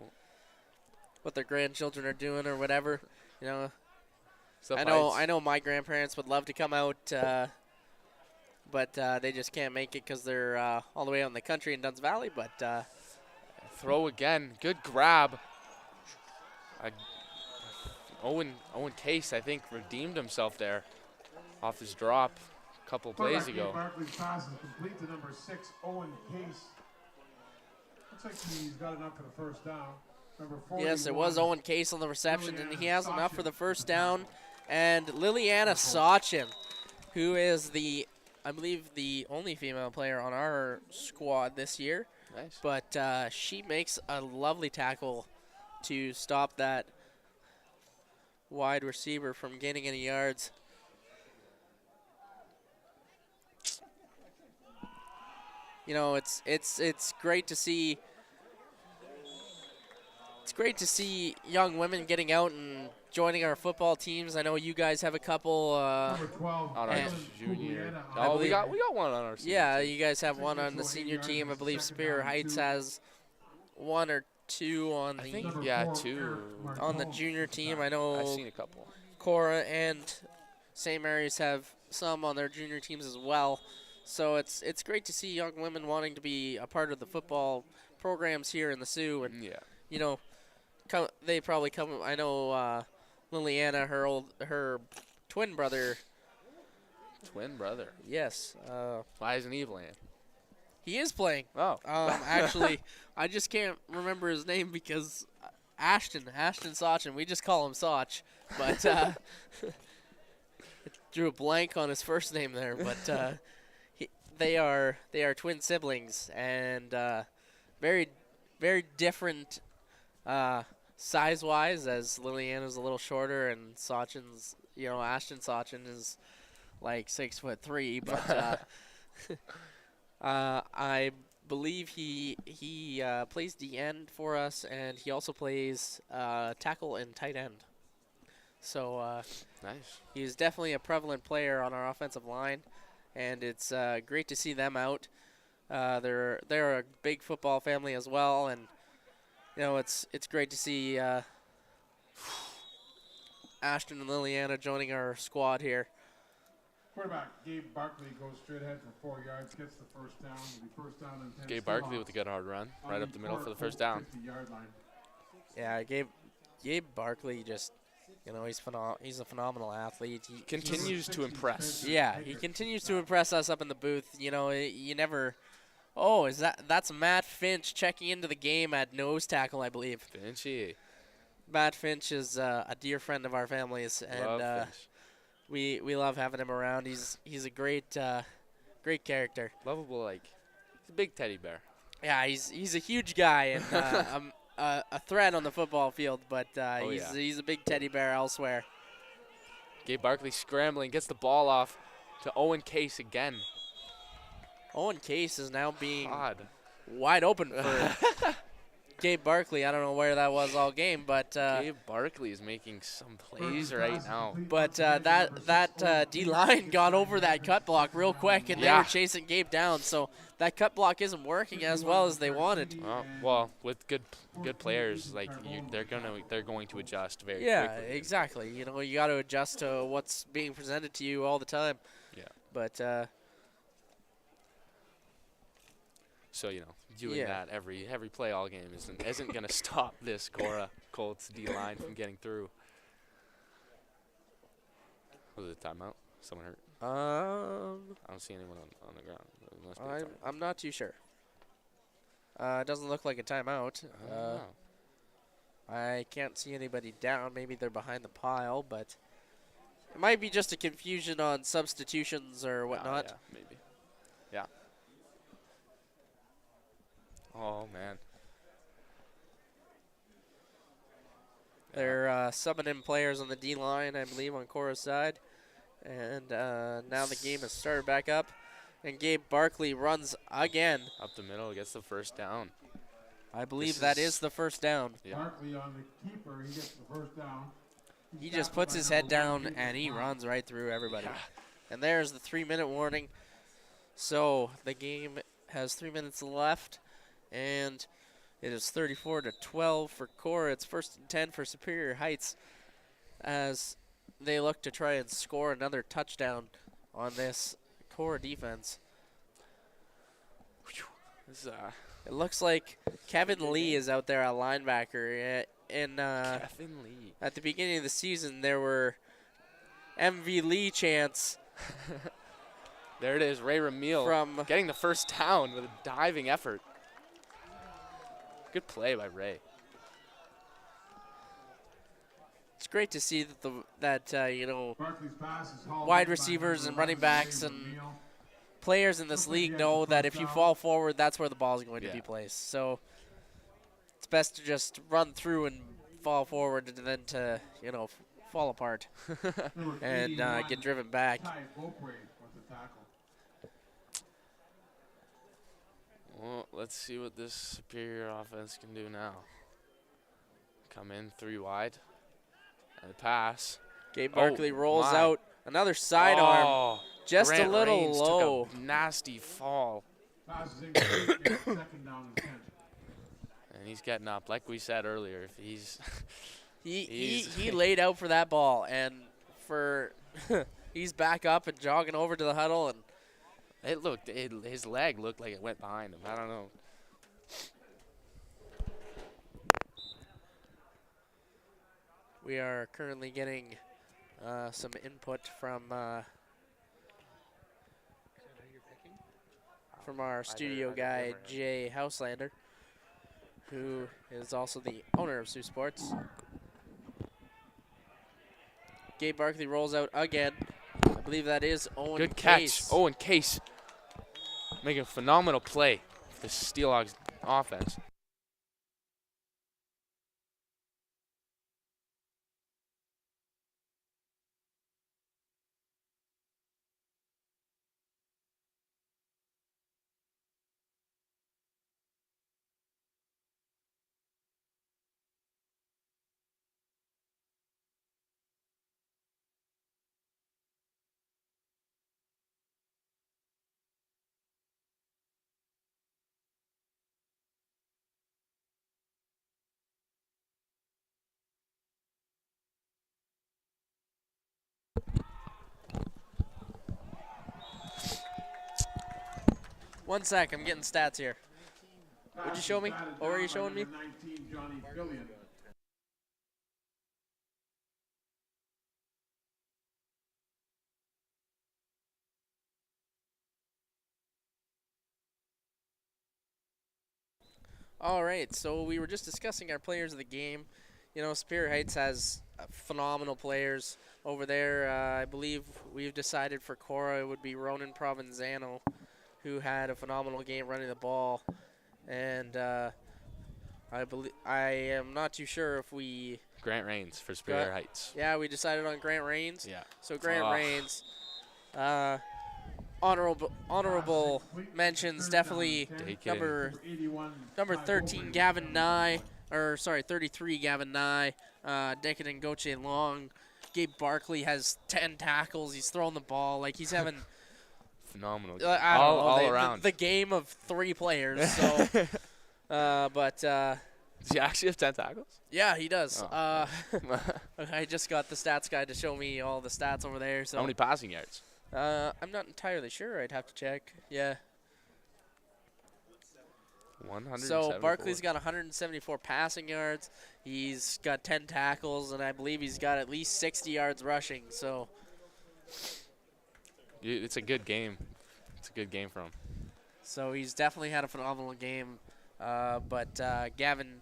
grandchildren are doing or whatever. Stuff I know my grandparents would love to come out, but they just can't make it because they're all the way out in the country in Duns Valley. But Throw again. Good grab. Owen Case, I think, redeemed himself there off his drop a couple plays ago. Barkley's pass is complete to number 6, Owen Case. Looks like he's got enough for the first down. Number 41. yes, it was Owen Case on the reception, and he has enough for the first down. And Liliana Sachin, who is I believe the only female player on our squad this year. Nice. But she makes a lovely tackle to stop that wide receiver from gaining any yards. It's great to see. It's great to see young women getting out and joining our football teams. I know you guys have a couple. Number 12, On our And- junior. I Oh, we believe- got one on our senior Yeah, team. you guys have one on the senior team. I believe Superior Heights has one or two on I the think, yeah, 2. on the junior team. I I've know seen a couple. Korah and St. Mary's have some on their junior teams as well. So it's great to see young women wanting to be a part of the football programs here in the Sioux. And they probably come. I know Liliana, her twin brother. Twin brother. Yes. Why isn't he playing? He is playing. Oh. Actually, I just can't remember his name because Ashton Sachin. We just call him Sach, but drew a blank on his first name there. But they are twin siblings and very different size-wise. As Liliana's a little shorter and Sachin's, Ashton Sachin is like 6'3", but. I believe he plays the end for us, and he also plays tackle and tight end. So Nice. he's definitely a prevalent player on our offensive line, and it's great to see them out. They're a big football family as well, and it's great to see Ashton and Liliana joining our squad here. Quarterback Gabe Barkley goes straight ahead for 4 yards, gets the first down. It'll be first down and 10. Gabe Barkley with a good hard run. Right up the middle for the first down. 50-yard line. Yeah, Gabe Barkley just, he's a phenomenal athlete. He Continues to impress. Yeah, he continues to impress us up in the booth. You never. Oh, that's Matt Finch checking into the game at nose tackle, I believe. Finchy. Matt Finch is a dear friend of our families, and Love Finch. we love having him around. He's a great character. Lovable, he's a big teddy bear. Yeah, he's a huge guy and a threat on the football field, but he's a big teddy bear elsewhere. Gabe Barkley scrambling, gets the ball off to Owen Case again. Owen Case is now being God. wide open for Gabe Barkley. I don't know where that was all game, but Gabe Barkley is making some plays right now. but that D-line got over that cut block real quick, and they were chasing Gabe down. So that cut block isn't working as well as they wanted. Well, with good players, they're going to adjust very quickly. Yeah, exactly. You got to adjust to what's being presented to you all the time. Yeah. But so doing that every play all game isn't going to stop this Korah Colts D-line from getting through. Was it a timeout? Someone hurt? I don't see anyone on the ground. It must be a timeout. I'm not too sure. It doesn't look like a timeout. I can't see anybody down. Maybe they're behind the pile, but it might be just a confusion on substitutions or whatnot. Yeah, maybe. Yeah. Oh, man. They're subbing in players on the D-line, I believe, on Korah's side. And now the game has started back up. And Gabe Barkley runs again. Up the middle, gets the first down. I believe that is the first down. Yeah. Barkley on the keeper, he gets the first down. He just puts his head down and he runs right through everybody. And there's the 3-minute warning. So the game has 3 minutes left. And it is 34-12 for Korah. It's 1st and 10 for Superior Heights as they look to try and score another touchdown on this Korah defense. It looks like Kevin Lee is out there at linebacker. Kevin Lee. At the beginning of the season, there were MV Lee chants. There it is, Ray Ramil From getting the first down with a diving effort. Good play by Ray. It's great to see that Barkley's pass is hauled wide by receivers number and running 11, backs Ray and Ramil. players in this league know that if you fall forward, that's where the ball is going to be placed. So it's best to just run through and fall forward and then to, fall apart and get driven back. Ty Beaupre with the tackle. Well, let's see what this Superior offense can do now. Come in 3 wide. And pass. Gabe Barkley rolls my. out. Another sidearm. Just Grant a little Raines low. Took a nasty fall. Pass is incomplete. It's 2nd down and 10. And he's getting up. Like we said earlier, if he's He laid out for that ball, and he's back up and jogging over to the huddle, and his leg looked like it went behind him. I don't know. we are currently getting some input from our studio guy, Jay Houselander, who is also the owner of Saultsports. Gabe Barkley rolls out again. I believe that is Owen Good Case. catch. Owen Case making a phenomenal play for the Steelhawks offense. One sec, I'm getting stats here. Would you show me? What were you showing me? 19, Johnny Billion. All right, so we were just discussing our players of the game. You know, Superior Heights has phenomenal players over there. I believe we've decided for Korah it would be Ronan Provenzano, who had a phenomenal game running the ball. And I am not too sure if we... Grant Rains for Superior Heights. Yeah, we decided on Grant Rains. Yeah. So Grant Rains, honorable mentions definitely number 13 Gavin Nye, or sorry 33 Gavin Nye, Decadent Goche Long. Gabe Barkley has 10 tackles. He's throwing the ball like he's having phenomenal. I don't know, all around. The game of 3 players. So, but does he actually have 10 tackles? yeah, he does. Oh. I just got the stats guy to show me all the stats over there. So How many passing yards? I'm not entirely sure. I'd have to check. Yeah. 174. So Barkley's got 174 passing yards. He's got 10 tackles, and I believe he's got at least 60 yards rushing. So It's a good game. It's a good game for him. So he's definitely had a phenomenal game. But Gavin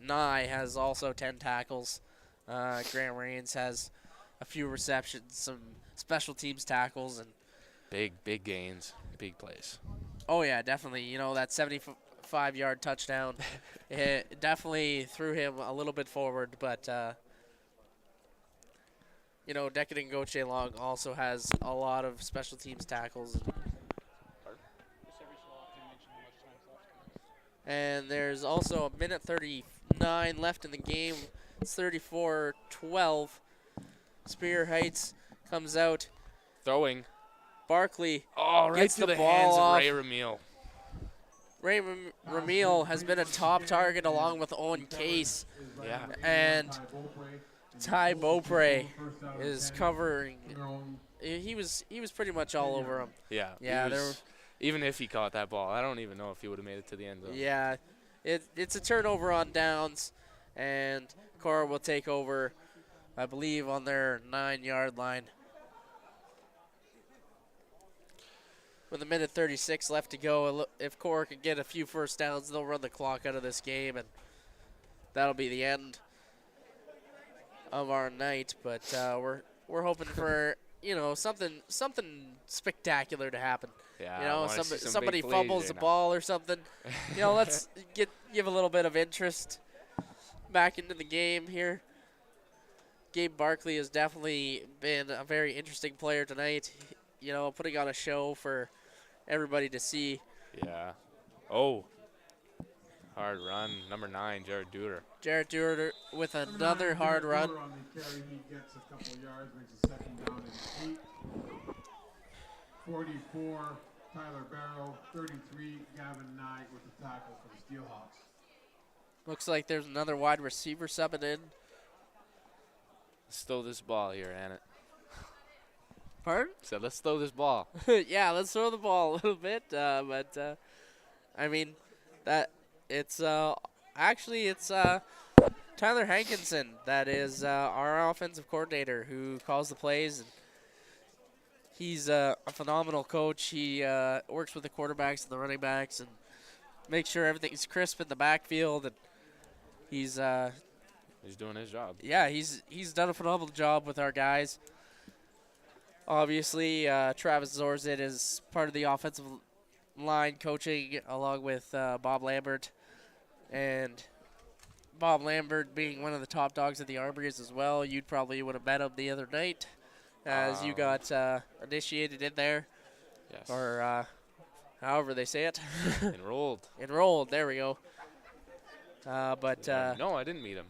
Nye has also 10 tackles. Grant Rains has a few receptions, some special teams tackles, and Big gains, big plays. oh yeah, definitely. You know, that 75-yard touchdown, it definitely threw him a little bit forward. But you know, Decadent Goche Long also has a lot of special teams tackles. And there's also a minute 39 left in the game. It's 34-12. Superior Heights comes out. Throwing. Barkley Oh, right gets to the the ball hands of off. Ray Ramil. Ray Ramil has been a top target along with Owen Case. Yeah. And Ty Beaupre is covering. He was pretty much all over him. Yeah. Yeah, even if he caught that ball, I don't even know if he would have made it to the end zone. Yeah, it's a turnover on downs, and Korah will take over, I believe, on their 9-yard line. With a minute 36 left to go, if Korah can get a few first downs, they'll run the clock out of this game, and that'll be the end of our night. But we're hoping for something spectacular to happen. Yeah, You know, I wanna see some somebody big plays fumbles here the now. ball or something. You know, let's give a little bit of interest back into the game here. Gabe Barkley has definitely been a very interesting player tonight. You know, putting on a show for everybody to see. Yeah. Oh. Hard run. Number 9, Jared Duder. Jared Duder with another hard run. On the carry, he gets a couple of yards, makes a second down and 8. 44, Tyler Barrow. 33, Gavin Nye with the tackle for the Steelhawks. Looks like there's another wide receiver subbing in. Let's throw this ball here, Annette. Pardon? So let's throw this ball. Yeah, let's throw the ball a little bit. But I mean, that it's actually it's Tyler Hankinson, that is our offensive coordinator who calls the plays. And he's a phenomenal coach. He works with the quarterbacks and the running backs and makes sure everything's crisp in the backfield. And he's doing his job. yeah, he's done a phenomenal job with our guys. Obviously, Travis Zorzit is part of the offensive line coaching along with Bob Lambert. And Bob Lambert being one of the top dogs of the Armories as well. You probably would have met him the other night as you got initiated in there. Yes. Or however they say it. Enrolled. Enrolled, there we go. But no, I didn't meet him.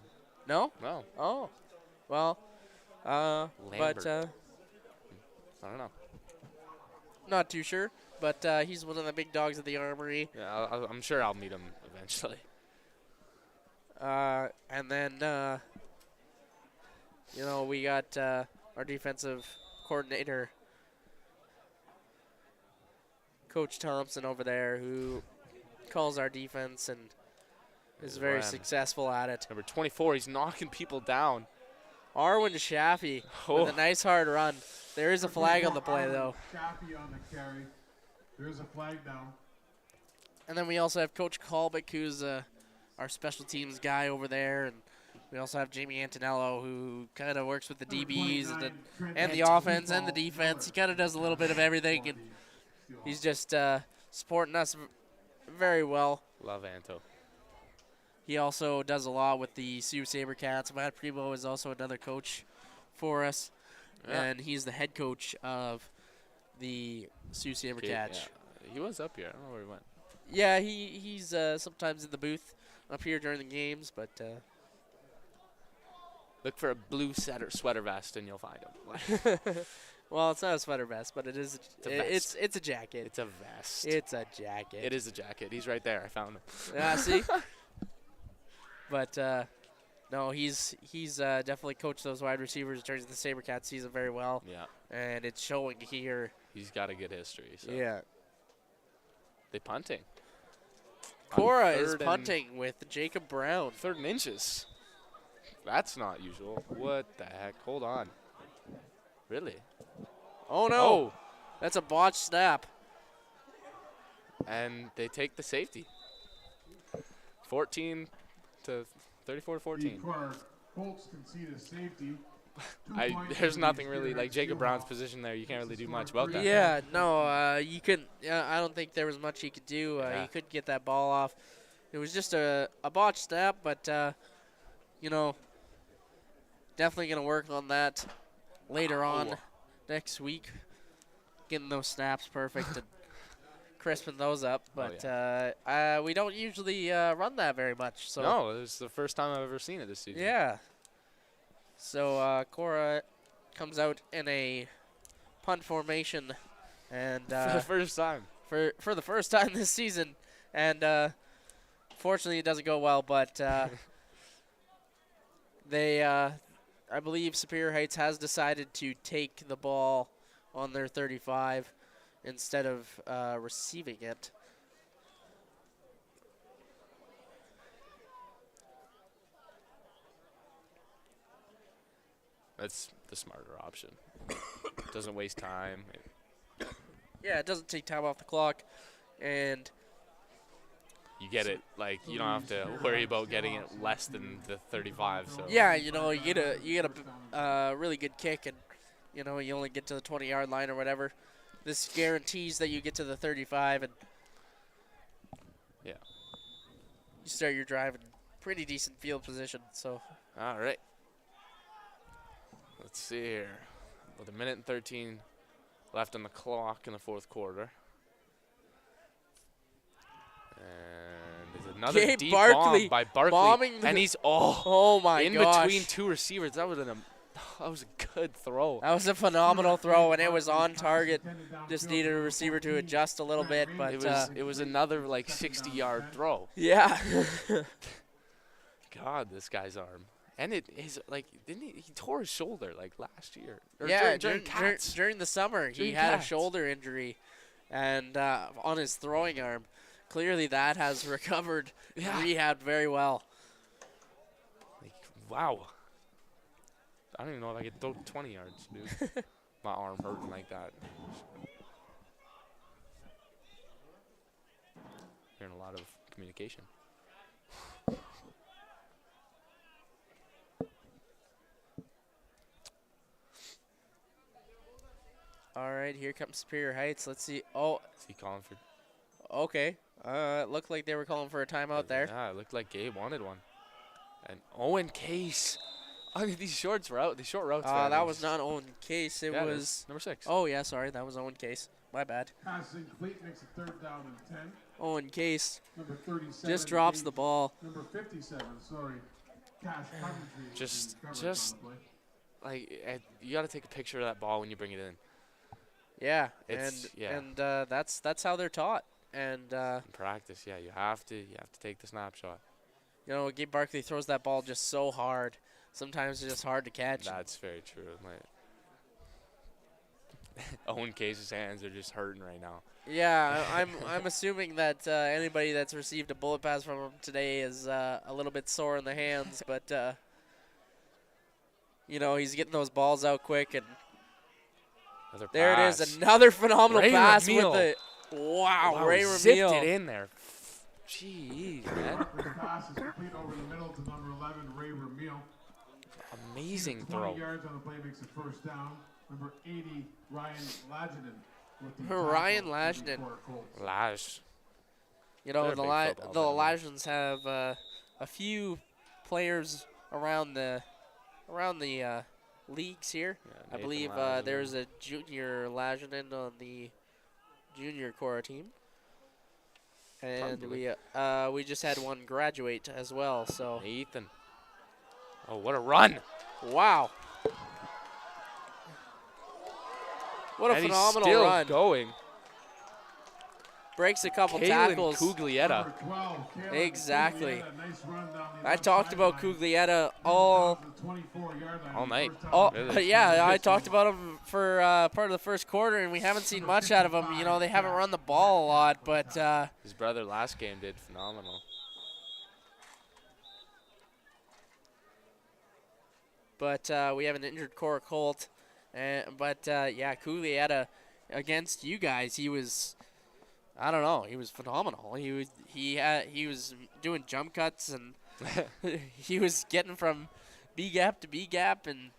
no? No. Oh. Well, Lambert. but I don't know. not too sure. But he's one of the big dogs of the Armory. Yeah, I'm sure I'll meet him eventually. And then, we got our defensive coordinator, Coach Thompson, over there, who calls our defense and is very successful at it. Number 24, he's knocking people down. Arwen Shaffey with a nice hard run. There is a flag on the play, though. Shaffey on the carry. There's a flag down. And then we also have Coach Kalbick, who's our special teams guy over there. And we also have Jamie Antonello, who kind of works with the DBs and the offense and the defense. He kind of does a little bit of everything. And he's just supporting us very well. Love Anto. He also does a lot with the Sioux Sabercats. Matt Primo is also another coach for us. Yeah. And he's the head coach of the Sioux Sabercats. Yeah. He was up here. I don't know where he went. Yeah, he's sometimes in the booth up here during the games, but Look for a blue sweater vest and you'll find him. well, it's not a sweater vest, but it is. It's a jacket. It's a vest. It's a jacket. It is a jacket. He's right there. I found him. See. But no, he's definitely coached those wide receivers during the Sabercats season very well. Yeah. And it's showing here. He's got a good history. So. Yeah. They punting. Korah is punting with Jacob Brown. 3rd and inches. That's not usual. What the heck? Hold on. Really? Oh, no. Oh. That's a botched snap. And they take the safety. 14 to 34-14. The Korah Colts concede a safety. There's nothing really like Jacob Brown's position there. You can't really do much about that. Yeah, no, you couldn't. I don't think there was much he could do. Yeah. He couldn't get that ball off. It was just a botched snap, but definitely gonna work on that later on next week, getting those snaps perfect and crisping those up. But we don't usually run that very much. So no, it was the first time I've ever seen it this season. yeah. So Korah comes out in a punt formation, and for the first time. For the first time this season, and fortunately it doesn't go well. But they, I believe, Superior Heights has decided to take the ball on their 35 instead of receiving it. That's the smarter option. Doesn't waste time. Yeah, it doesn't take time off the clock, and You get it, like, you don't have to worry about getting it less than the 35. So yeah, you get a really good kick, and you only get to the 20-yard line or whatever. This guarantees that you get to the 35, and yeah. you start your drive in pretty decent field position. So All right. Let's see here. With 1 minute and 13 left on the clock in the 4th quarter. And there's another Gabe deep Barkley bomb by Barkley. bombing And he's oh my in gosh. between 2 receivers. That was a good throw. That was a phenomenal throw, and it was on target. Just needed a receiver to adjust a little bit, but It was another like 60-yard throw. yeah. God, this guy's arm. And it is like, didn't he tore his shoulder like last year? Or Yeah, during Cats. during the summer, he During had a Cats. shoulder injury, and on his throwing arm. Clearly, that has recovered, Yeah. rehabbed very well. Like Wow. I don't even know if I could throw 20 yards, dude. My arm hurting like that. Hearing a lot of communication. All right, here comes Superior Heights. Let's see. Oh, Is he calling for? okay. It looked like they were calling for a timeout there. Yeah, it looked like Gabe wanted one. And Owen Case. Oh, these short routes. That was not Owen Case. It Yeah, was number 6. Oh yeah, sorry, that was Owen Case. My bad. Pass incomplete, makes it 3rd down and 10. Owen Case Number 37. just drops the ball. Number 57, sorry. Cash Coventry. Just- was covered just- on the play. Like, you got to take a picture of that ball when you bring it in. Yeah, It's- yeah. and that's how they're taught. And In practice, yeah, you have to take the snapshot. you know, Gabe Barkley throws that ball just so hard. Sometimes it's just hard to catch. That's very true. Owen Case's hands are just hurting right now. Yeah, I'm assuming that anybody that's received a bullet pass from him today is a little bit sore in the hands, but you know, he's getting those balls out quick, and Another there pass. it is, another phenomenal Ray pass Ramil. with the wow, Ray zipped Ramil. it in there. Jeez, man. Barkley's pass is complete over the middle to number 11, Ray Ramil. Amazing 20 throw. yards on the play, makes it 1st down. Number 80, Ryan Laginen. with the Ryan tackle for the Lashden. Korah Colts. Lash. You know, They're a the big football Lajans have a few players around the leagues here. Yeah, I Nathan believe Lash. there's a junior Lajanen on the junior Korah team, and Probably. we just had one graduate as well. So Nathan. Oh, what a run. wow, what a And phenomenal he's still run! going. Breaks a couple Kalen tackles. Cuglietta. Number 12, Caleb Exactly. Cuglietta, nice run down the I left talked about sideline. Cuglietta all. Down to the 24-yard line All for the night. first time. Oh, Really? yeah, I talked about him for part of the first quarter, and we haven't seen much out of him. You know, they haven't run the ball a lot, but His brother last game did phenomenal. we have an injured Korah Colt. Yeah, Cuglietta against you guys, he was, I don't know, he was phenomenal. He was doing jump cuts, and he was getting from B gap to B gap in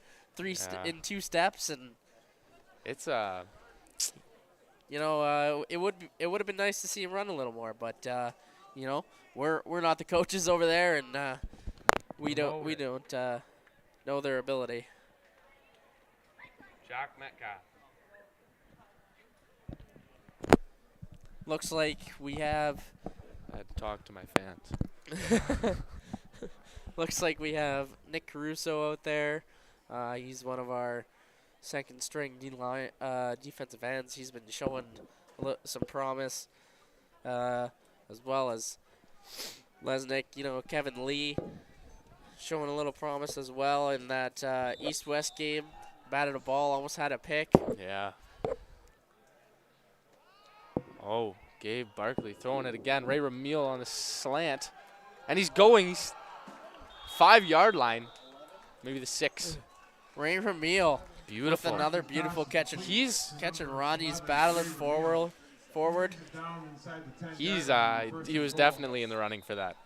in 2 steps, and It's you know, it would have been nice to see him run a little more, but you know, we're not the coaches over there, and we don't know their ability. Jack Metcalf. Looks like we have I had to talk to my fans. looks like we have Nick Caruso out there. He's one of our second string defensive ends. He's been showing some promise, as well as Lesnick. You know, Kevin Lee showing a little promise as well in that East-West game. Batted a ball, almost had a pick. Yeah. Oh, Gabe Barkley throwing it again. Ray Ramil on the slant. And he's going. He's 5-yard line. Maybe the 6. Ray Ramil Beautiful. with another beautiful catch. And He's catching Ron. He's battling forward. Down inside the 10-yard he's line, first he and was goal. definitely in the running for that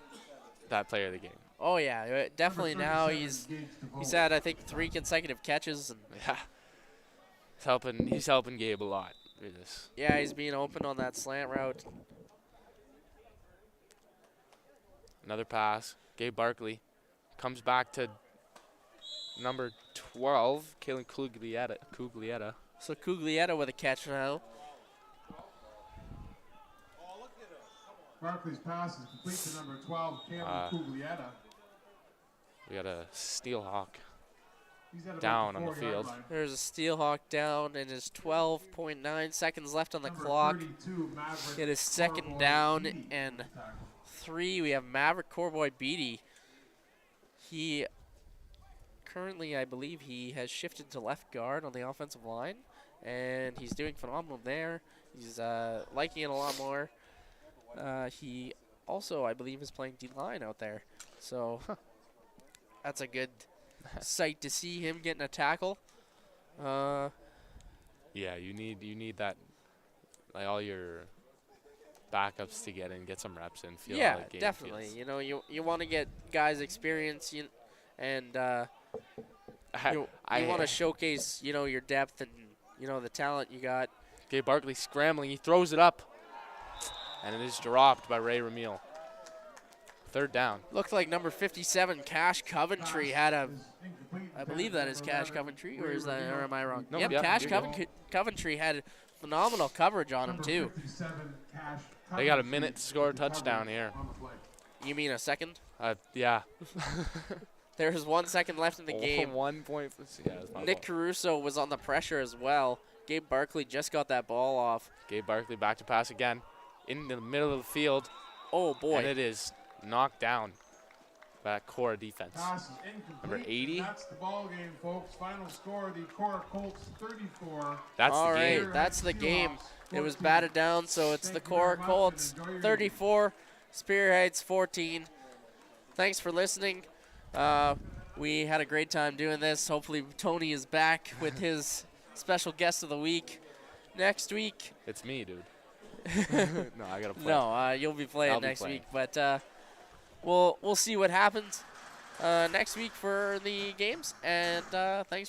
player of the game. Oh yeah, definitely. Number Now 37, he's Gage DeVoe. had I think 3 consecutive catches, and Yeah. He's helping Gabe a lot with this. yeah, he's being open on that slant route. Another pass. Gabe Barkley comes back to number 12, Kalen Cuglietta. So Cuglietta with a catch now. Barkley's pass is complete to number 12, Caleb Cuglietta. We got a Steelhawk. He's at about down on the 4-yard field. line. There's a Steelhawk down, and there's 12.9 seconds left on the Number clock. 32, Maverick It is second Corboy down Beatty and with the tackle. 3. We have Maverick Corboy Beatty. He currently, I believe, he has shifted to left guard on the offensive line, and he's doing phenomenal there. He's liking it a lot more. He also, I believe, is playing D-line out there. So That's a good sight to see him getting a tackle. Yeah, you need that, like all your backups to get some reps in. Feel how Yeah, the game definitely. feels. You know, you want to get guys experience, and you want to showcase, your depth and the talent you got. Gabe Barkley scrambling, he throws it up, and it is dropped by Ray Ramil. 3rd down. Looked like number 57, Cash Coventry, had a. I believe that is Cash Coventry, or am I wrong? No, yep, yeah, Cash you're good. Coventry had phenomenal coverage on him too. They got a minute to score a touchdown here. You mean a second? Yeah. There's 1 second left in the game. 1 point. Yeah, that's my Nick fault. Caruso was on the pressure as well. Gabe Barkley just got that ball off. Gabe Barkley back to pass again. In the middle of the field. Oh boy. And it is knocked down by that Korah defense. Pass is incomplete. Number 80. That's the ball game, folks. Final score: the Korah Colts 34. That's All the right, game. that's the game. It was 14. batted down, so it's the Thank you very Korah much, Colts and enjoy your 34, Superior Heights 14. Thanks for listening. We had a great time doing this. Hopefully Tony is back with his special guest of the week next week. It's me, dude. No, I gotta play. No, you'll be playing I'll be next playing. week, but we'll see what happens next week for the games. And thanks.